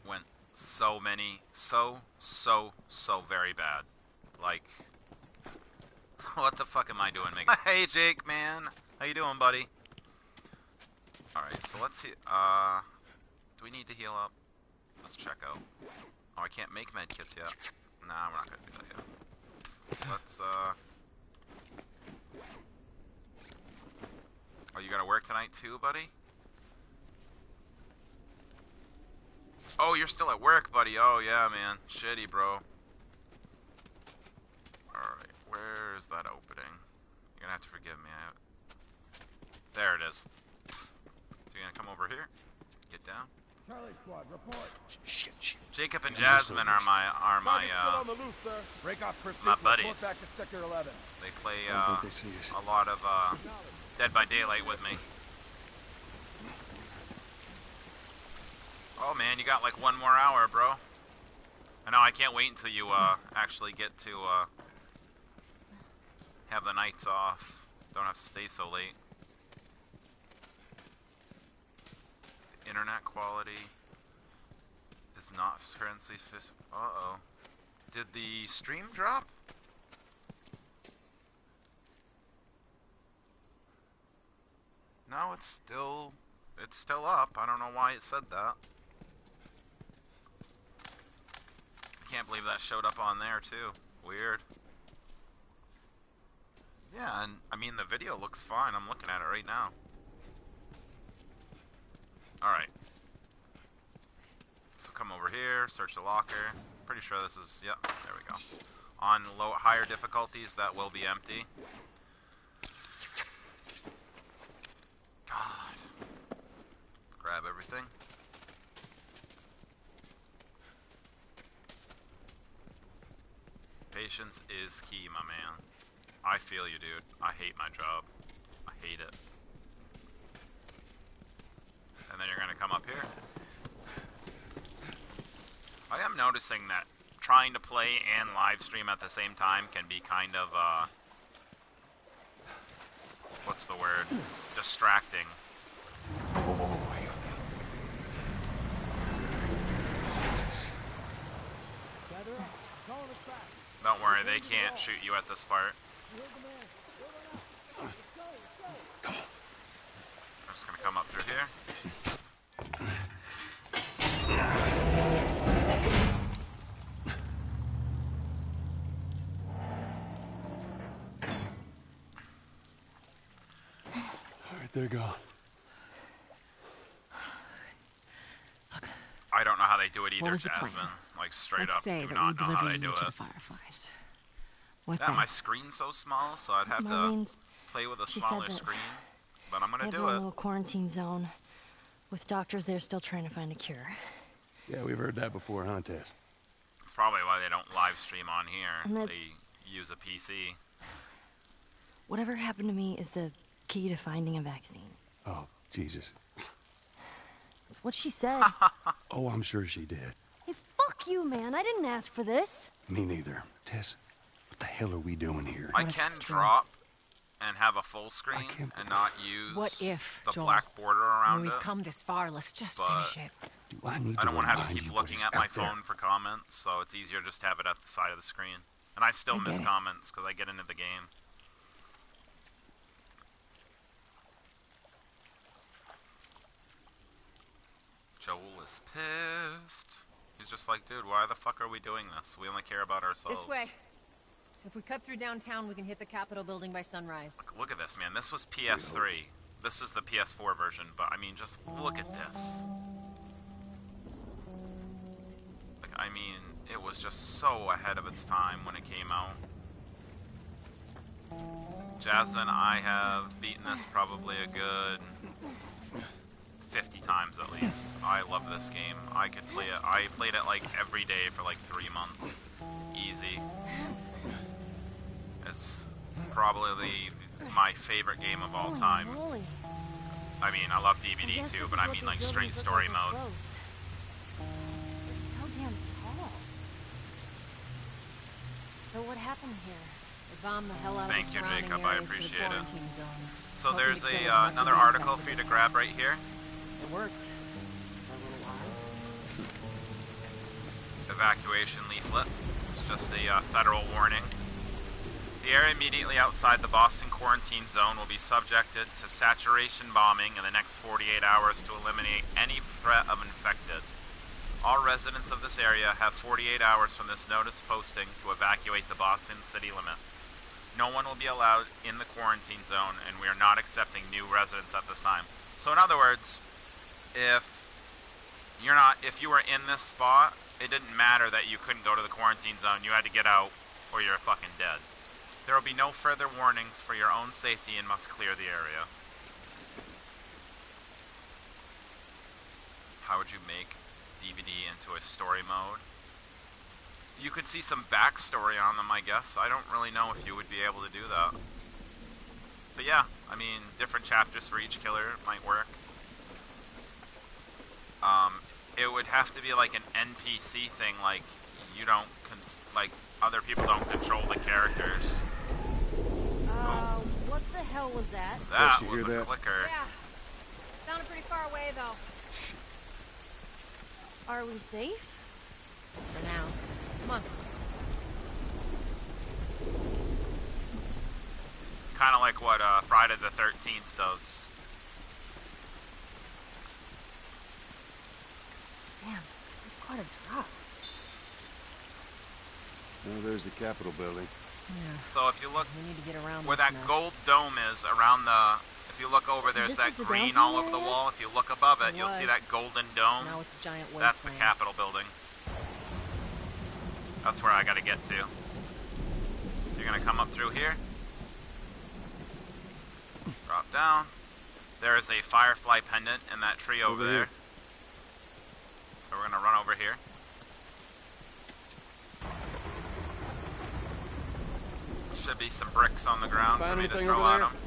went so very bad. Like, what the fuck am I doing, Megan? Hey, Jake, man. How you doing, buddy? Alright, so let's see. Do we need to heal up? Let's check out. Oh, I can't make med kits yet. Nah, we're not gonna do that yet. Let's, Oh, you gotta work tonight too, buddy? Oh, you're still at work, buddy. Oh, yeah, man. Shitty, bro. Alright, where's that opening? You're gonna have to forgive me. There it is. So you're gonna come over here? Get down. Charlie Squad, report. Shit. Jacob and Jasmine are my Still on the loose, sir. Break off pursuit. my buddies. Report back to Sector 11. They play I don't think they see us. a lot of Dead by Daylight with me. Oh man, you got like 1 more hour, bro. I know, I can't wait until you actually get to have the nights off. Don't have to stay so late. The internet quality is not currency. Uh-oh. Did the stream drop? No, it's still up. I don't know why it said that. I can't believe that showed up on there too. Weird. Yeah, and I mean the video looks fine. I'm looking at it right now. Alright. So come over here, search the locker. Pretty sure this is, yep, there we go. On higher difficulties, that will be empty. God. Grab everything. Patience is key, my man. I feel you, dude. I hate my job. I hate it. And then you're gonna come up here. I am noticing that trying to play and live stream at the same time can be kind of, what's the word? Distracting. Jesus. Don't worry, they can't shoot you at this part. Come on. I'm just gonna come up through here. Alright, they're gone. I don't know how they do it either, What was the Jasmine. plan? Like straight Let's up, say do that not we know how deliver they you do to the it. Fireflies. What Yeah, then? my screen's so small, so I'd have to Marlene, play with a she said smaller that screen. But I'm They gonna have do their own it. little quarantine zone with doctors there still trying to find a cure. Yeah, we've heard that before, huh, Tess? It's probably why they don't live stream on here. And that- They use a PC. Whatever happened to me is the key to finding a vaccine. Oh, Jesus. That's what she said. Oh, I'm sure she did. Hey, fuck you, man. I didn't ask for this. Me neither. Tess, what the hell are we doing here? I can drop and have a full screen and not use What if, the Joel? black border I around mean, it. we've come this far. Let's just But finish it. Do I need I don't to want to have to remind keep you what looking is at my out there? phone for comments, so it's easier just to have it at the side of the screen. And I still I miss get it. comments because I get into the game. Joel is pissed. He's just like, dude, why the fuck are we doing this? We only care about ourselves. This way. If we cut through downtown, we can hit the Capitol building by sunrise. Look at this, man. This was PS3. This is the PS4 version, but I mean, just look at this. Like, I mean, it was just so ahead of its time when it came out. Jasmine, I have beaten this probably a good 50 times at least. I love this game. I could play it. I played it like every day for like 3 months. Easy. It's probably my favorite game of all time. I mean, I love DVD too, but I mean like straight story mode. So damn tall. So what happened here? They bombed the hell out Thank of you, surrounding Jacob. I areas to the appreciate it. quarantine zones. So Hoping there's to kill as a much of another the article infected for you to as grab possible. right here. It worked. Evacuation leaflet. It's just a federal warning. The area immediately outside the Boston quarantine zone will be subjected to saturation bombing in the next 48 hours to eliminate any threat of infected. All residents of this area have 48 hours from this notice posting to evacuate the Boston city limits. No one will be allowed in the quarantine zone, and we are not accepting new residents at this time. So in other words, if you were in this spot, it didn't matter that you couldn't go to the quarantine zone. You had to get out or you're fucking dead. There will be no further warnings for your own safety and must clear the area. How would you make DVD into a story mode? You could see some backstory on them, I guess. I don't really know if you would be able to do that. But yeah, I mean, different chapters for each killer might work. It would have to be like an NPC thing, like you don't, like other people don't control the characters. What the hell was that? That you was hear a that? clicker. Yeah. Sounded pretty far away, though. Are we safe? For now. Come on. Kind of like what Friday the 13th does. Damn, that's quite a drop. Oh, there's the Capitol building. Yeah. So if you look We need to get around where this that mess. gold dome is around the, if you look over, there's This that is the green downtown all over the area? wall. If you look above it, It you'll see was. that golden dome. Now it's a giant wasteland. That's the Capitol building. That's where I gotta get to. You're gonna come up through here. Drop down. There is a firefly pendant in that tree over there. here. So we're gonna run over here. Should be some bricks on the ground Find for me to anything throw over at there? them.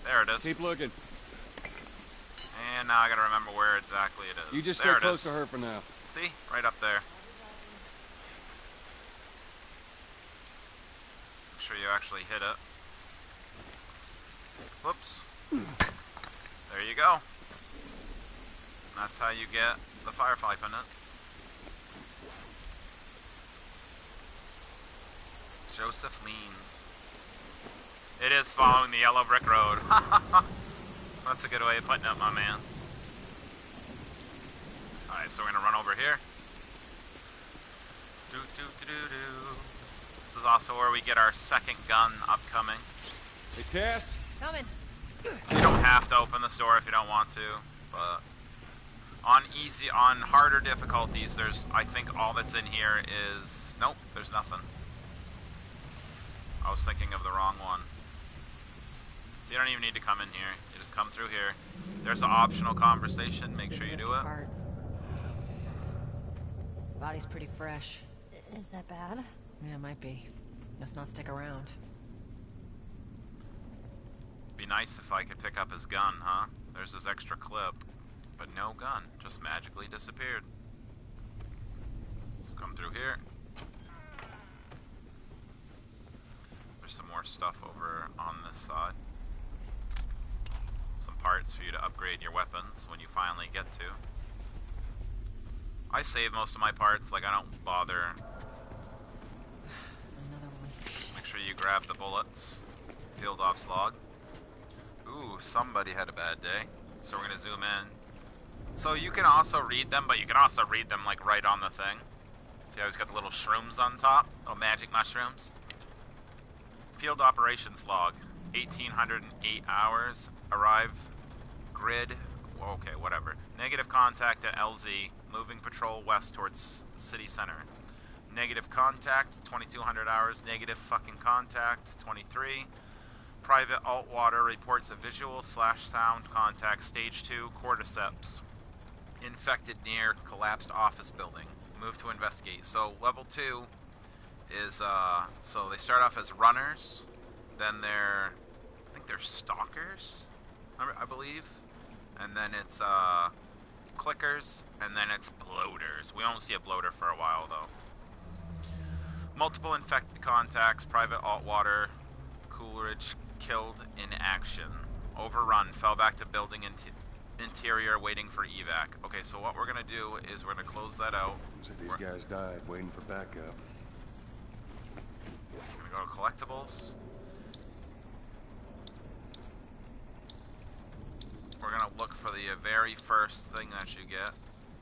There it is. Keep looking. And now I gotta remember where exactly it is. You just there stay it close is. to her for now. See? Right up there. Make sure you actually hit it. Whoops. There you go. That's how you get the firefly pendant. Joseph Leans. It is following the yellow brick road. That's a good way of putting it, my man. Alright, so we're gonna run over here. This is also where we get our second gun upcoming. Hey, Tess? Coming. You don't have to open the store if you don't want to, but on harder difficulties, I think all that's in here is, nope, there's nothing. I was thinking of the wrong one. So you don't even need to come in here. You just come through here. There's an optional conversation. Make sure you do it. Part. Body's pretty fresh. Is that bad? Yeah, it might be. Let's not stick around. Be nice if I could pick up his gun, huh? There's his extra clip. But no gun. Just magically disappeared. So come through here. There's some more stuff over on this side. Some parts for you to upgrade your weapons when you finally get to. I save most of my parts, like I don't bother. Another one. Make sure you grab the bullets. Field ops log. Ooh, somebody had a bad day. So we're gonna zoom in. So you can also read them, but you can also read them like right on the thing. See how he's got the little shrooms on top? Little magic mushrooms. Field operations log. 1,808 hours. Arrive. Grid. Okay, whatever. Negative contact at LZ. Moving patrol west towards city center. Negative contact, 2,200 hours. Negative fucking contact, 23. Private Altwater reports a visual/sound contact, stage 2, cordyceps. Infected near collapsed office building. Move to investigate. So level 2 is, so they start off as runners. Then I think they're stalkers, I believe. And then it's, clickers, and then it's bloaters. We won't see a bloater for a while, though. Multiple infected contacts, Private Altwater, Coolidge killed in action. Overrun, fell back to building interior waiting for evac. Okay, so what we're gonna do is we're gonna close that out. So these guys died waiting for backup. We're gonna go to collectibles. We're gonna look for the very first thing that you get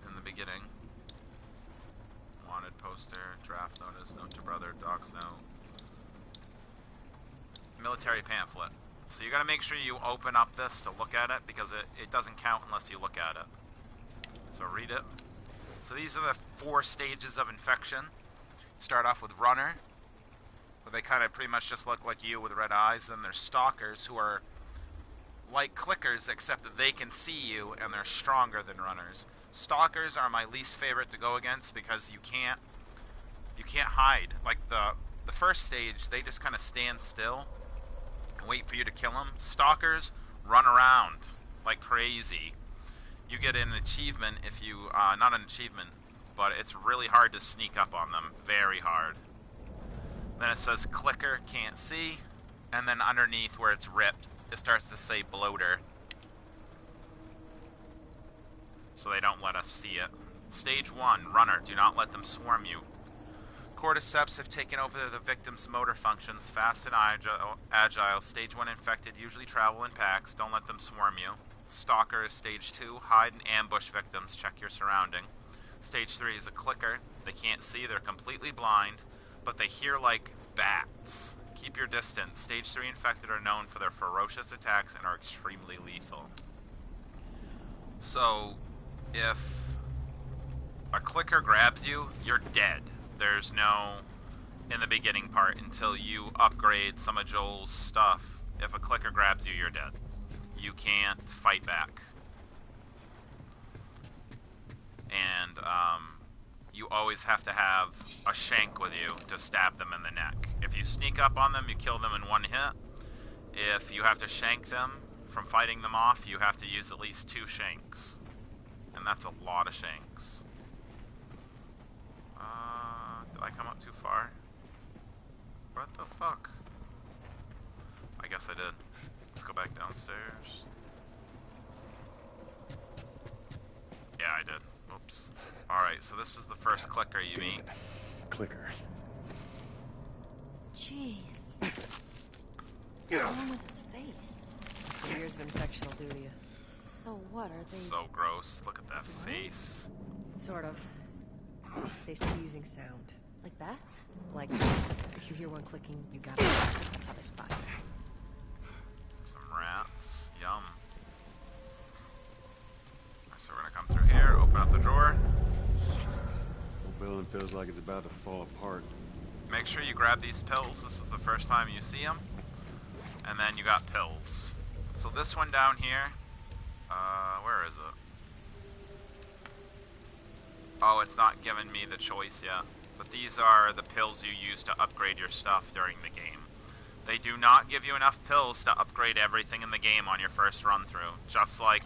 in the beginning. Wanted poster, draft notice, note to brother, dog's note. Military pamphlet. So you gotta make sure you open up this to look at it, because it doesn't count unless you look at it. So read it. So these are the 4 stages of infection. Start off with runner, where they kind of pretty much just look like you with red eyes. Then there's stalkers, who are like clickers, except that they can see you and they're stronger than runners. Stalkers are my least favorite to go against because you can't hide. Like the first stage, they just kind of stand still and wait for you to kill them. Stalkers run around like crazy. You get an achievement if you, not an achievement, but it's really hard to sneak up on them. Very hard. Then it says clicker, can't see, and then underneath where it's ripped, it starts to say bloater. So they don't let us see it. Stage 1, runner, do not let them swarm you. Cordyceps have taken over the victim's motor functions, fast and agile. Stage 1 infected usually travel in packs, don't let them swarm you. Stalker is stage 2, hide and ambush victims, check your surrounding. Stage 3 is a clicker, they can't see, they're completely blind, but they hear like bats. Keep your distance. Stage 3 infected are known for their ferocious attacks and are extremely lethal. So, if a clicker grabs you, you're dead. There's no in the beginning part until you upgrade some of Joel's stuff. If a clicker grabs you, you're dead. You can't fight back. And you always have to have a shank with you to stab them in the neck. If you sneak up on them, you kill them in 1 hit. If you have to shank them from fighting them off, you have to use at least 2 shanks. And that's a lot of shanks. Did I come up too far? What the fuck? I guess I did. Let's go back downstairs. Yeah, I did. Oops. Alright, so this is the first clicker you meet. Clicker. Jeez. What's wrong with his face? 2 years of infection will do to you. So what, are they... So gross. Look at that face. Sort of. They start using sound. Like bats? Like bats. If you hear one clicking, you gotta that's how they spot you. Some rats. Yum. So we're gonna come through here, open up the drawer. The building feels like it's about to fall apart. Make sure you grab these pills. This is the first time you see them. And then you got pills. So this one down here, where is it? Oh, it's not giving me the choice yet. But these are the pills you use to upgrade your stuff during the game. They do not give you enough pills to upgrade everything in the game on your first run through. Just like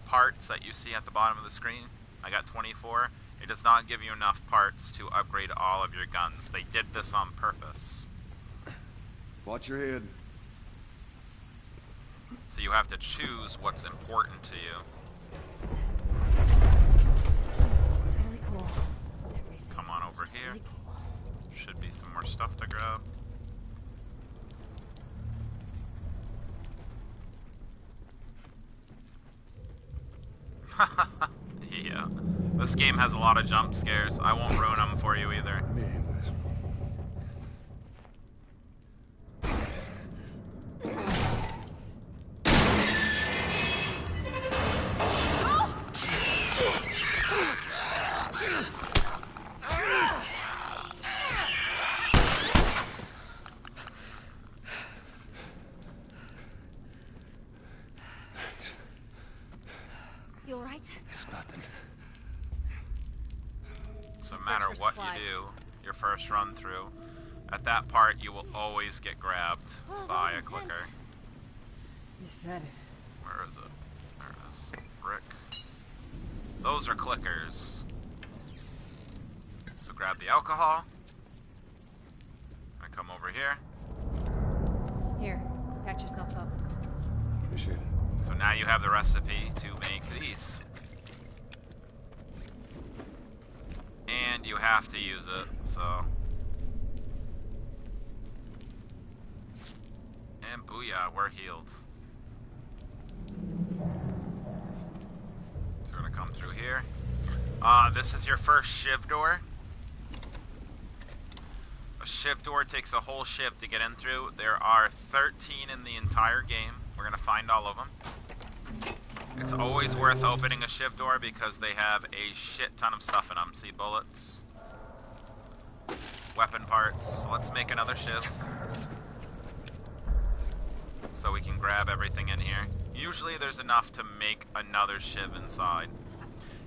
parts that you see at the bottom of the screen. I got 24. It does not give you enough parts to upgrade all of your guns. They did this on purpose. Watch your head. So you have to choose what's important to you. Really cool. Come on over here. Really cool. Should be some more stuff to grab. Yeah. This game has a lot of jump scares. I won't ruin them for you either. You alright? It's nothing. So no matter what you do, your first run through, at that part you will always get grabbed by a clicker. You said it. Where is it? There it is. Brick. Those are clickers. So grab the alcohol. I come over here. Here, patch yourself up. Appreciate it. So now you have the recipe to make these. And you have to use it, so. And booyah, we're healed. So we're gonna come through here. This is your first shiv door. A shiv door takes a whole shiv to get in through. There are 13 in the entire game. We're gonna find all of them. It's always worth opening a shiv door because they have a shit ton of stuff in them. See, bullets, weapon parts. So let's make another shiv so we can grab everything in here. Usually there's enough to make another shiv inside.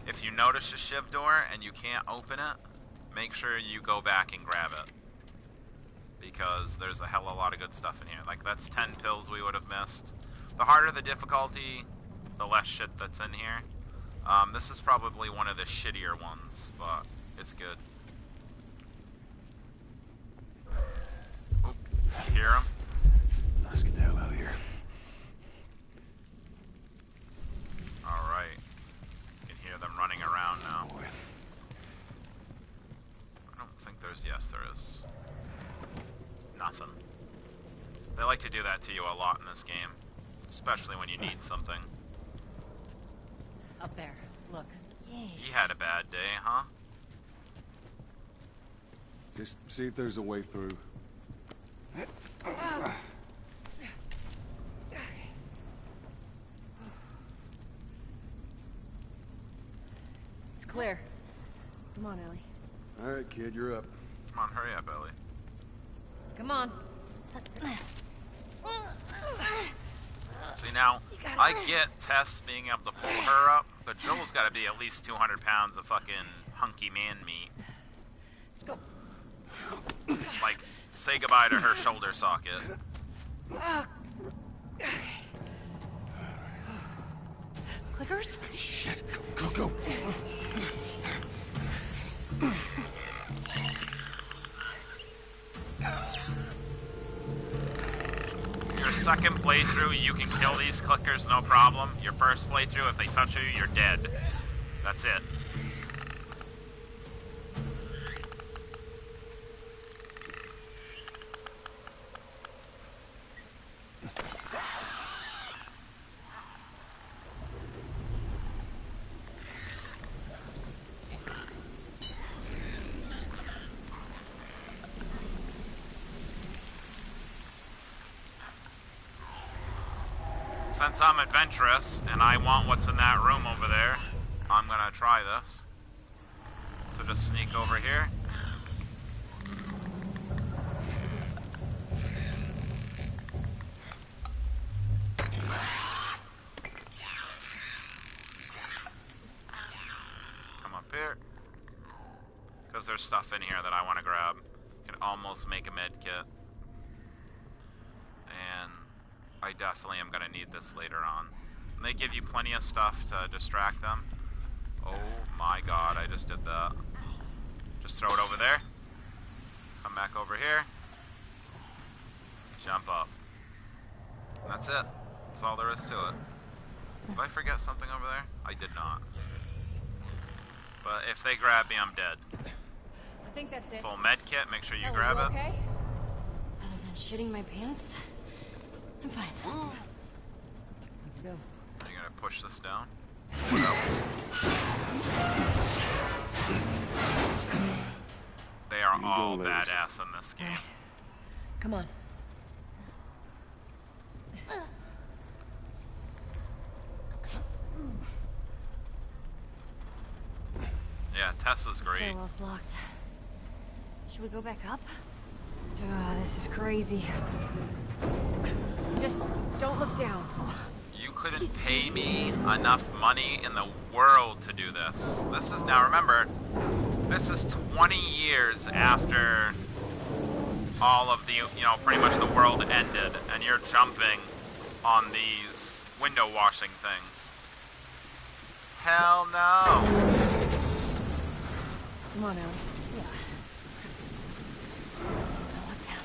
If you notice a shiv door and you can't open it, make sure you go back and grab it. Because there's a hell of a lot of good stuff in here. Like, that's 10 pills we would have missed. The harder the difficulty, the less shit that's in here. This is probably one of the shittier ones, but it's good. Oh, you hear him? Let's get the hell out of here. Alright. You can hear them running around now. I don't think there's... Yes, there is. Nothing. They like to do that to you a lot in this game. Especially when you need something. Up there. Look. He had a bad day, huh? Just see if there's a way through. It's clear. Come on, Ellie. All right, kid, you're up. Come on, hurry up, Ellie. Come on. See, now, I get Tess being able to pull her up, but Joel's got to be at least 200 pounds of fucking hunky man meat. Let's go. Like, say goodbye to her shoulder socket. Clickers? Shit. Go. Your second playthrough, you can kill these clickers, no problem. Your first playthrough, if they touch you, you're dead. That's it. Since I'm adventurous and I want what's in that room over there, I'm gonna try this. So just sneak over here. Come up here. Because there's stuff in here that I want to grab. Can almost make a med kit. And I definitely am going to need this later on. And they give you plenty of stuff to distract them. Oh my god, I just did that. Just throw it over there. Come back over here. Jump up. And that's it. That's all there is to it. Did I forget something over there? I did not. But if they grab me, I'm dead. I think that's it. Full med kit, make sure you Ellie, grab you it. okay? Other than shitting my pants, I'm fine. Let's go. Are you gonna push this down? They are all badass in this game. Right. Come on. Yeah, Tessa's great. Stairwell's blocked. Should we go back up? This is crazy. Just don't look down. You couldn't pay me enough money in the world to do this. This is, now remember, this is 20 years after all of the, you know, pretty much the world ended, and you're jumping on these window washing things. Hell no! Come on, Ellie. Yeah. Don't look down.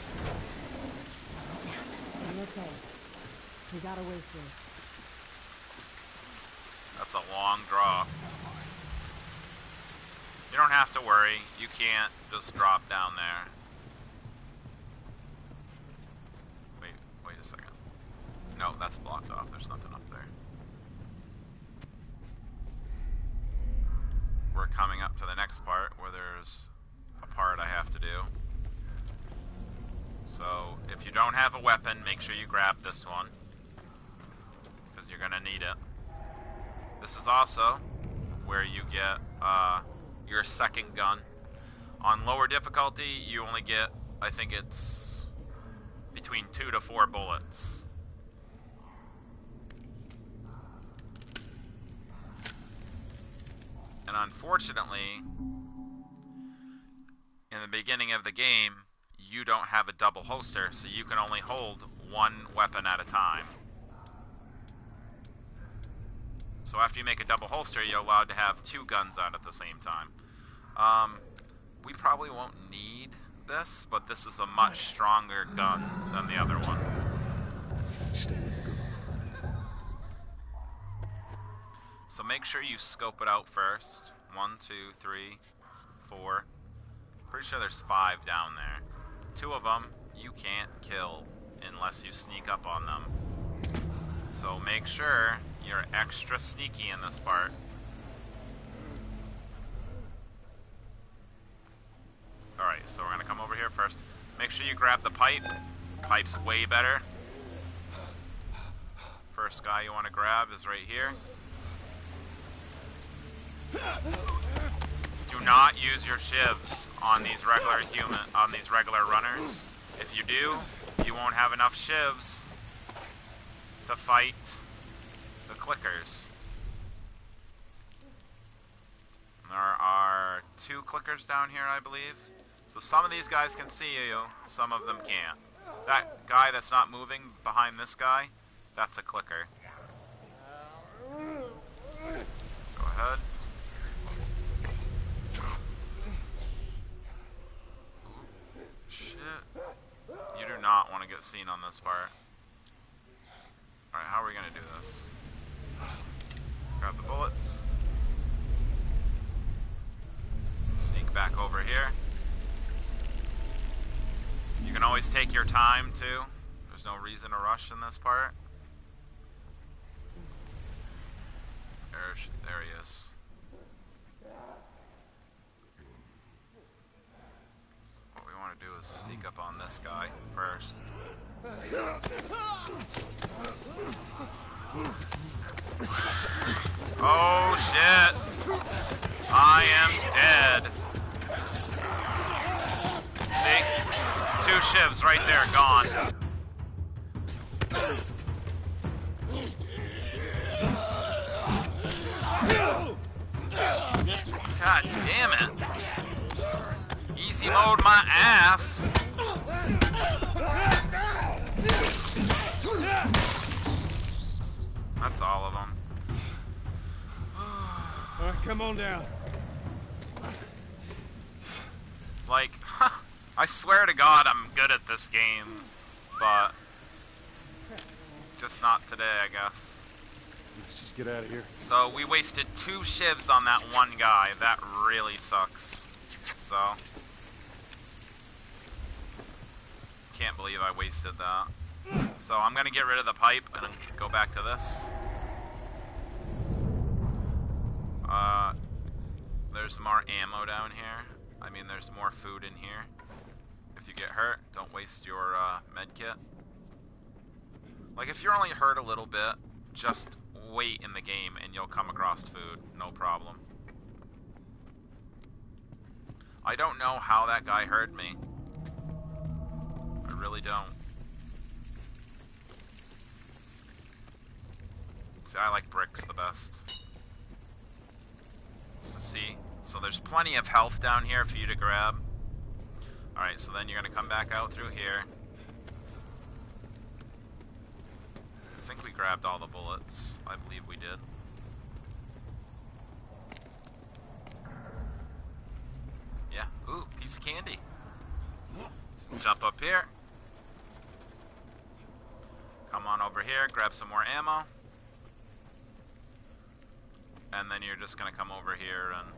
Just don't look down. You're okay. We got a way through. That's a long draw. You don't have to worry. You can't just drop down there. Wait a second. No, that's blocked off. There's nothing up there. We're we're coming up to the next part where there's a part I have to do. So, if you don't have a weapon, make sure you grab this one, because you're gonna need it. This is also where you get your second gun. On lower difficulty, you only get, I think it's between 2 to 4 bullets. And unfortunately, in the beginning of the game, you don't have a double holster, so you can only hold one weapon at a time. So after you make a double holster, you're allowed to have 2 guns out at the same time. We probably won't need this, but this is a much stronger gun than the other one. So make sure you scope it out first. 1, 2, 3, 4. Pretty sure there's 5 down there. 2 of them you can't kill unless you sneak up on them. So make sure you're extra sneaky in this part. Alright, so we're gonna come over here first. Make sure you grab the pipe. Pipe's way better. First guy you want to grab is right here. Do not use your shivs on these regular runners. If you do, you won't have enough shivs to fight the clickers. There are 2 clickers down here, I believe. So some of these guys can see you, some of them can't. That guy that's not moving behind this guy, that's a clicker. Go ahead. Shit. You do not want to get seen on this part. Alright, how are we going to do this? Grab the bullets. Sneak back over here. You can always take your time, too. There's no reason to rush in this part. There he is. So what we want to do is sneak up on this guy first. Oh, shit! I am dead. See? 2 shivs right there, gone. God damn it. Easy mode my ass. That's all of them. Alright, come on down. Like, I swear to God I'm good at this game, but just not today, I guess. Let's just get out of here. So we wasted 2 shivs on that one guy. That really sucks. So can't believe I wasted that. So I'm gonna get rid of the pipe and go back to this. There's more ammo down here. I mean, there's more food in here. If you get hurt, don't waste your med kit. Like, if you're only hurt a little bit, just wait in the game and you'll come across food. No problem. I don't know how that guy heard me. I really don't. See, I like bricks the best. So see, so there's plenty of health down here for you to grab. Alright, so then you're gonna come back out through here. I think we grabbed all the bullets. I believe we did. Yeah, ooh, piece of candy. Let's jump up here. Come on over here, grab some more ammo. And then you're just gonna come over here and...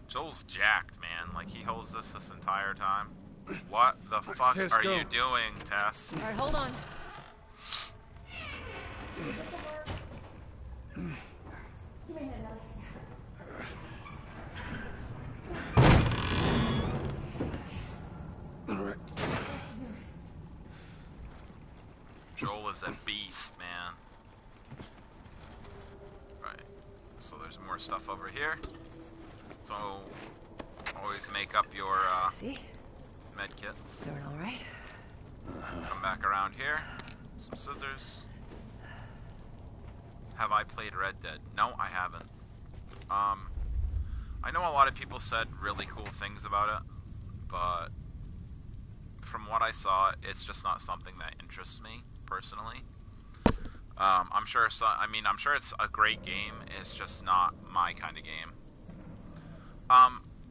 Joel's jacked, man. Like, he holds this entire time. What the fuck Tess, are go. you doing, Tess? All right, hold on. All right. Joel is a beast, man. Right. So there's more stuff over here. So always make up your med kits. Doing all right? Come back around here. Some scissors. Have I played Red Dead? No, I haven't. I know a lot of people said really cool things about it, but from what I saw, it's just not something that interests me personally. I'm sure I'm sure it's a great game. It's just not my kind of game.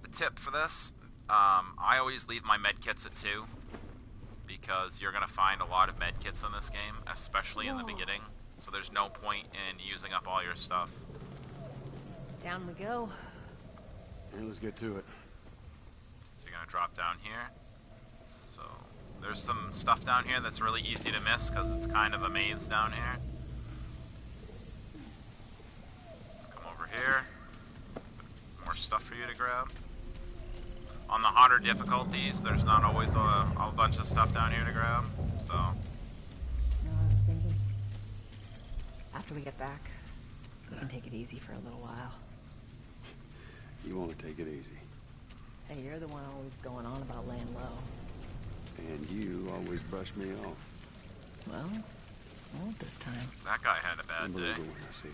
The tip for this, I always leave my med kits at 2 because you're gonna find a lot of med kits in this game, especially in the beginning. So there's no point in using up all your stuff. Down we go. Yeah, let's get to it. So you're gonna drop down here. So there's some stuff down here that's really easy to miss because it's kind of a maze down here. Let's come over here. More stuff for you to grab. On the harder difficulties, there's not always a bunch of stuff down here to grab, so. No, I was thinking. After we get back, we can take it easy for a little while. You want to take it easy. Hey, you're the one always going on about laying low. And you always brush me off. Well, I won't this time. That guy had a bad day. Unbelievable when I see it.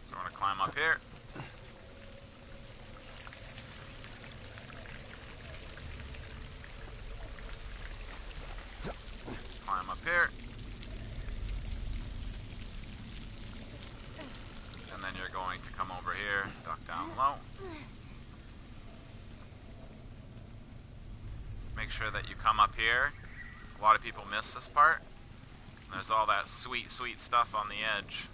So we're gonna climb up here. Climb up here. And then you're going to come over here, duck down low. Make sure that you come up here. A lot of people miss this part. There's all that sweet, sweet stuff on the edge.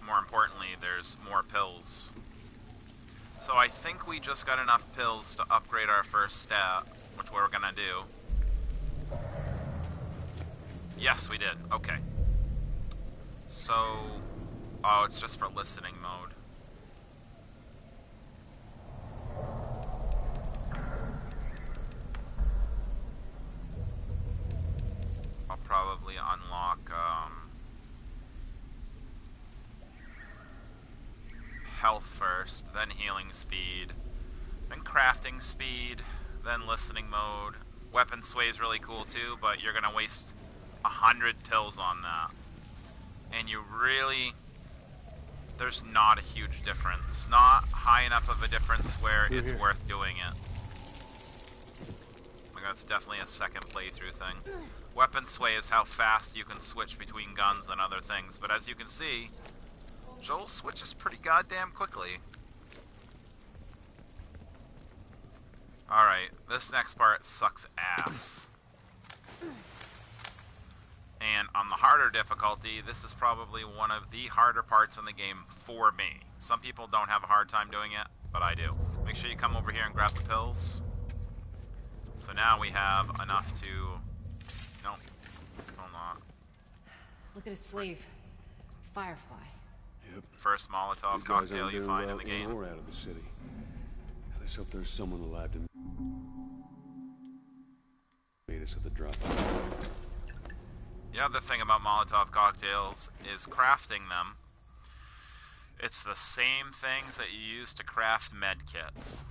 More importantly, there's more pills. So I think we just got enough pills to upgrade our first stat, which we're gonna do. Yes, we did. Okay. So, oh, it's just for listening mode. I'll probably unlock, health first, then healing speed, then crafting speed, then listening mode. Weapon sway is really cool too, but you're gonna waste 100 pills on that. And you really, there's not a huge difference. Not high enough of a difference where it's worth doing it. Like, that's definitely a second playthrough thing. Weapon sway is how fast you can switch between guns and other things, but as you can see, Joel switches pretty goddamn quickly. Alright, this next part sucks ass. And on the harder difficulty, this is probably one of the harder parts in the game for me. Some people don't have a hard time doing it, but I do. Make sure you come over here and grab the pills. So now we have enough to... Nope, still not. Look at his sleeve. Firefly. Yep. First Molotov cocktail you find in the game. Or out of the city. Let's hope there's someone alive to meet us at the drop. The other thing about Molotov cocktails is crafting them. It's the same things that you use to craft med kits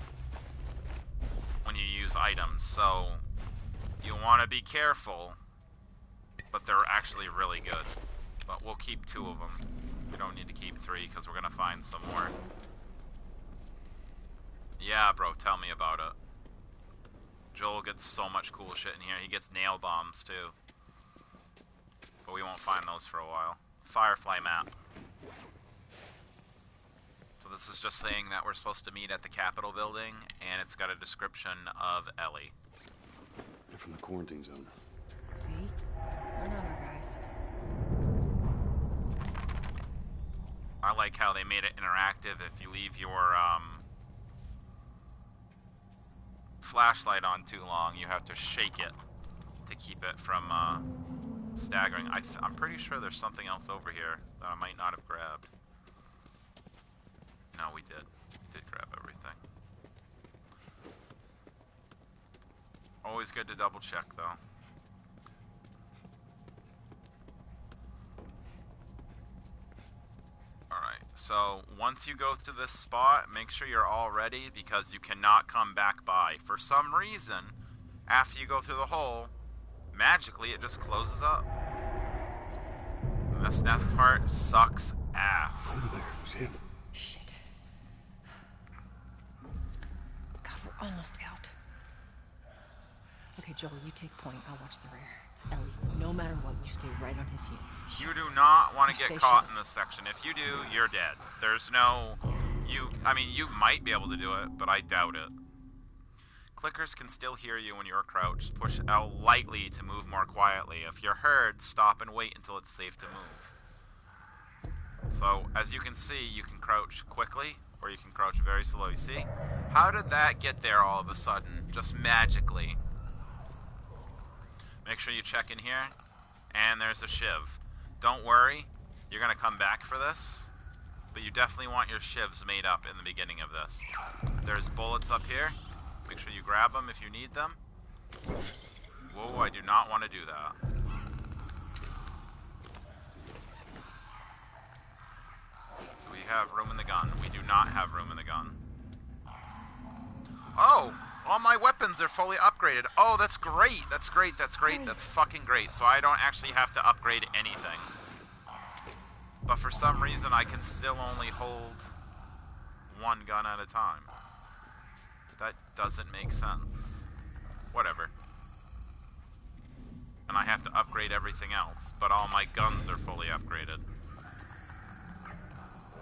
when you use items, so you want to be careful, but they're actually really good. But we'll keep 2 of them. We don't need to keep 3 because we're going to find some more. Yeah, bro, tell me about it. Joel gets so much cool shit in here. He gets nail bombs, too. But we won't find those for a while. Firefly map. So this is just saying that we're supposed to meet at the Capitol building, and it's got a description of Ellie. They're from the quarantine zone. See? They're not our guys. I like how they made it interactive. If you leave your flashlight on too long, you have to shake it to keep it from staggering. I'm pretty sure there's something else over here that I might not have grabbed. No, we did. We did grab everything. Always good to double check, though. Alright, so once you go through this spot, make sure you're all ready because you cannot come back by. For some reason, after you go through the hole, magically it just closes up. And this next part sucks ass. Over there, it's him. Shit. God, we're almost out. Okay, Joel, you take point. I'll watch the rear. Ellie, no matter what, you stay right on his heels. You do not want to Stay get caught sharp. in this section. If you do, you're dead. There's no... I mean, you might be able to do it, but I doubt it. Clickers can still hear you when you're crouched. Push L lightly to move more quietly. If you're heard, stop and wait until it's safe to move. So, as you can see, you can crouch quickly, or you can crouch very slowly. See? How did that get there all of a sudden? Just magically. Make sure you check in here. And there's a shiv. Don't worry, you're going to come back for this. But you definitely want your shivs made up in the beginning of this. There's bullets up here. Make sure you grab them if you need them. Whoa, I do not want to do that. So we have room in the gun. We do not have room in the gun. Oh! All my weapons are fully upgraded. Oh, that's great. That's great. That's great. That's fucking great. So I don't actually have to upgrade anything. But for some reason, I can still only hold one gun at a time. That doesn't make sense. Whatever. And I have to upgrade everything else. But all my guns are fully upgraded.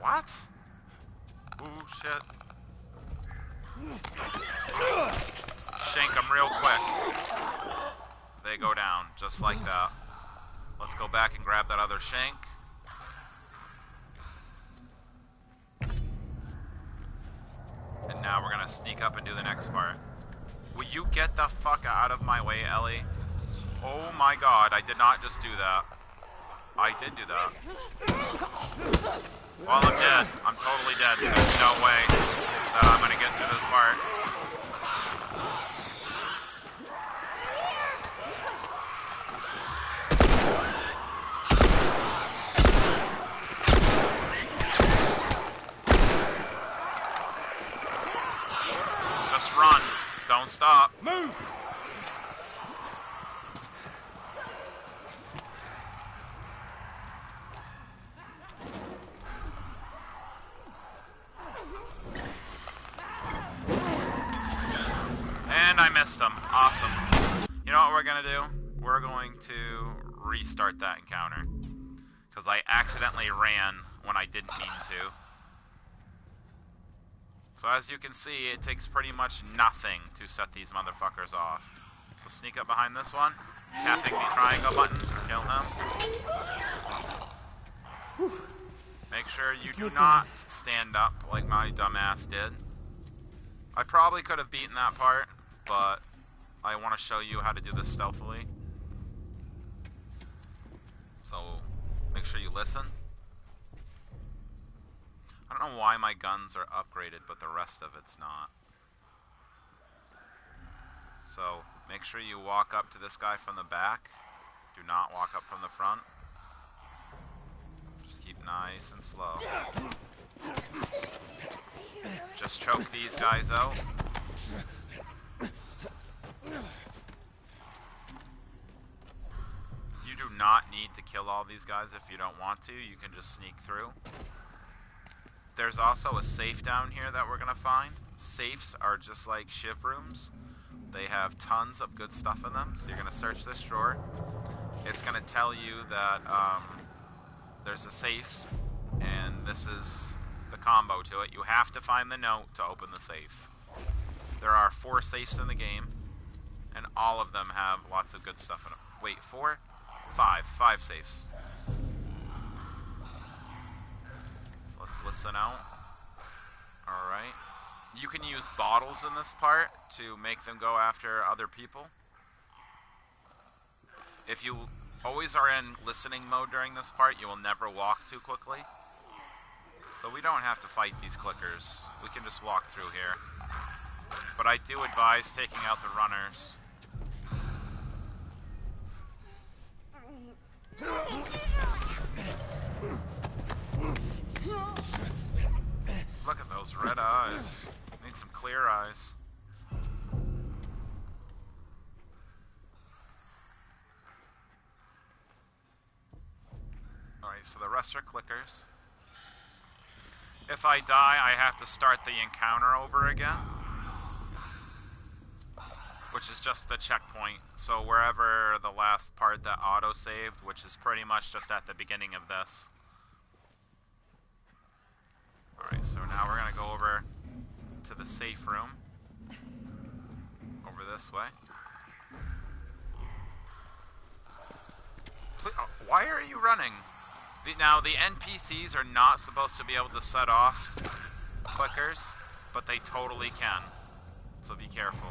What? Ooh, shit. Shank them real quick. They go down, just like that. Let's go back and grab that other shank. And now we're gonna sneak up and do the next part. Will you get the fuck out of my way, Ellie? Oh my god, I did not just do that. I did do that. Well, I'm dead. I'm totally dead. There's no way that I'm gonna get through this part. Just run. Don't stop. Move! And I missed him. Awesome. You know what we're gonna do? We're going to restart that encounter. Because I accidentally ran when I didn't mean to. So as you can see, it takes pretty much nothing to set these motherfuckers off. So sneak up behind this one. Tapping the triangle button. Kill him. Make sure you do not stand up like my dumbass did. I probably could have beaten that part, but I want to show you how to do this stealthily. So make sure you listen. I don't know why my guns are upgraded, but the rest of it's not. So make sure you walk up to this guy from the back. Do not walk up from the front. Just keep nice and slow. Just choke these guys out. You do not need to kill all these guys if you don't want to. You can just sneak through. There's also a safe down here that we're gonna find. Safes are just like shiv rooms. They have tons of good stuff in them. So you're gonna search this drawer. It's gonna tell you that there's a safe, and this is the combo to it. You have to find the note to open the safe. There are 4 safes in the game, and all of them have lots of good stuff in them. Wait, 4? 5. 5 safes. So let's listen out. Alright. You can use bottles in this part to make them go after other people. If you always are in listening mode during this part, you will never walk too quickly. So we don't have to fight these clickers. We can just walk through here. But I do advise taking out the runners. Look at those red eyes. Need some clear eyes. Alright, so the rest are clickers. If I die, I have to start the encounter over again. Which is just the checkpoint. So wherever the last part that auto-saved, which is pretty much just at the beginning of this. Alright, so now we're gonna go over to the safe room. Over this way. Please, oh, why are you running? Now, the NPCs are not supposed to be able to set off clickers, but they totally can. So be careful.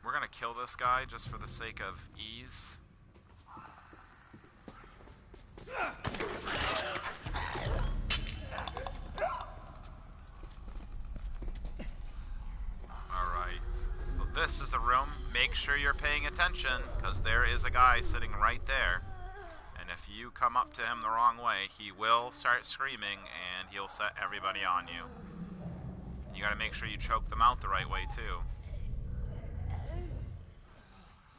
We're gonna kill this guy just for the sake of ease. Alright, so this is the room. Make sure you're paying attention, because there is a guy sitting right there. And if you come up to him the wrong way, he will start screaming, and he'll set everybody on you. You gotta make sure you choke them out the right way, too.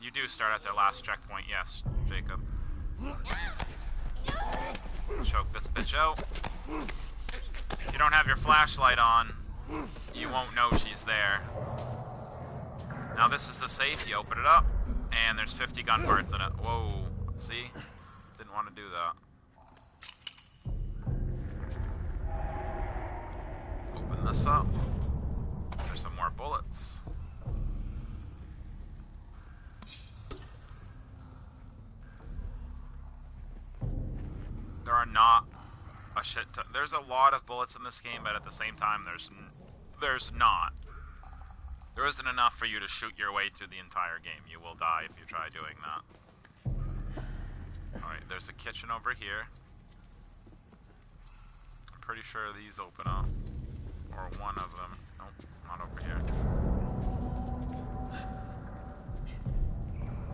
You do start at their last checkpoint, yes, Jacob. Choke this bitch out. If you don't have your flashlight on, you won't know she's there. Now this is the safe, you open it up, and there's 50 gun parts in it. Whoa, see? Didn't want to do that. Open this up. There's some more bullets. There are not a shit ton. There's a lot of bullets in this game, but at the same time, there's not. There isn't enough for you to shoot your way through the entire game. You will die if you try doing that. Alright, there's a kitchen over here. I'm pretty sure these open up. Or one of them. Nope, not over here.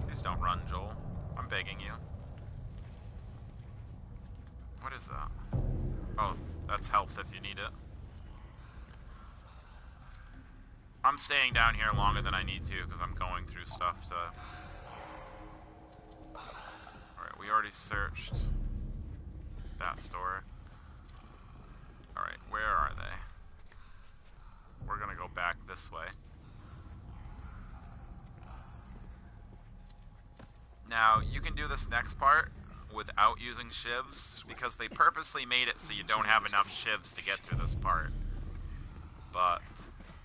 Please don't run, Joel. I'm begging you. What is that? Oh, that's health if you need it. I'm staying down here longer than I need to because I'm going through stuff to... Alright, we already searched that store. Alright, where are they? We're gonna go back this way. Now, you can do this next part without using shivs, because they purposely made it so you don't have enough shivs to get through this part. But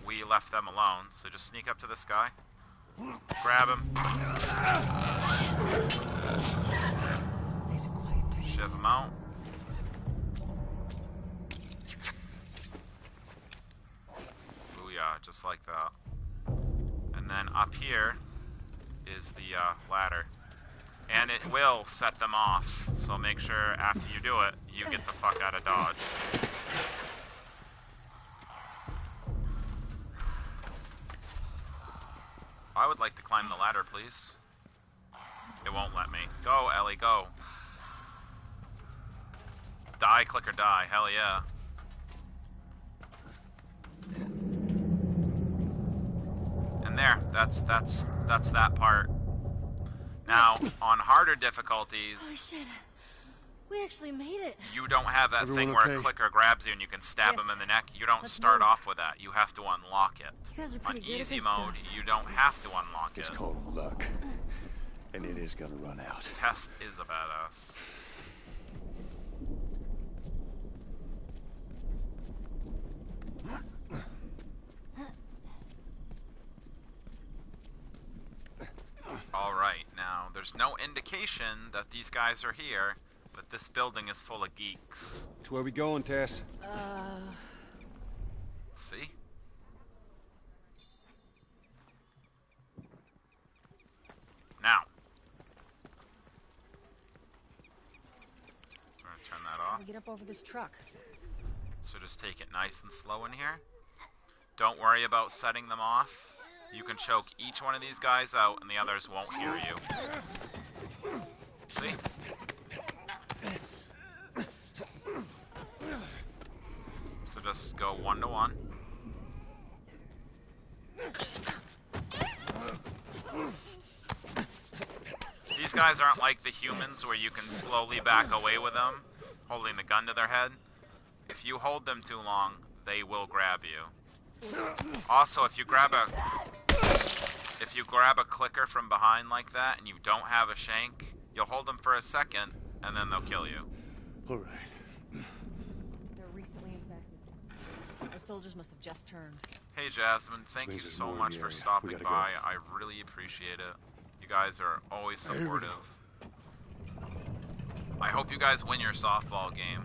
we left them alone, so just sneak up to this guy, grab him, shiv him out. Booyah, just like that. And then up here is the ladder. And it will set them off, so make sure after you do it, you get the fuck out of Dodge. I would like to climb the ladder, please. It won't let me. Go, Ellie, go. Die, click or die, hell yeah. And there, that's that part. Now, on harder difficulties... Holy shit. We actually made it. You don't have that thing where a clicker grabs you and you can stab him in the neck. You don't start off with that. You have to unlock it. You guys are On pretty good at easy this mode, you don't have to unlock it. It's called luck. And it is gonna run out. Tess is a badass. Alright, now, there's no indication that these guys are here, this building is full of geeks. Which way we going, Tess? See? Now. I'm gonna turn that off. Get up over this truck. So just take it nice and slow in here. Don't worry about setting them off. You can choke each one of these guys out and the others won't hear you. See? So just go 1 to 1. These guys aren't like the humans where you can slowly back away with them, holding the gun to their head. If you hold them too long, they will grab you. Also, if you grab a clicker from behind like that and you don't have a shank, you'll hold them for a second and then they'll kill you. All right. They're recently infected. The soldiers must have just turned. Hey Jasmine, thank you so much for stopping by. I really appreciate it. You guys are always supportive. I hope you guys win your softball game.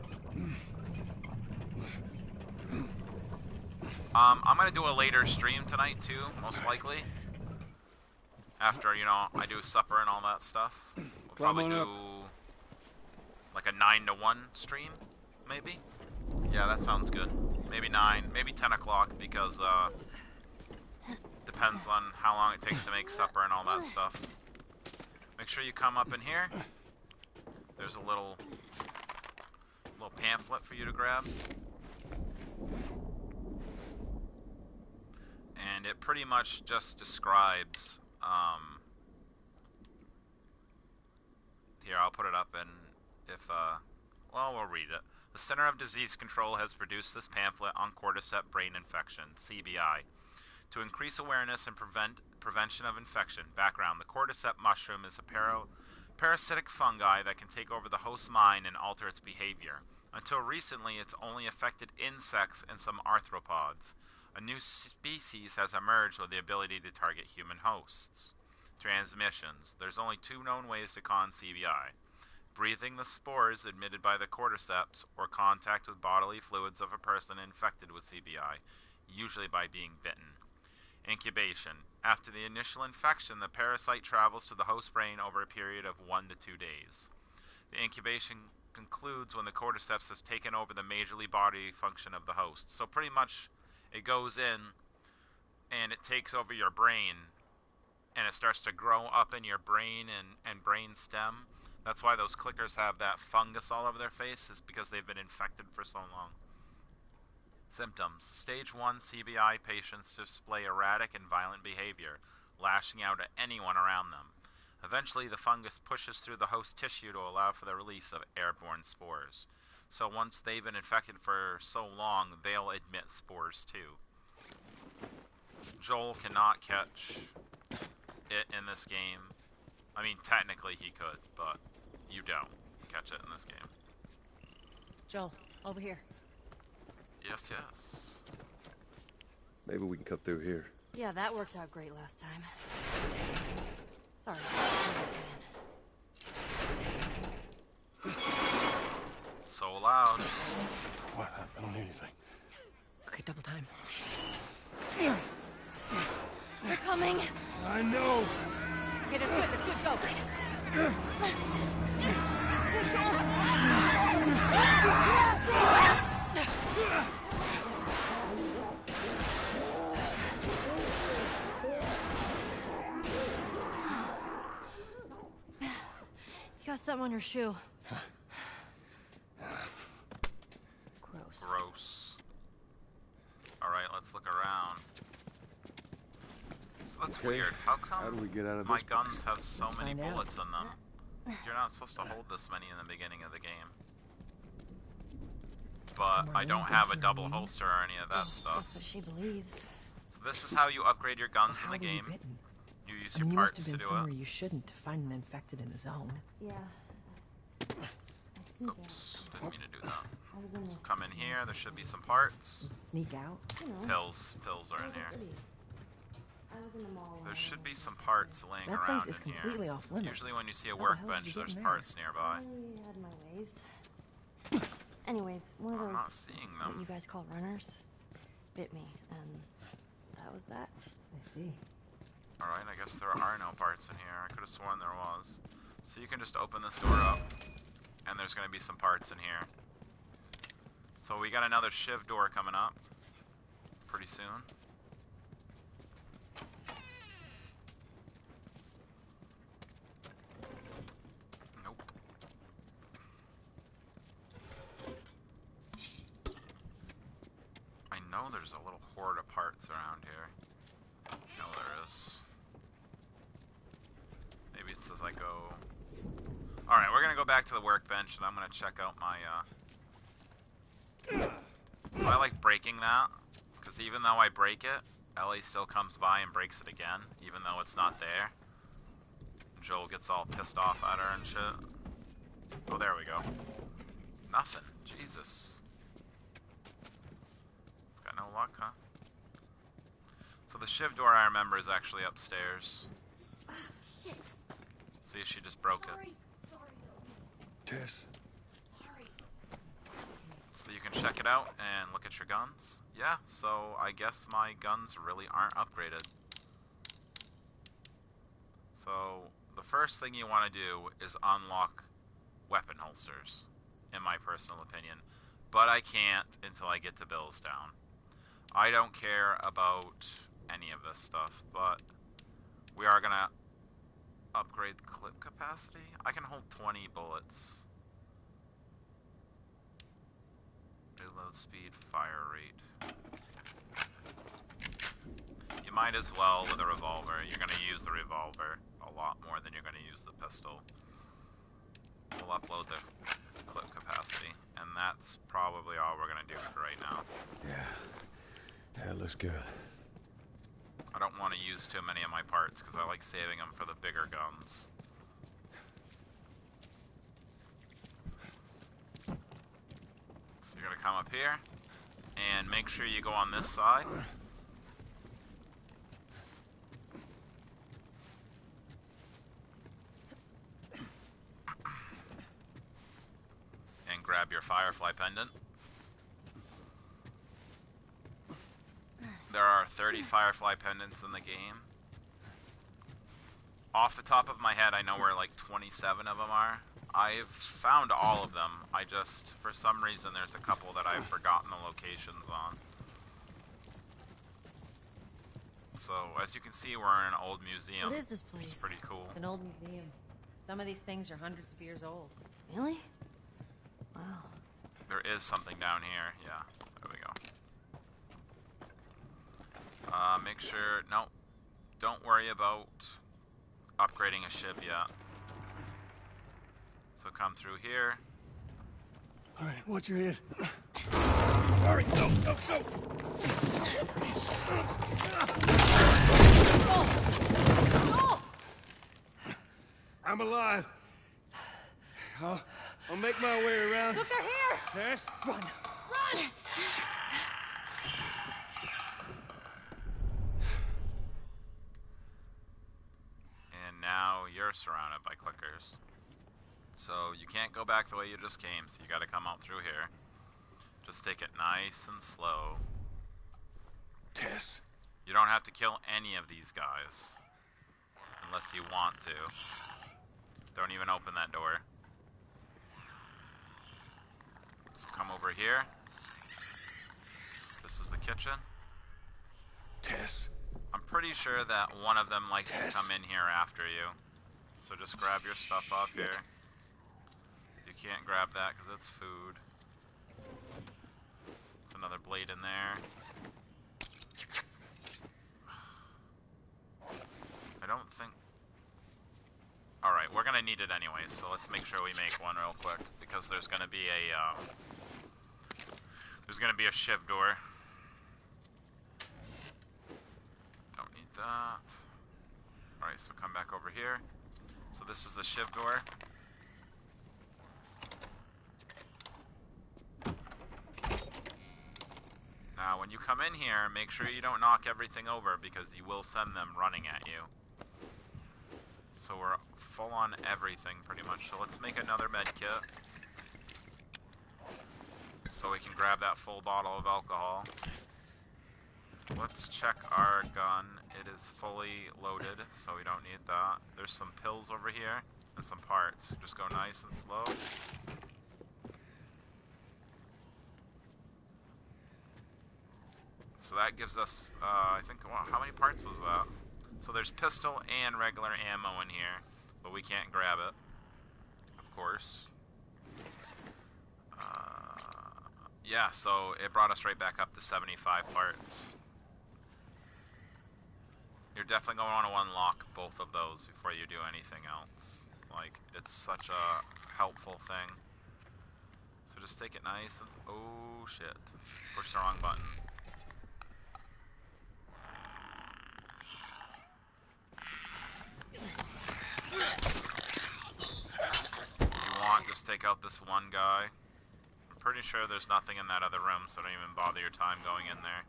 I'm gonna do a later stream tonight too, most likely. After, you know, I do supper and all that stuff. We'll probably do like a 9 to 1 stream, maybe? Yeah, that sounds good. Maybe 9, maybe 10 o'clock because depends on how long it takes to make supper and all that stuff. Make sure you come up in here. There's a little pamphlet for you to grab. And it pretty much just describes, here, I'll put it up, and if, well, we'll read it. The Center of Disease Control has produced this pamphlet on cordyceps brain infection, CBI, to increase awareness and prevention of infection. Background: the cordyceps mushroom is a parasitic fungi that can take over the host's mind and alter its behavior. Until recently, it's only affected insects and some arthropods. A new species has emerged with the ability to target human hosts. Transmissions. There's only 2 known ways to con CBI. Breathing the spores emitted by the cordyceps or contact with bodily fluids of a person infected with CBI, usually by being bitten. Incubation. After the initial infection, the parasite travels to the host brain over a period of 1 to 2 days. The incubation concludes when the cordyceps has taken over the majorly bodily function of the host. So pretty much it goes in and it takes over your brain and it starts to grow up in your brain and brain stem. That's why those clickers have that fungus all over their face, is because they've been infected for so long. Symptoms. Stage 1 CBI patients display erratic and violent behavior, lashing out at anyone around them. Eventually, the fungus pushes through the host tissue to allow for the release of airborne spores. So once they've been infected for so long, they'll emit spores too. Joel cannot catch it in this game. I mean, technically he could, but you don't catch it in this game. Joel, over here. Yes, yes. Maybe we can cut through here. Yeah, that worked out great last time. Sorry. So loud. What? I don't hear anything. Okay, double time. They're coming. I know. Okay, that's good, go. You got something on your shoe. Gross. Gross. Alright, let's look around. So that's weird. How come How do we get out of my this guns place? have so Let's many find out. bullets in them? You're not supposed to hold this many in the beginning of the game. But I don't have a double holster or any of that stuff. That's what she believes. So this is how you upgrade your guns in the game. You use your You parts must have to been do somewhere it. you shouldn't to find an infected in the zone. Yeah. Oops, didn't mean to do that. So come in here, there should be some parts. Sneak out. Pills are in here. I was in the mall. There should be some parts laying That around place is in completely here. off limits. Usually when you see a How the hell did workbench, you get there's in there? parts nearby. I had my ways. Anyways, one of I'm those not seeing what them. you guys call runners bit me, and that was that. I see. Alright, I guess there are no parts in here. I could have sworn there was. So you can just open this door up, and there's going to be some parts in here. So we got another shiv door coming up pretty soon. Nope. I know there's a little horde of parts around here. No, there is. Maybe it's as I go. Alright, we're gonna go back to the workbench and I'm gonna check out my, So I like breaking that, because even though I break it, Ellie still comes by and breaks it again, even though it's not there. Joel gets all pissed off at her and shit. Oh, there we go. Nothing. Jesus. Got no luck, huh? So the shiv door I remember is actually upstairs. Shit. See, she just broke it. Tess. So you can check it out and look at your guns. Yeah, so I guess my guns really aren't upgraded. So the first thing you want to do is unlock weapon holsters, in my personal opinion. But I can't until I get to Billstown. I don't care about any of this stuff, but we are gonna upgrade the clip capacity. I can hold 20 bullets. Reload speed, fire rate. You might as well with a revolver. You're gonna use the revolver a lot more than you're gonna use the pistol. We'll upload the clip capacity, and that's probably all we're gonna do for right now. Yeah. That looks good. I don't want to use too many of my parts because I like saving them for the bigger guns. So you're gonna come up here and make sure you go on this side. And grab your Firefly pendant. There are 30 Firefly pendants in the game. Off the top of my head, I know where like 27 of them are. I've found all of them. I just, for some reason, there's a couple that I've forgotten the locations on. So, as you can see, we're in an old museum. What is this place? It's pretty cool. It's an old museum. Some of these things are hundreds of years old. Really? Wow. There is something down here. Yeah, there we go. Make sure, no, don't worry about upgrading a ship yet. So come through here. All right, watch your head. Sorry, go, go, go. I'm alive. I'll make my way around. Look, they're here! Tess? Run! Run! And now you're surrounded by clickers. So you can't go back the way you just came, so you gotta come out through here. Just take it nice and slow. Tess. You don't have to kill any of these guys. Unless you want to. Don't even open that door. So come over here. This is the kitchen. Tess. I'm pretty sure that one of them likes to come in here after you. So just grab your stuff off here. You can't grab that because it's food. There's another blade in there. I don't think... Alright, we're gonna need it anyway, so let's make sure we make one real quick. Because there's gonna be a, shiv door. Don't need that. Alright, so come back over here. So this is the shiv door. Now, when you come in here, make sure you don't knock everything over because you will send them running at you. So we're full on everything pretty much. So let's make another med kit. So we can grab that full bottle of alcohol. Let's check our gun. It is fully loaded, so we don't need that. There's some pills over here and some parts. Just go nice and slow. So that gives us, I think, well, how many parts was that? So there's pistol and regular ammo in here, but we can't grab it, of course. Yeah, so it brought us right back up to 75 parts. You're definitely going to want to unlock both of those before you do anything else. Like, it's such a helpful thing. So just take it nice and... Oh, shit. Push the wrong button. If you want, just take out this one guy. I'm pretty sure there's nothing in that other room, so don't even bother your time going in there.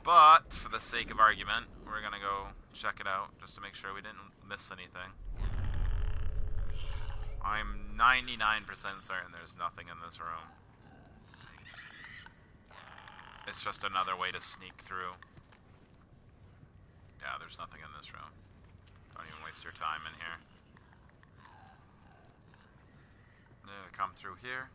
But, for the sake of argument, we're gonna go check it out, just to make sure we didn't miss anything. I'm 99% certain there's nothing in this room. It's just another way to sneak through. Yeah, there's nothing in this room. Don't even waste your time in here. Come through here.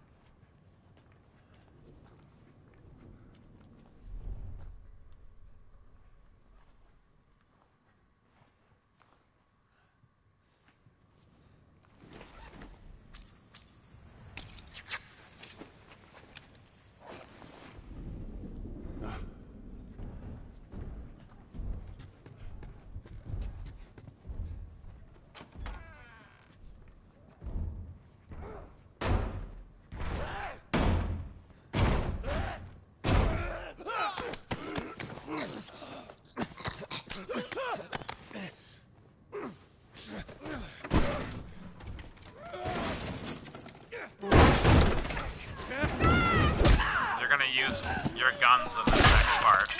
Use your guns in the next part.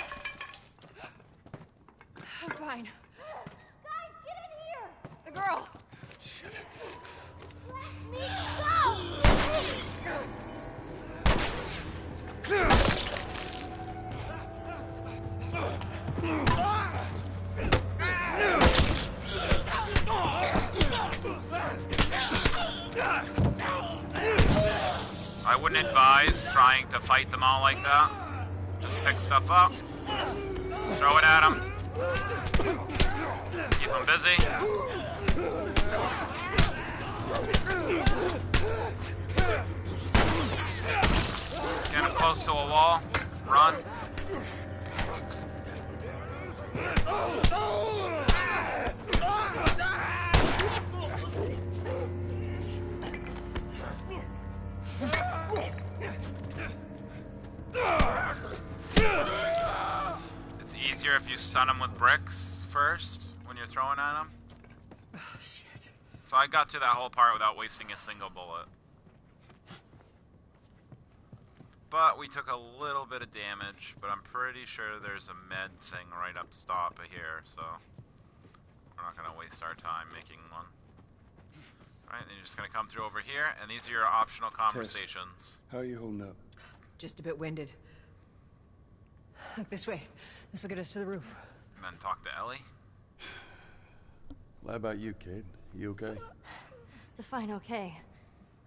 I'm fine. Guys, get in here! The girl! Shit. Let me go! I wouldn't advise trying to fight them all like that. Just pick stuff up, throw it at them, keep them busy. Get them close to a wall, run. It's easier if you stun them with bricks first when you're throwing at them. Oh, shit. So I got through that whole part without wasting a single bullet. But we took a little bit of damage, but I'm pretty sure there's a med thing right up top of here, so we're not going to waste our time making one. Alright, then you're just going to come through over here, and these are your optional conversations. Tess, how are you holding up? Just a bit winded. Look this way. This will get us to the roof. And then talk to Ellie. Well, how about you, kid? You okay? Define okay.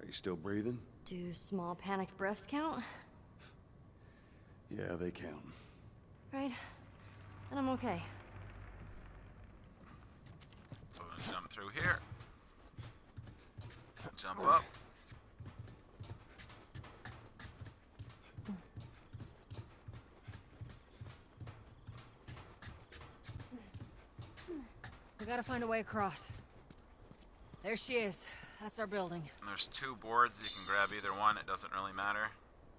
Are you still breathing? Do small panicked breaths count? Yeah, they count. Right. And I'm okay. So let's jump through here. Jump up. We gotta find a way across. There she is. That's our building. And there's two boards. You can grab either one. It doesn't really matter.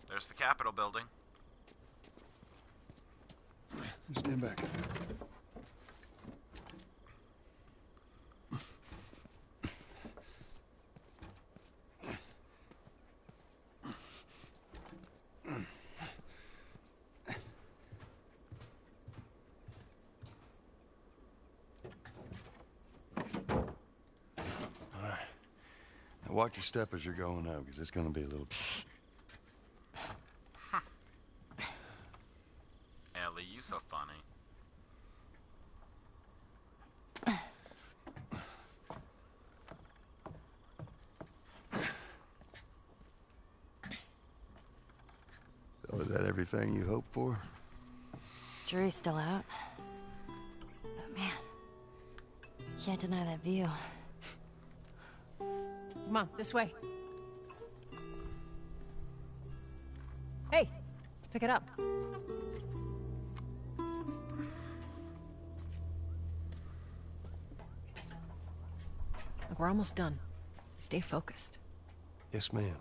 There's the Capitol building. Stand back. Watch your step as you're going up, because it's gonna be a little... Ellie, you so funny. So is that everything you hoped for? Jury's still out. But man, you can't deny that view. Come on, this way. Hey, let's pick it up. Look, we're almost done. Stay focused. Yes, ma'am.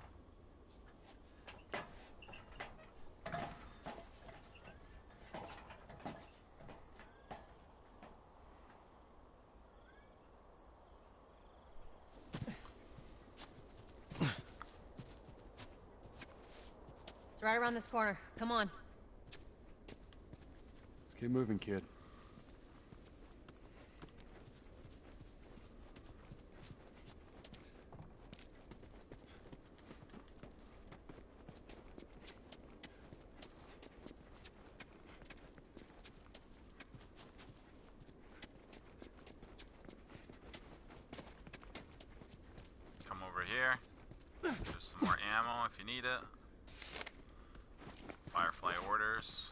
It's right around this corner. Come on. Let's keep moving, kid. Come over here. There's some more ammo if you need it. Firefly orders.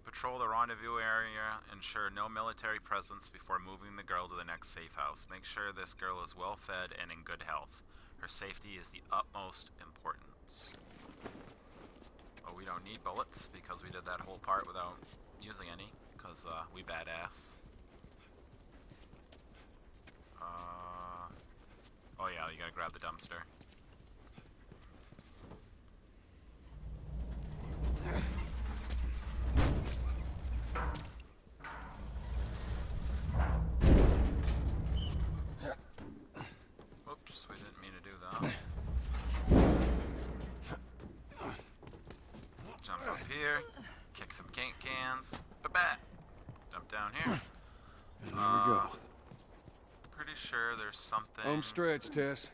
Patrol the rendezvous area. Ensure no military presence before moving the girl to the next safe house. Make sure this girl is well fed and in good health. Her safety is the utmost importance. But we don't need bullets because we did that whole part without using any because we badass. Oh yeah, you gotta grab the dumpster. Oops, we didn't mean to do that. Jump up here, kick some paint cans, ba-bat! Jump down here. There we go. Pretty sure there's something Home stretch, Tess.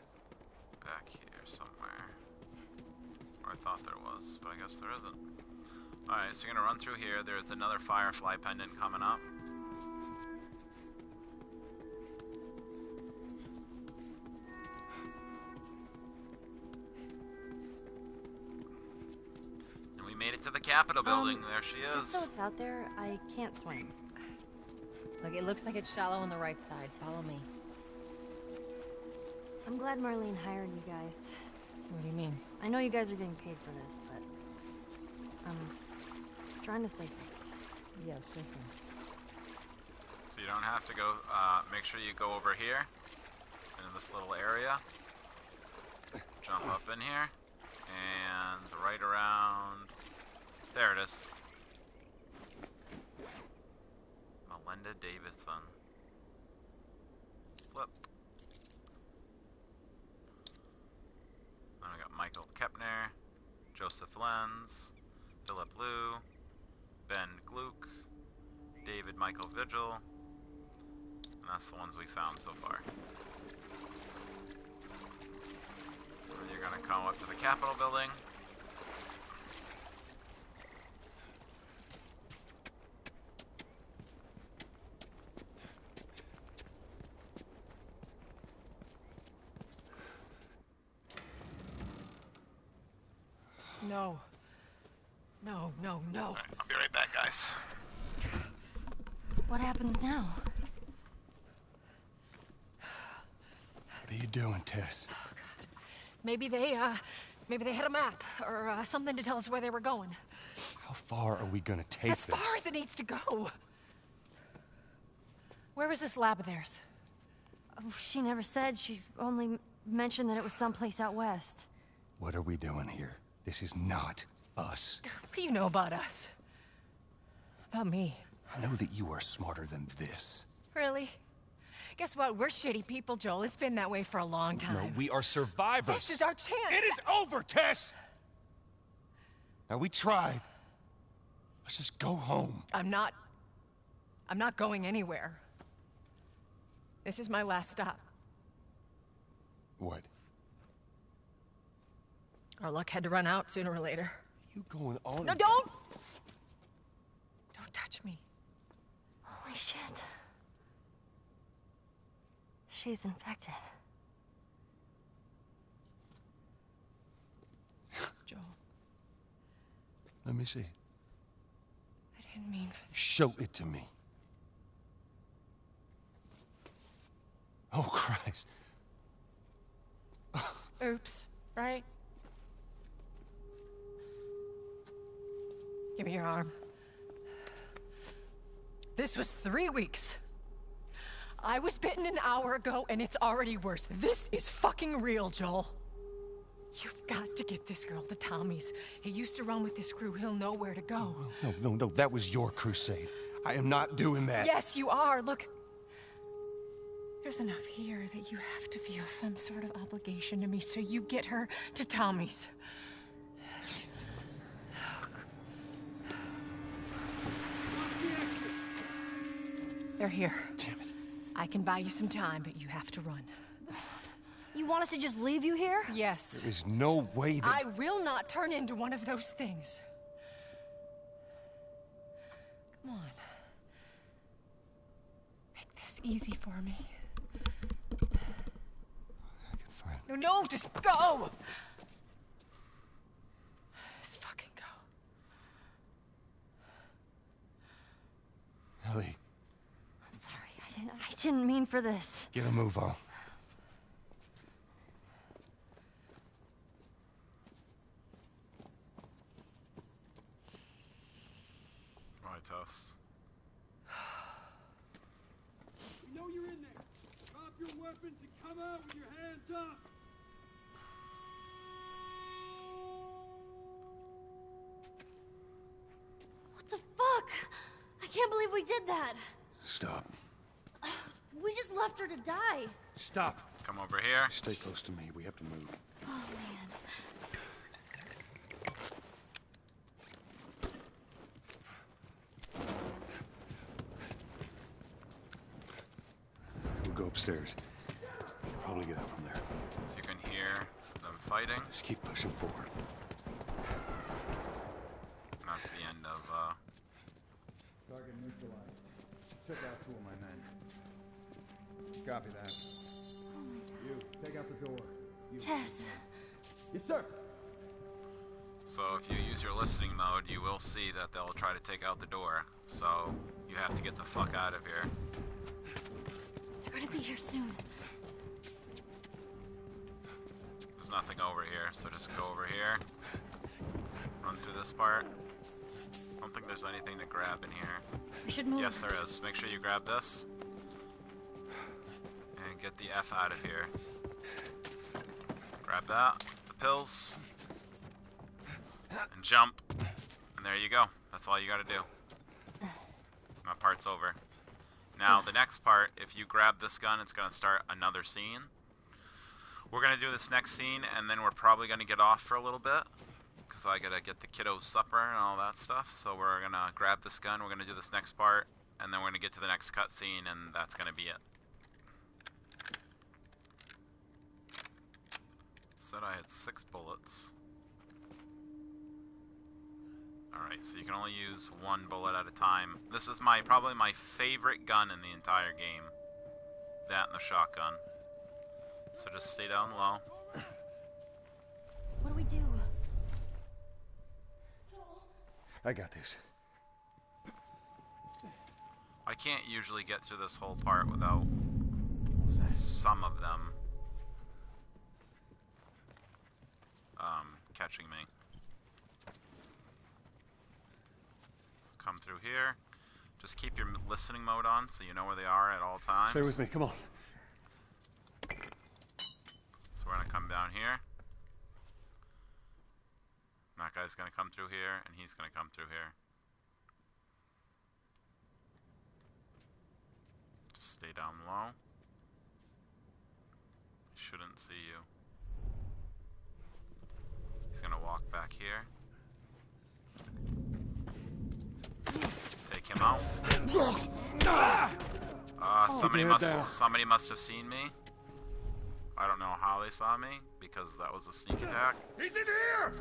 back here somewhere. Or I thought there was, but I guess there isn't. Alright, so you're gonna run through here. There's another Firefly pendant coming up. And we made it to the Capitol building. There she is. Just so it's out there, I can't swim. Look, it looks like it's shallow on the right side. Follow me. I'm glad Marlene hired you guys. What do you mean? I know you guys are getting paid for this, but I'm trying to save things. Yeah, thinking. So you don't have to go, make sure you go over here, into this little area. Jump up in here, and right around, there it is. Melinda Davidson. Flip. Then we got Michael Kepner, Joseph Lenz, Philip Liu, Ben Gluck, David Michael Vigil, and that's the ones we found so far. And you're gonna come up to the Capitol building. No. No, no, no. All right, I'll be right back, guys. What happens now? What are you doing, Tess? Maybe they had a map or something to tell us where they were going. How far are we gonna take As this? far as it needs to go. Where was this lab of theirs? Oh, she never said. She only mentioned that it was someplace out west. What are we doing here? This is not us. What do you know about us? About me? I know that you are smarter than this. Really? Guess what? We're shitty people, Joel. It's been that way for a long time. No, we are survivors. This is our chance. It is over, Tess! Now, we tried. Let's just go home. I'm not going anywhere. This is my last stop. What? Our luck had to run out sooner or later. You going on? No, don't! Don't touch me. Holy shit. She's infected. Joel. Let me see. I didn't mean for this. Show it to me. Oh, Christ. Oops, right? Give me your arm. This was 3 weeks. I was bitten an hour ago, and it's already worse. This is fucking real, Joel. You've got to get this girl to Tommy's. He used to run with this crew. He'll know where to go. No. That was your crusade. I am not doing that. Yes, you are. Look. There's enough here that you have to feel some sort of obligation to me, so you get her to Tommy's. They're here. Damn it. I can buy you some time, but you have to run. You want us to just leave you here? Yes. There is no way that... I will not turn into one of those things. Come on. Make this easy for me. I can find... No, just go! Just fucking go. Ellie. I'm sorry, I didn't mean for this. Get a move on. Right, us. We know you're in there. Drop your weapons and come out with your hands up. What the fuck? I can't believe we did that. Stop. We just left her to die. Stop. Come over here. Stay close to me. We have to move. Oh, man. We'll go upstairs. Probably get out from there. So you can hear them fighting. Just keep pushing forward. And that's the end of, Target neutralized. Took out 2 of my men. Copy that. You, take out the door. You. Tess. Yes, sir. So if you use your listening mode, you will see that they'll try to take out the door. So you have to get the fuck out of here. They're gonna be here soon. There's nothing over here, so just go over here. Run through this part. I don't think there's anything to grab in here. We should move. Yes, there is. Make sure you grab this. And get the F out of here. Grab that, the pills, and jump. And there you go. That's all you gotta do. That part's over. Now, the next part, if you grab this gun, it's gonna start another scene. We're gonna do this next scene, and then we're probably gonna get off for a little bit. Because I gotta get the kiddos supper and all that stuff. So we're gonna grab this gun, we're gonna do this next part, and then we're gonna get to the next cutscene, and that's gonna be it. Said I had 6 bullets. Alright, so you can only use 1 bullet at a time. This is probably my favorite gun in the entire game. That and the shotgun. So just stay down low. What do we do? I got this. I can't usually get through this whole part without some of them catching me. So come through here. Just keep your listening mode on so you know where they are at all times. Stay with me, come on. So we're gonna come down here. That guy's gonna come through here, and he's gonna come through here. Just stay down low. He shouldn't see you. He's gonna walk back here. Take him out. Somebody must have seen me. I don't know how how they saw me, because that was a sneak attack. He's in here!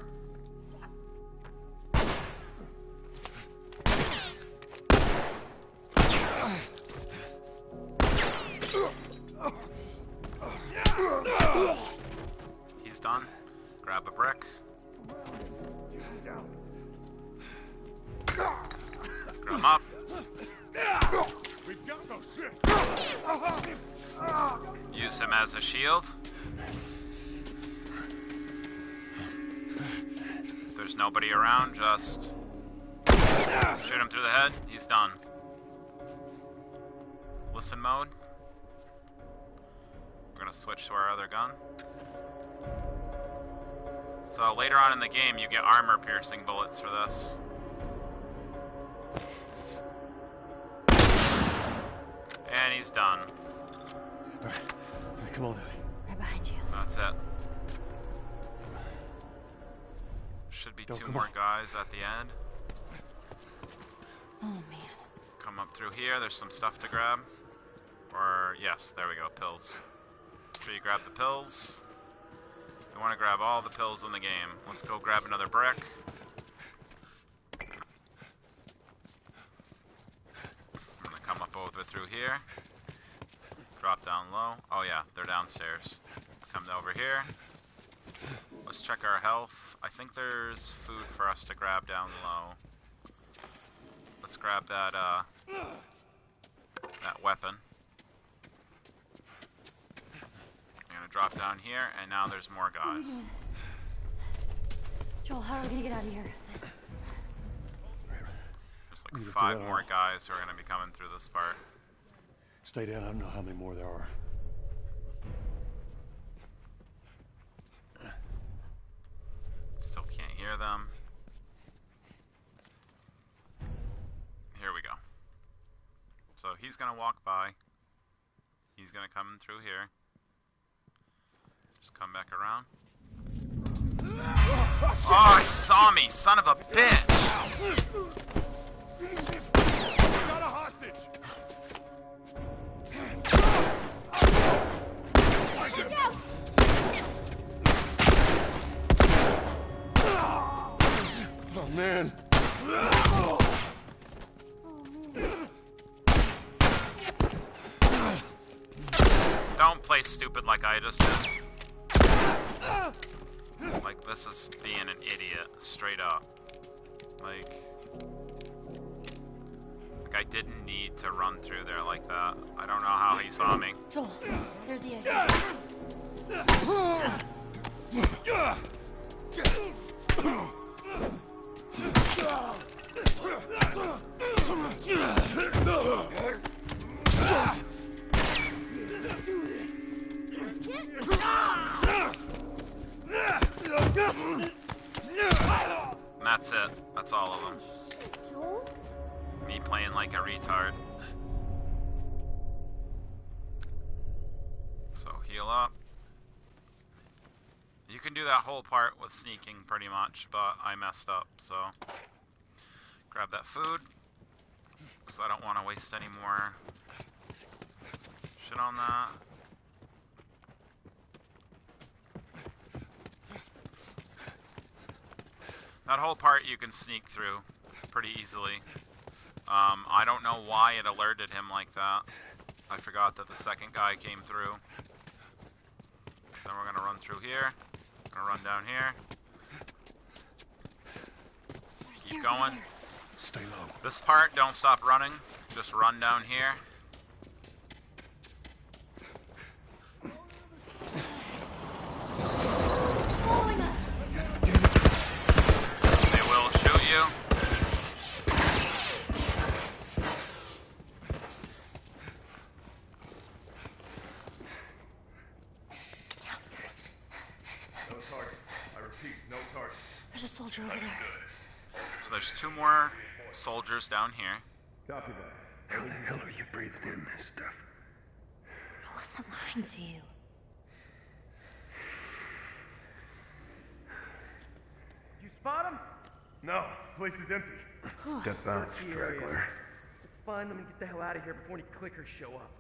He's done. Grab a brick. Grab him up. We've got no shit. Use him as a shield. If there's nobody around, just shoot him through the head. He's done. Listen mode. We're gonna switch to our other gun. So later on in the game, you get armor-piercing bullets for this. And he's done. All right, come on, Ellie. Right behind you. That's it. Should be two more guys at the end. Oh, man. Come up through here. There's some stuff to grab. Or, yes, there we go, pills. Make sure you grab the pills. You want to grab all the pills in the game. Let's go grab another brick. I'm going to come up over through here. Drop down low. Oh yeah, they're downstairs. Come over here. Let's check our health. I think there's food for us to grab down low. Let's grab that that weapon. I'm gonna drop down here, and now there's more guys. Joel, how are we gonna get out of here? There's like 5 more guys who are gonna be coming through this part. Stay down. I don't know how many more there are. Still can't hear them. Here we go. So he's gonna walk by. He's gonna come through here. Just come back around. Oh, he saw me, son of a bitch! Got a hostage! Oh, man. Don't play stupid like I just did. Like, this is being an idiot, straight up. Like I didn't need to run through there like that. I don't know how he saw me. Joel, there's the exit. And that's it. That's all of them. Me playing like a retard. So heal up. You can do that whole part with sneaking pretty much, but I messed up, so grab that food, because I don't want to waste any more shit on that. That whole part you can sneak through pretty easily. I don't know why it alerted him like that. I forgot that the second guy came through. Then we're gonna run through here. Gonna run down here. Keep going. Stay low. This part, don't stop running. Just run down here. They will shoot you. No target. I repeat, no target. There's a soldier over there. So there's 2 more soldiers down here. Copy that. How the hell are you breathing in this stuff? I wasn't lying to you. You spot him? No, place is empty. Step out, straggler. It's fine, let me get the hell out of here before any clickers show up.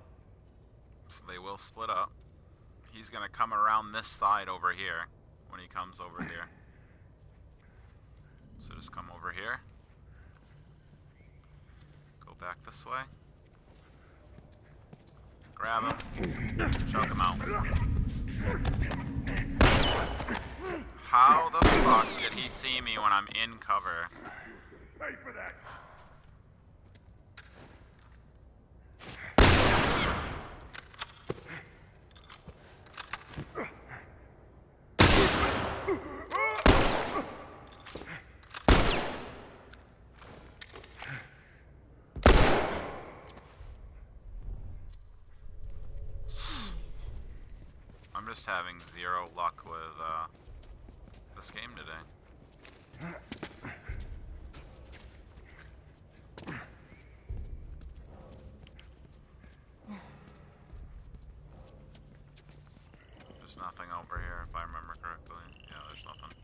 So they will split up. he's gonna come around this side over here when he comes over here. So just come over here. Go back this way. Grab him. Choke him out. How the fuck did he see me when I'm in cover? Pay for that. I'm just having zero luck with this game today. There's nothing over here if I remember correctly. Yeah, there's nothing.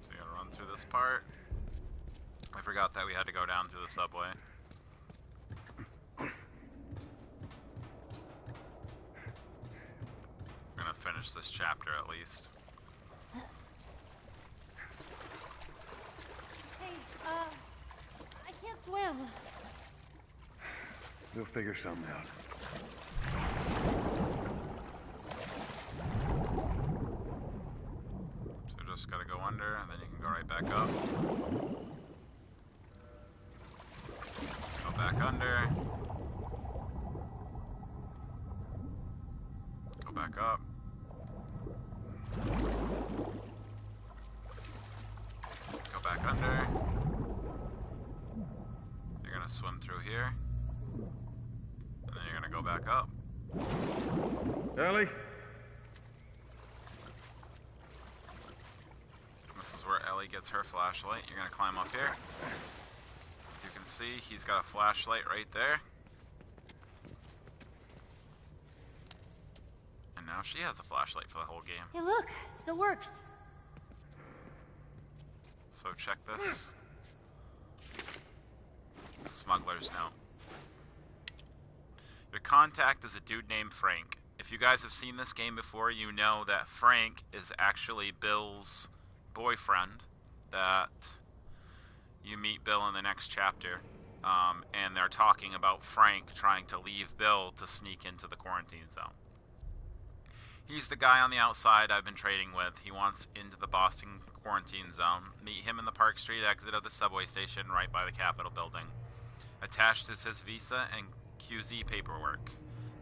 So you gotta run through this part. I forgot that we had to go down through the subway. We're gonna finish this chapter at least. Hey, I can't swim. We'll figure something out. So just gotta go under, and then you can go right back up. Go back under. Go back up. Go back under. You're gonna swim through here. And then you're gonna go back up. Ellie? This is where Ellie gets her flashlight. You're gonna climb up here. As you can see, he's got a flashlight right there. And now she has a flashlight for the whole game. Hey, look, it still works. So check this. Smuggler's note. Your contact is a dude named Frank. If you guys have seen this game before, you know that Frank is actually Bill's boyfriend. That you meet Bill in the next chapter. And they're talking about Frank trying to leave Bill to sneak into the quarantine zone. He's the guy on the outside I've been trading with. He wants into the Boston quarantine zone. Meet him in the Park Street exit of the subway station right by the Capitol building. Attached is his visa and QZ paperwork.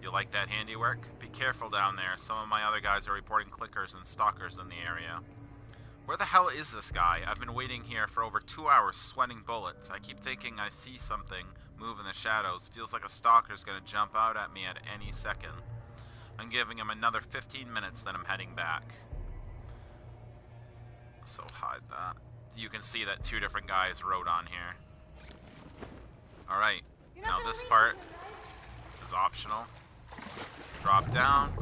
You like that handiwork? Be careful down there. Some of my other guys are reporting clickers and stalkers in the area. Where the hell is this guy? I've been waiting here for over 2 hours, sweating bullets. I keep thinking I see something move in the shadows. Feels like a stalker's gonna jump out at me at any second. I'm giving him another 15 minutes, then I'm heading back. So hide that. You can see that 2 different guys wrote on here. Alright, now this part is optional. Drop down.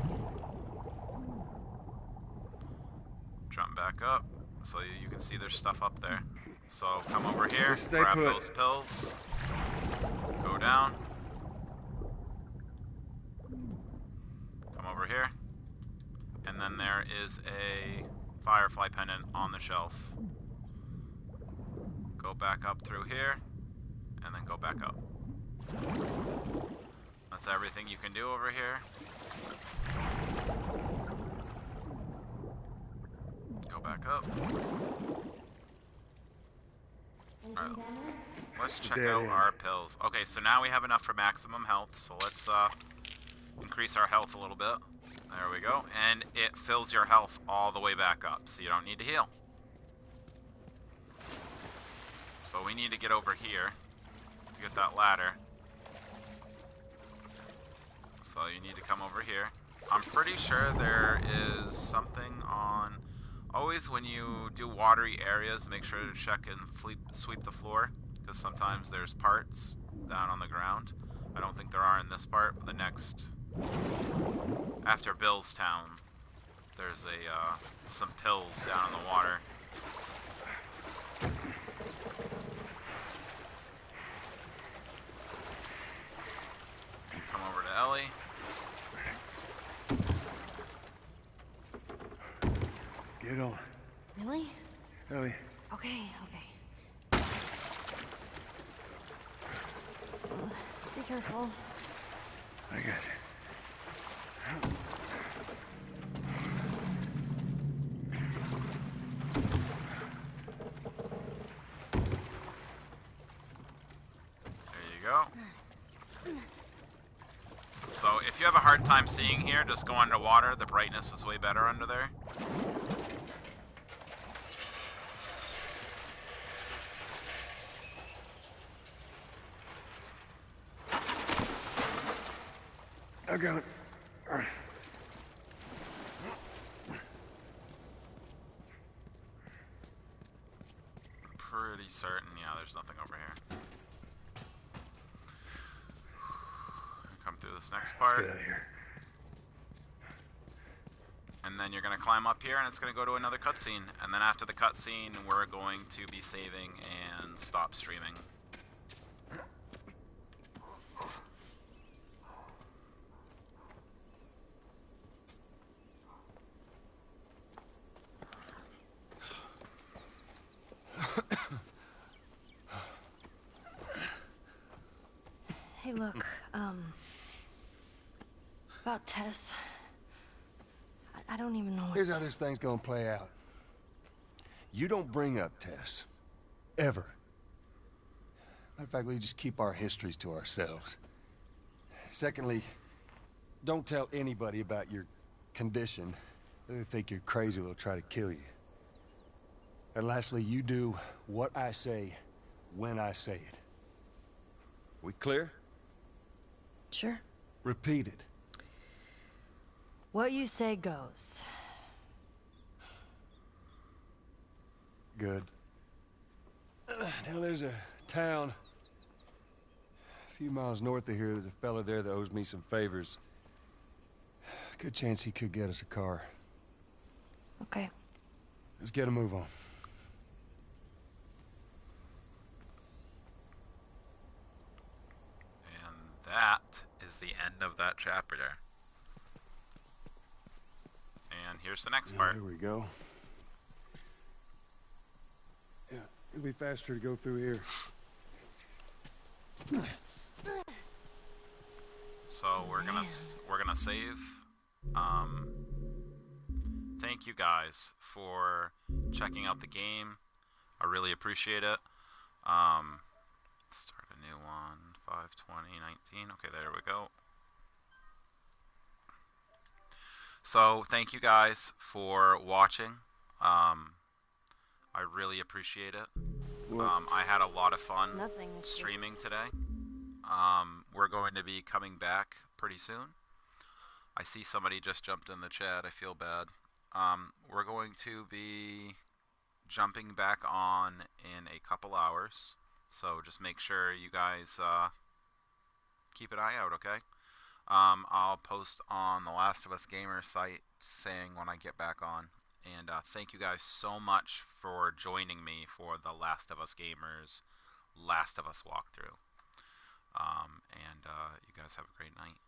Jump back up. So you can see there's stuff up there. So come over here, grab those pills. Go down. Come over here. And then there is a Firefly pendant on the shelf. Go back up through here. And then go back up. That's everything you can do over here. Go back up. Alright, let's check out our pills. Okay, so now we have enough for maximum health, so let's increase our health a little bit. There we go. And it fills your health all the way back up, so you don't need to heal. So we need to get over here to get that ladder. So you need to come over here. I'm pretty sure there is something on... Always when you do watery areas, make sure to check and sweep the floor, because sometimes there's parts down on the ground. I don't think there are in this part, but the next... After Bill's Town, there's some pills down in the water. Right on. Really? Ellie. Okay. Be careful. I got you. There you go. So if you have a hard time seeing here, just go underwater. The brightness is way better under there. I got it. Pretty certain, yeah, there's nothing over here. Come through this next part. Get out of here. And then you're going to climb up here and it's going to go to another cutscene. And then after the cutscene, we're going to be saving and stop streaming. Hey, look, about Tess. I don't even know what Here's how this thing's gonna play out. You don't bring up Tess. Ever. Matter of fact, we just keep our histories to ourselves. Secondly, don't tell anybody about your condition. They think you're crazy, they'll try to kill you. And lastly, you do what I say when I say it. We clear? Sure. Repeat it. What you say goes. Good. Now there's a town a few miles north of here. There's a fella there that owes me some favors. Good chance he could get us a car. Okay. Let's get a move on. And that is the end of that chapter. And here's the next part. Here we go. Yeah, it'll be faster to go through here. So we're gonna save. Thank you guys for checking out the game. I really appreciate it. Start a new one. 5/20/19. Okay, there we go. So thank you guys for watching. I really appreciate it. I had a lot of fun streaming today. We're going to be coming back pretty soon. I see somebody just jumped in the chat. I feel bad. We're going to be jumping back on in a couple hours. So just make sure you guys keep an eye out, okay? I'll post on the Last of Us Gamer site saying when I get back on. And thank you guys so much for joining me for the Last of Us Gamers Last of Us walkthrough. And you guys have a great night.